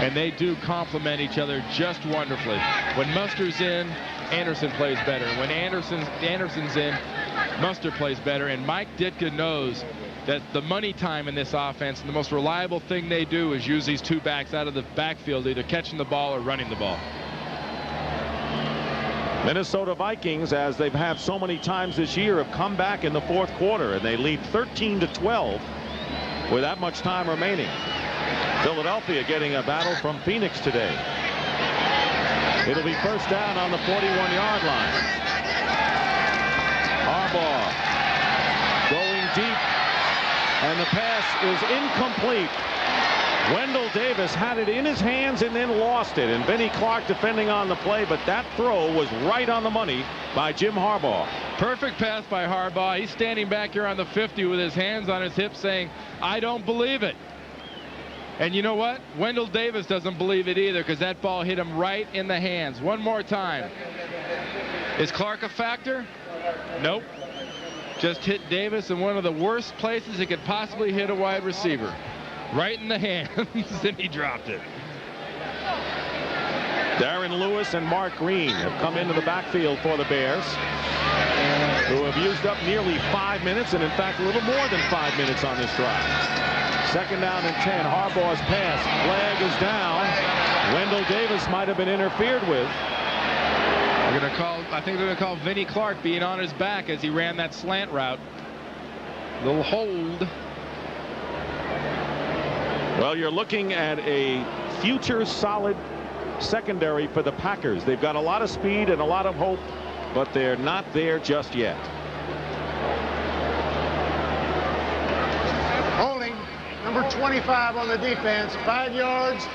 And they do complement each other just wonderfully. When Muster's in, Anderson plays better. When Anderson's in, Muster plays better. And Mike Ditka knows that the money time in this offense and the most reliable thing they do is use these 2 backs out of the backfield, either catching the ball or running the ball. Minnesota Vikings, as they've had so many times this year, have come back in the 4th quarter, and they lead 13-12 with that much time remaining. Philadelphia getting a battle from Phoenix today. It'll be first down on the 41-yard line. Harbaugh going deep, and the pass is incomplete. Wendell Davis had it in his hands and then lost it, and Vinnie Clark defending on the play, but that throw was right on the money by Jim Harbaugh. Perfect pass by Harbaugh. He's standing back here on the 50 with his hands on his hips saying, "I don't believe it." And you know what? Wendell Davis doesn't believe it either, because that ball hit him right in the hands. One more time. Is Clark a factor? Nope. Just hit Davis in one of the worst places he could possibly hit a wide receiver. Right in the hands, and he dropped it. Darren Lewis and Mark Green have come into the backfield for the Bears, who have used up nearly 5 minutes, and in fact a little more than 5 minutes on this drive. 2nd down and 10. Harbaugh's pass. Flag is down. Wendell Davis might have been interfered with. I think they're going to call Vinnie Clark being on his back as he ran that slant route. Little hold. Well, you're looking at a future solid secondary for the Packers. They've got a lot of speed and a lot of hope, but they're not there just yet. Holding, number 25 on the defense, 5 yards,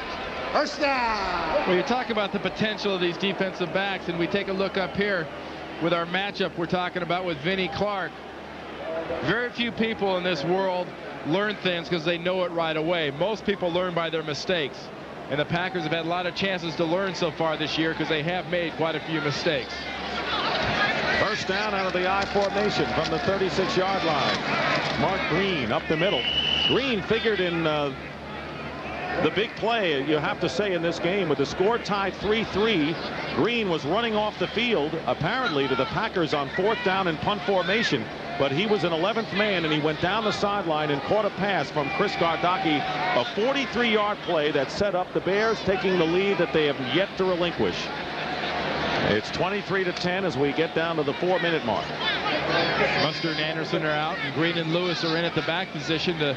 first down. Well, you talk about the potential of these defensive backs, and we take a look up here with our matchup we're talking about with Vinnie Clark. Very few people in this world learn things because they know it right away. Most people learn by their mistakes, and the Packers have had a lot of chances to learn so far this year because they have made quite a few mistakes. First down out of the I formation from the 36-yard line. Mark Green up the middle. Green figured in the big play, you have to say, in this game with the score tied 3-3. Green was running off the field apparently to the Packers on 4th down and punt formation, but he was an 11th man, and he went down the sideline and caught a pass from Chris Gardocki, a 43-yard play that set up the Bears taking the lead that they have yet to relinquish. It's 23-10 as we get down to the 4-minute mark. Muster and Anderson are out, and Green and Lewis are in at the back position to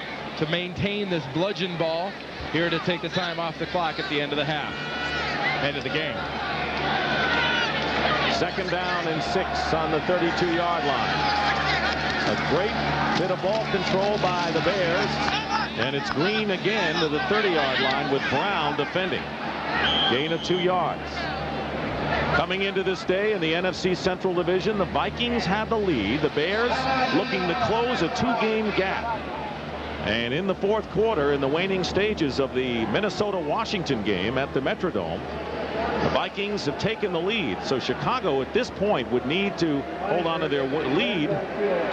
maintain this bludgeon ball here to take the time off the clock at the end of the half. End of the game. 2nd down and 6 on the 32-yard line. A great bit of ball control by the Bears, and it's Green again to the 30-yard line with Brown defending. Gain of 2 yards. Coming into this day in the NFC Central Division, the Vikings have the lead. The Bears looking to close a 2-game gap. And in the fourth quarter, in the waning stages of the Minnesota-Washington game at the Metrodome, the Vikings have taken the lead. So Chicago at this point would need to hold on to their lead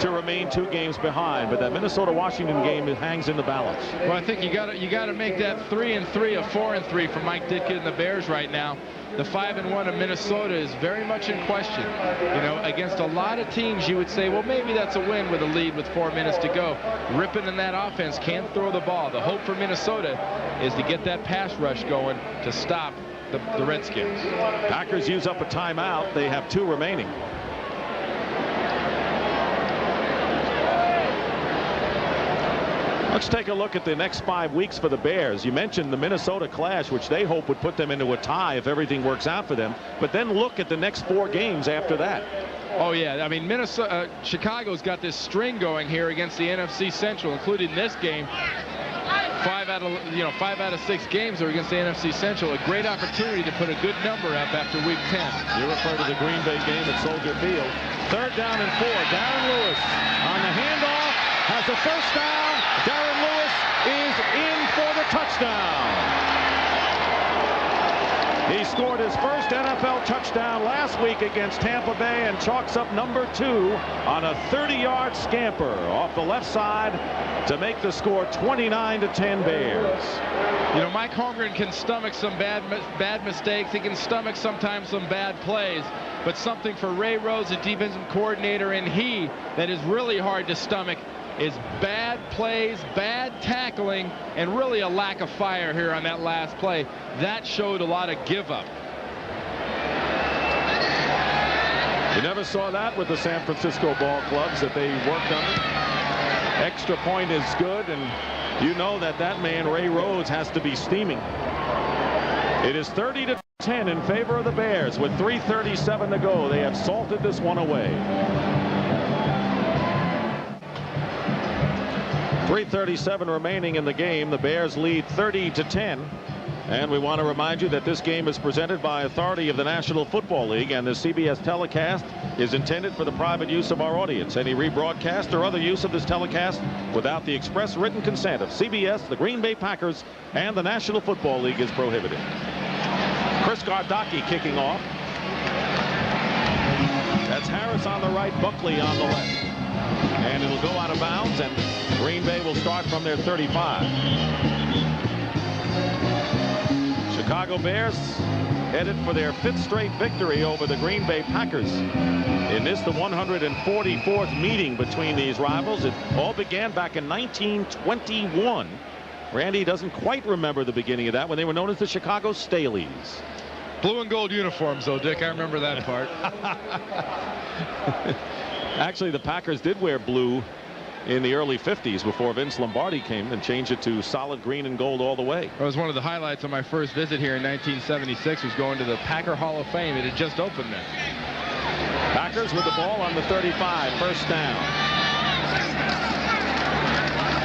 to remain 2 games behind. But that Minnesota-Washington game hangs in the balance. Well, I think you got to make that 3-3 a 4-3 for Mike Ditka and the Bears right now. The 5-1 of Minnesota is very much in question. You know, against a lot of teams, you would say, well, maybe that's a win with a lead with 4 minutes to go. Rippon and that offense can't throw the ball. The hope for Minnesota is to get that pass rush going to stop the Redskins. Packers use up a timeout. They have 2 remaining. Let's take a look at the next 5 weeks for the Bears. You mentioned the Minnesota clash, which they hope would put them into a tie if everything works out for them. But then look at the next 4 games after that. Oh, yeah. I mean, Chicago's got this string going here against the NFC Central, including this game. 5 out of 6 games are against the NFC Central. A great opportunity to put a good number up after week 10. You refer to the Green Bay game at Soldier Field. 3rd down and 4. Darren Lewis on the handoff has a first down. Darren Lewis is in for the touchdown. He scored his first NFL touchdown last week against Tampa Bay and chalks up number 2 on a 30-yard scamper off the left side to make the score 29-10 Bears. You know, Mike Holmgren can stomach some bad mistakes. He can stomach sometimes some bad plays. But something for Ray Rhodes, the defensive coordinator, and he that is really hard to stomach is bad plays, bad tackling, and really a lack of fire here on that last play. That showed a lot of give up. You never saw that with the San Francisco ball clubs that they worked on. Extra point is good, and you know that man Ray Rhodes has to be steaming. It is 30-10 in favor of the Bears with 3:37 to go. They have salted this one away. 3:37 remaining in the game. The Bears lead 30-10. And we want to remind you that this game is presented by authority of the National Football League, and the CBS telecast is intended for the private use of our audience. Any rebroadcast or other use of this telecast without the express written consent of CBS, the Green Bay Packers, and the National Football League is prohibited. Chris Gardocki kicking off. That's Harris on the right, Buckley on the left. And it'll go out of bounds, and Green Bay will start from their 35. Chicago Bears headed for their 5th straight victory over the Green Bay Packers. In this, the 144th meeting between these rivals. It all began back in 1921. Randy doesn't quite remember the beginning of that, when they were known as the Chicago Staleys. Blue and gold uniforms, though, Dick. I remember that part. Actually, the Packers did wear blue in the early 50s before Vince Lombardi came and changed it to solid green and gold all the way. It was one of the highlights of my first visit here in 1976, was going to the Packer Hall of Fame. It had just opened then. Packers with the ball on the 35, first down.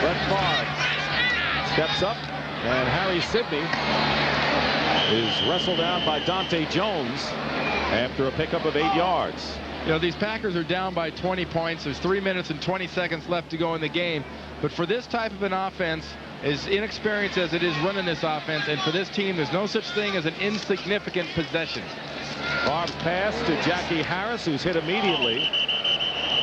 Brett Favre steps up, and Harry Sidney is wrestled down by Dante Jones after a pickup of 8 yards. You know, these Packers are down by 20 points. There's 3 minutes and 20 seconds left to go in the game. But for this type of an offense, as inexperienced as it is running this offense, and for this team, there's no such thing as an insignificant possession. Favre's pass to Jackie Harris, who's hit immediately.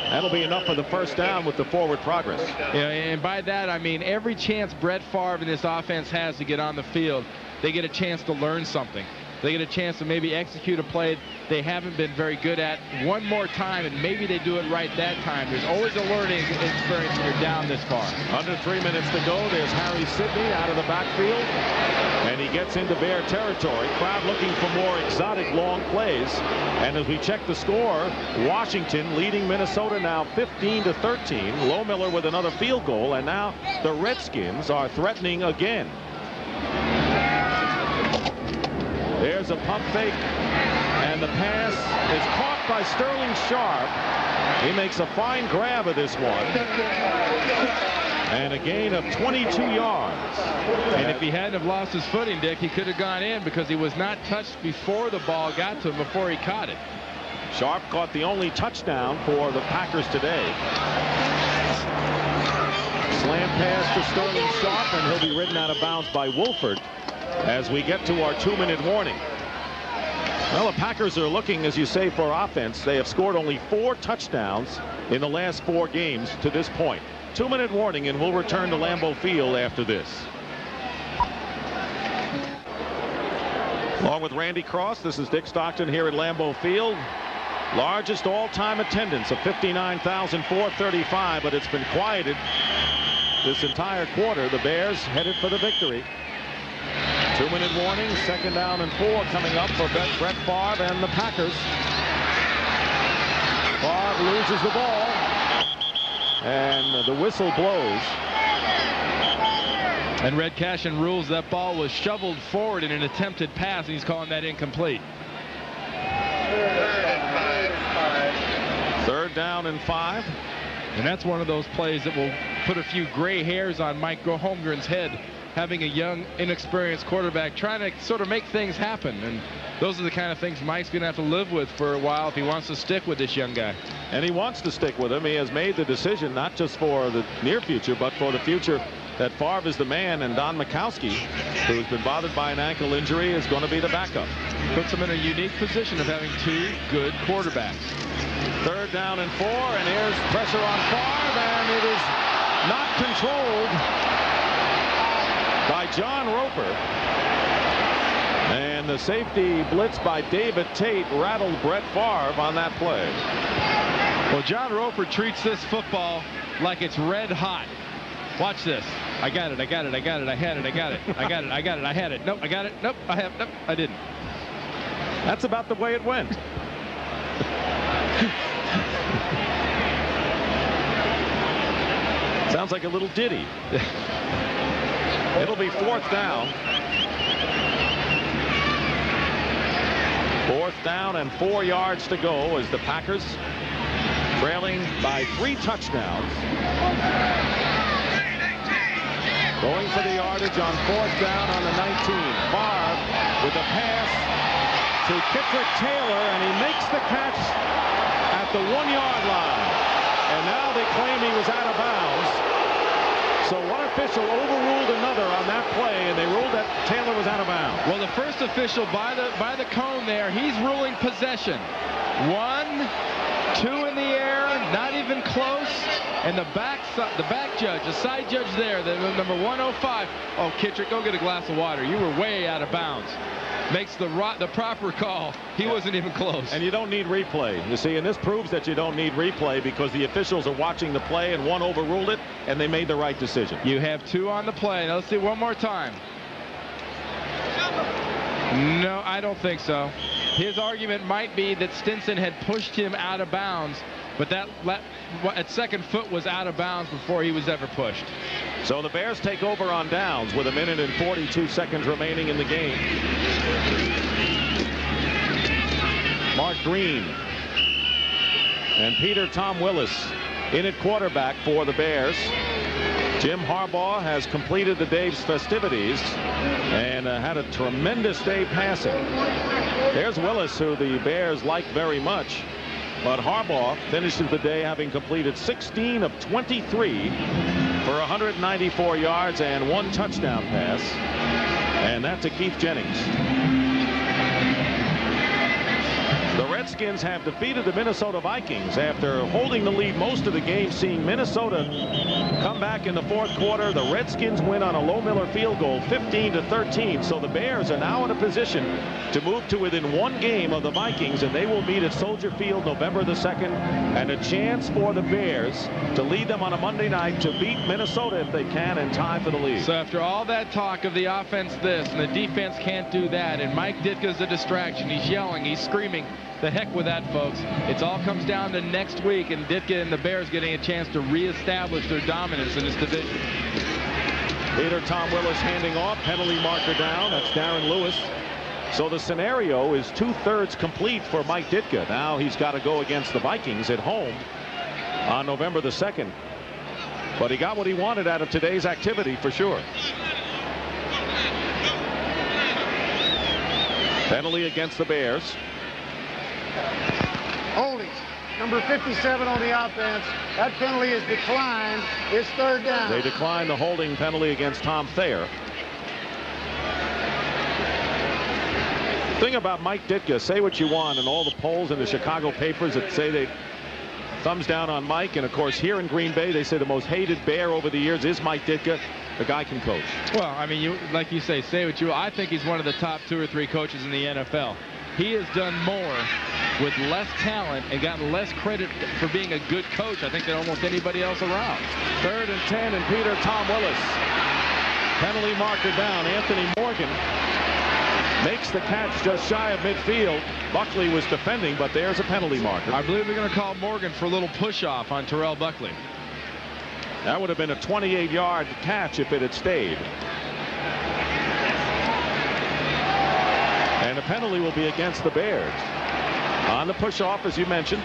That'll be enough for the first down with the forward progress. Yeah, and by that, I mean every chance Brett Favre and this offense has to get on the field, they get a chance to learn something. They get a chance to maybe execute a play they haven't been very good at one more time, and maybe they do it right that time. There's always a learning experience when you're down this far. Under 3 minutes to go. There's Harry Sidney out of the backfield, and he gets into Bear territory. Crowd looking for more exotic long plays. And as we check the score, Washington leading Minnesota now 15-13. Lohmiller with another field goal, and now the Redskins are threatening again. There's a pump fake, and the pass is caught by Sterling Sharp. He makes a fine grab of this one. And a gain of 22 yards. And if he hadn't have lost his footing, Dick, he could have gone in because he was not touched before the ball got to him, before he caught it. Sharp caught the only touchdown for the Packers today. Slam pass to Sterling Sharp, and he'll be ridden out of bounds by Wolford as we get to our 2-minute warning. Well, the Packers are looking, as you say, for offense. They have scored only 4 touchdowns in the last 4 games to this point. 2-minute warning, and we'll return to Lambeau Field after this. Along with Randy Cross, this is Dick Stockton here at Lambeau Field. Largest all-time attendance of 59,435, but it's been quieted this entire quarter. The Bears headed for the victory. 2-minute warning, 2nd down and 4 coming up for Brett Favre and the Packers. Favre loses the ball, and the whistle blows. And Red Cashin rules that ball was shoveled forward in an attempted pass, and he's calling that incomplete. 3rd down and 5. And that's one of those plays that will put a few gray hairs on Mike Holmgren's head, having a young, inexperienced quarterback trying to sort of make things happen. And those are the kind of things Mike's going to have to live with for a while if he wants to stick with this young guy. And he wants to stick with him. He has made the decision not just for the near future, but for the future, that Favre is the man, and Don Mikowski, who's been bothered by an ankle injury, is going to be the backup. Puts him in a unique position of having 2 good quarterbacks. 3rd down and 4, and here's pressure on Favre, and it is not controlled by John Roper. And the safety blitz by David Tate rattled Brett Favre on that play. Well, John Roper treats this football like it's red hot. Watch this. I got it. I got it. I got it. I had it. I got it. I got it. I got it. I had it. Nope. I got it. Nope. I have. Nope. I didn't. That's about the way it went. Sounds like a little ditty. It'll be 4th down. 4th down and 4 yards to go as the Packers trailing by 3 touchdowns. Going for the yardage on 4th down on the 19. Favre with a pass to Kitrick Taylor, and he makes the catch at the 1-yard line. And now they claim he was out of bounds. So one official overruled another on that play, and they ruled that Taylor was out of bounds. Well, the first official by the cone there, he's ruling possession. 1, 2 in the air, not even close. And the back judge, the side judge there, the number 105. Oh, Kitrick, go get a glass of water. You were way out of bounds. Makes the proper call. He wasn't even close. And you don't need replay. You see, and this proves that you don't need replay because the officials are watching the play, and one overruled it, and they made the right decision. You have 2 on the play. Now, let's see one more time. No, I don't think so. His argument might be that Stinson had pushed him out of bounds, but that at second foot was out of bounds before he was ever pushed. So the Bears take over on downs with 1 minute and 42 seconds remaining in the game. Mark Green and Peter Tom Willis in at quarterback for the Bears. Jim Harbaugh has completed the day's festivities and had a tremendous day passing. There's Willis, who the Bears like very much. But Harbaugh finishes the day having completed 16 of 23 for 194 yards and 1 touchdown pass. And that's to Keith Jennings. The Redskins have defeated the Minnesota Vikings after holding the lead most of the game, seeing Minnesota come back in the 4th quarter. The Redskins win on a Low Miller field goal, 15-13. So the Bears are now in a position to move to within 1 game of the Vikings, and they will meet at Soldier Field November the 2nd, and a chance for the Bears to lead them on a Monday night to beat Minnesota if they can and tie for the lead. So after all that talk of the offense this and the defense can't do that, and Mike Ditka's a distraction, he's yelling, he's screaming, the heck with that, folks. It all comes down to next week, and Ditka and the Bears getting a chance to reestablish their dominance in this division. Peter Tom Willis handing off, penalty marker down. That's Darren Lewis. So the scenario is 2/3 complete for Mike Ditka. Now he's got to go against the Vikings at home on November the 2nd. But he got what he wanted out of today's activity for sure. Penalty against the Bears. Holding. Number 57 on the offense. That penalty is declined. It's third down. They declined the holding penalty against Tom Thayer. Thing about Mike Ditka, say what you want, and all the polls in the Chicago papers that say they thumbs down on Mike, and of course here in Green Bay they say the most hated Bear over the years is Mike Ditka. The guy can coach. Well, I mean, like you say what you. I think he's one of the top 2 or 3 coaches in the NFL. He has done more with less talent and gotten less credit for being a good coach, I think, than almost anybody else around. 3rd and 10, and Peter Tom Willis. Penalty marker down. Anthony Morgan makes the catch just shy of midfield. Buckley was defending, but there's a penalty marker. I believe they're going to call Morgan for a little push-off on Terrell Buckley. That would have been a 28-yard catch if it had stayed. And the penalty will be against the Bears. On the push-off, as you mentioned.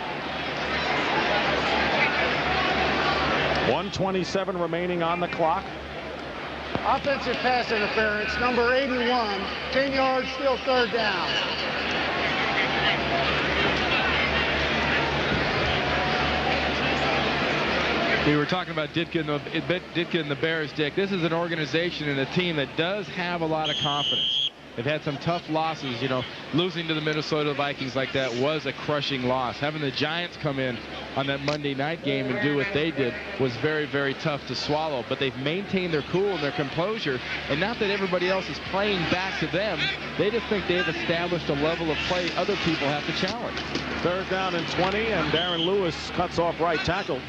1:27 remaining on the clock. Offensive pass interference, number 81. 10 yards, still third down. We were talking about Ditka and the Bears, Dick. This is an organization and a team that does have a lot of confidence. They've had some tough losses, you know. Losing to the Minnesota Vikings like that was a crushing loss. Having the Giants come in on that Monday night game and do what they did was very, very tough to swallow. But they've maintained their cool and their composure. And not that everybody else is playing back to them. They just think they've established a level of play other people have to challenge. 3rd down and 20, and Darren Lewis cuts off right tackle.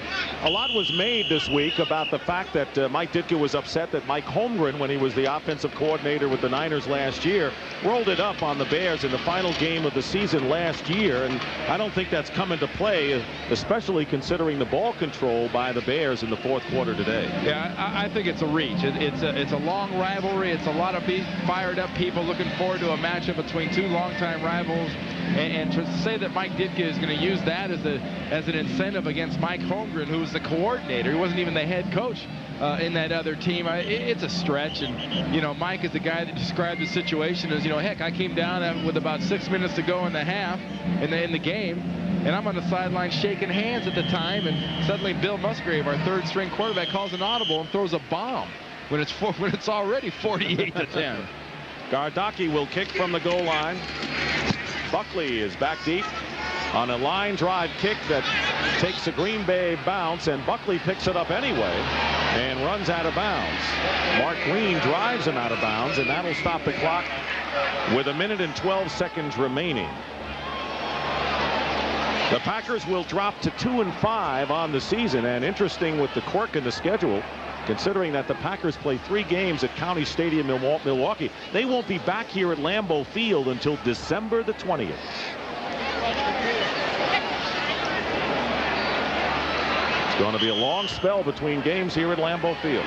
A lot was made this week about the fact that Mike Ditka was upset that Mike Holmgren, when he was the offensive coordinator with the Niners last year, rolled it up on the Bears in the final game of the season last year. And I don't think that's come into play, especially considering the ball control by the Bears in the 4th quarter today. Yeah, I think it's a reach. It's a long rivalry. It's a lot of fired up people looking forward to a matchup between 2 longtime rivals. And to say that Mike Ditka is going to use that as an incentive against Mike Holmgren, who was the coordinator, he wasn't even the head coach in that other team, it's a stretch. And, you know, Mike is the guy that described the situation as, you know, heck, I came down with about 6 minutes to go in the half in the game, and I'm on the sideline shaking hands at the time, and suddenly Bill Musgrave, our 3rd string quarterback, calls an audible and throws a bomb when it's already 48-10. Gardocki will kick from the goal line. Buckley is back deep on a line drive kick that takes a Green Bay bounce, and Buckley picks it up anyway and runs out of bounds. Mark Green drives him out of bounds, and that'll stop the clock with 1 minute and 12 seconds remaining. The Packers will drop to 2-5 on the season, and interesting with the quirk in the schedule, considering that the Packers play 3 games at County Stadium in Milwaukee. They won't be back here at Lambeau Field until December the 20th. It's going to be a long spell between games here at Lambeau Field.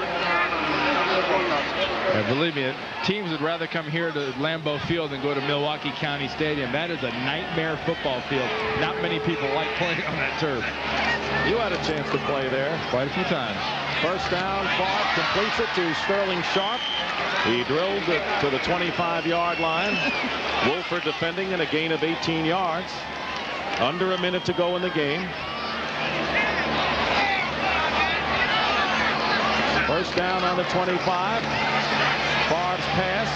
And believe me, teams would rather come here to Lambeau Field than go to Milwaukee County Stadium. That is a nightmare football field. Not many people like playing on that turf. You had a chance to play there. Quite a few times. 1st down, Favre completes it to Sterling Sharp. He drilled it to the 25-yard line. Wolford defending and a gain of 18 yards. Under a minute to go in the game. 1st down on the 25. Favre's pass.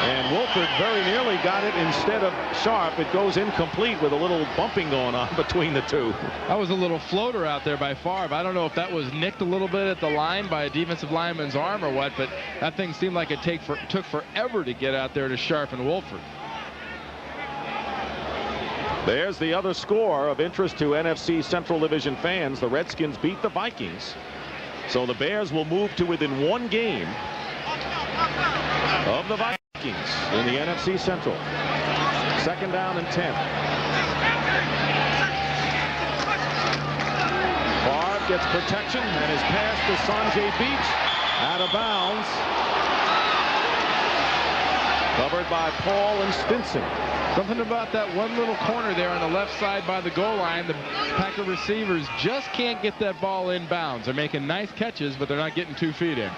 And Wolford very nearly got it instead of Sharp. It goes incomplete with a little bumping going on between the two. That was a little floater out there by Favre. I don't know if that was nicked a little bit at the line by a defensive lineman's arm or what, but that thing seemed like it took forever to get out there to Sharp and Wolford. There's the other score of interest to NFC Central Division fans. The Redskins beat the Vikings. So the Bears will move to within 1 game of the Vikings in the NFC Central. 2nd down and 10. Favre gets protection, and his pass to Sanjay Beach out of bounds. Covered by Paul and Stinson. Something about that one little corner there on the left side by the goal line. The Packer receivers just can't get that ball in bounds. They're making nice catches, but they're not getting 2 feet in.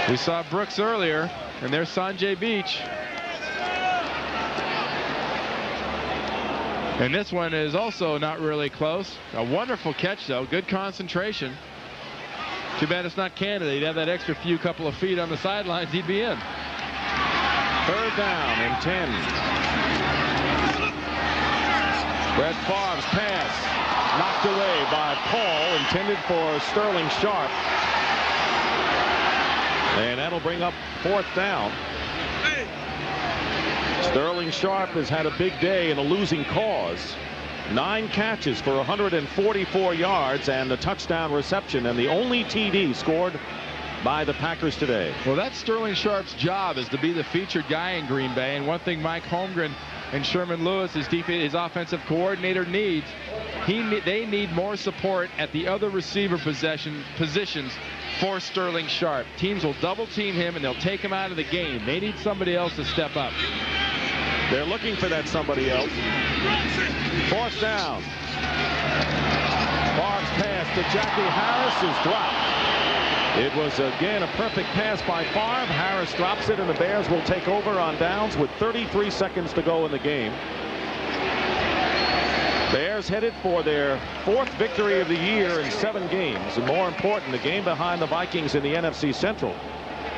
We saw Brooks earlier, and there's Sanjay Beach. And this one is also not really close. A wonderful catch, though. Good concentration. Too bad it's not Canada. He'd have that extra couple of feet on the sidelines. He'd be in. 3rd down and 10. Brett Favre's pass knocked away by Paul, intended for Sterling Sharp. And that'll bring up 4th down. Sterling Sharp has had a big day in a losing cause. 9 catches for 144 yards and a touchdown reception, and the only TD scored by the Packers today. Well, that's Sterling Sharp's job, is to be the featured guy in Green Bay. And one thing Mike Holmgren and Sherman Lewis, his offensive coordinator, needs, they need more support at the other receiver positions for Sterling Sharp. Teams will double team him and they'll take him out of the game. They need somebody else to step up. They're looking for that somebody else. 4th down. Favre's pass to Jackie Harris is dropped. It was again a perfect pass by Favre. Harris drops it, and the Bears will take over on downs with 33 seconds to go in the game. Bears headed for their 4th victory of the year in 7 games, and more important, the game behind the Vikings in the NFC Central.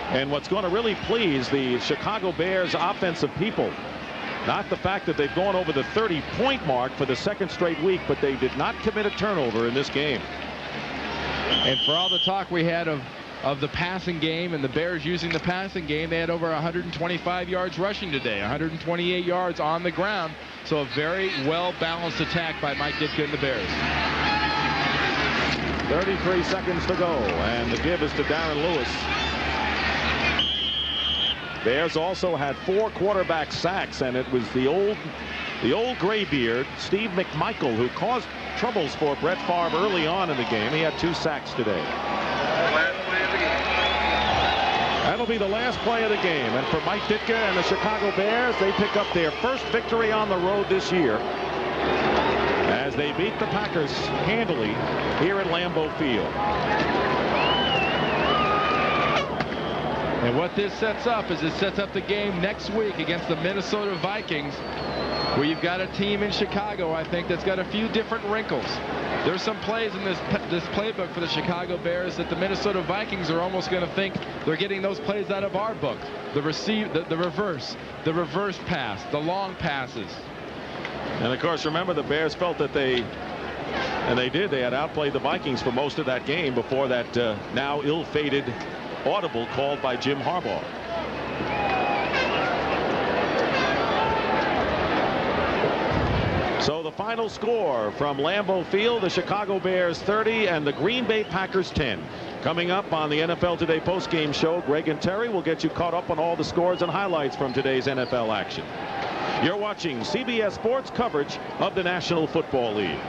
And what's going to really please the Chicago Bears offensive people, not the fact that they've gone over the 30-point mark for the 2nd straight week, but they did not commit a turnover in this game. And for all the talk we had of the passing game and the Bears using the passing game, they had over 125 yards rushing today, 128 yards on the ground. So a very well-balanced attack by Mike Ditka and the Bears. 33 seconds to go, and the give is to Darren Lewis. Bears also had 4 quarterback sacks, and it was the old graybeard, Steve McMichael, who caused troubles for Brett Favre early on in the game. He had 2 sacks today. That'll be the last play of the game, and for Mike Ditka and the Chicago Bears, they pick up their first victory on the road this year as they beat the Packers handily here at Lambeau Field. And what this sets up is it sets up the game next week against the Minnesota Vikings, where you've got a team in Chicago, I think, that's got a few different wrinkles. There's some plays in this playbook for the Chicago Bears that the Minnesota Vikings are almost going to think they're getting those plays out of our book. The reverse pass, the long passes. And of course, remember, the Bears felt that they had outplayed the Vikings for most of that game before that now ill-fated audible called by Jim Harbaugh. So the final score from Lambeau Field, the Chicago Bears 30 and the Green Bay Packers 10. Coming up on the NFL Today postgame show, Greg and Terry will get you caught up on all the scores and highlights from today's NFL action. You're watching CBS Sports coverage of the National Football League.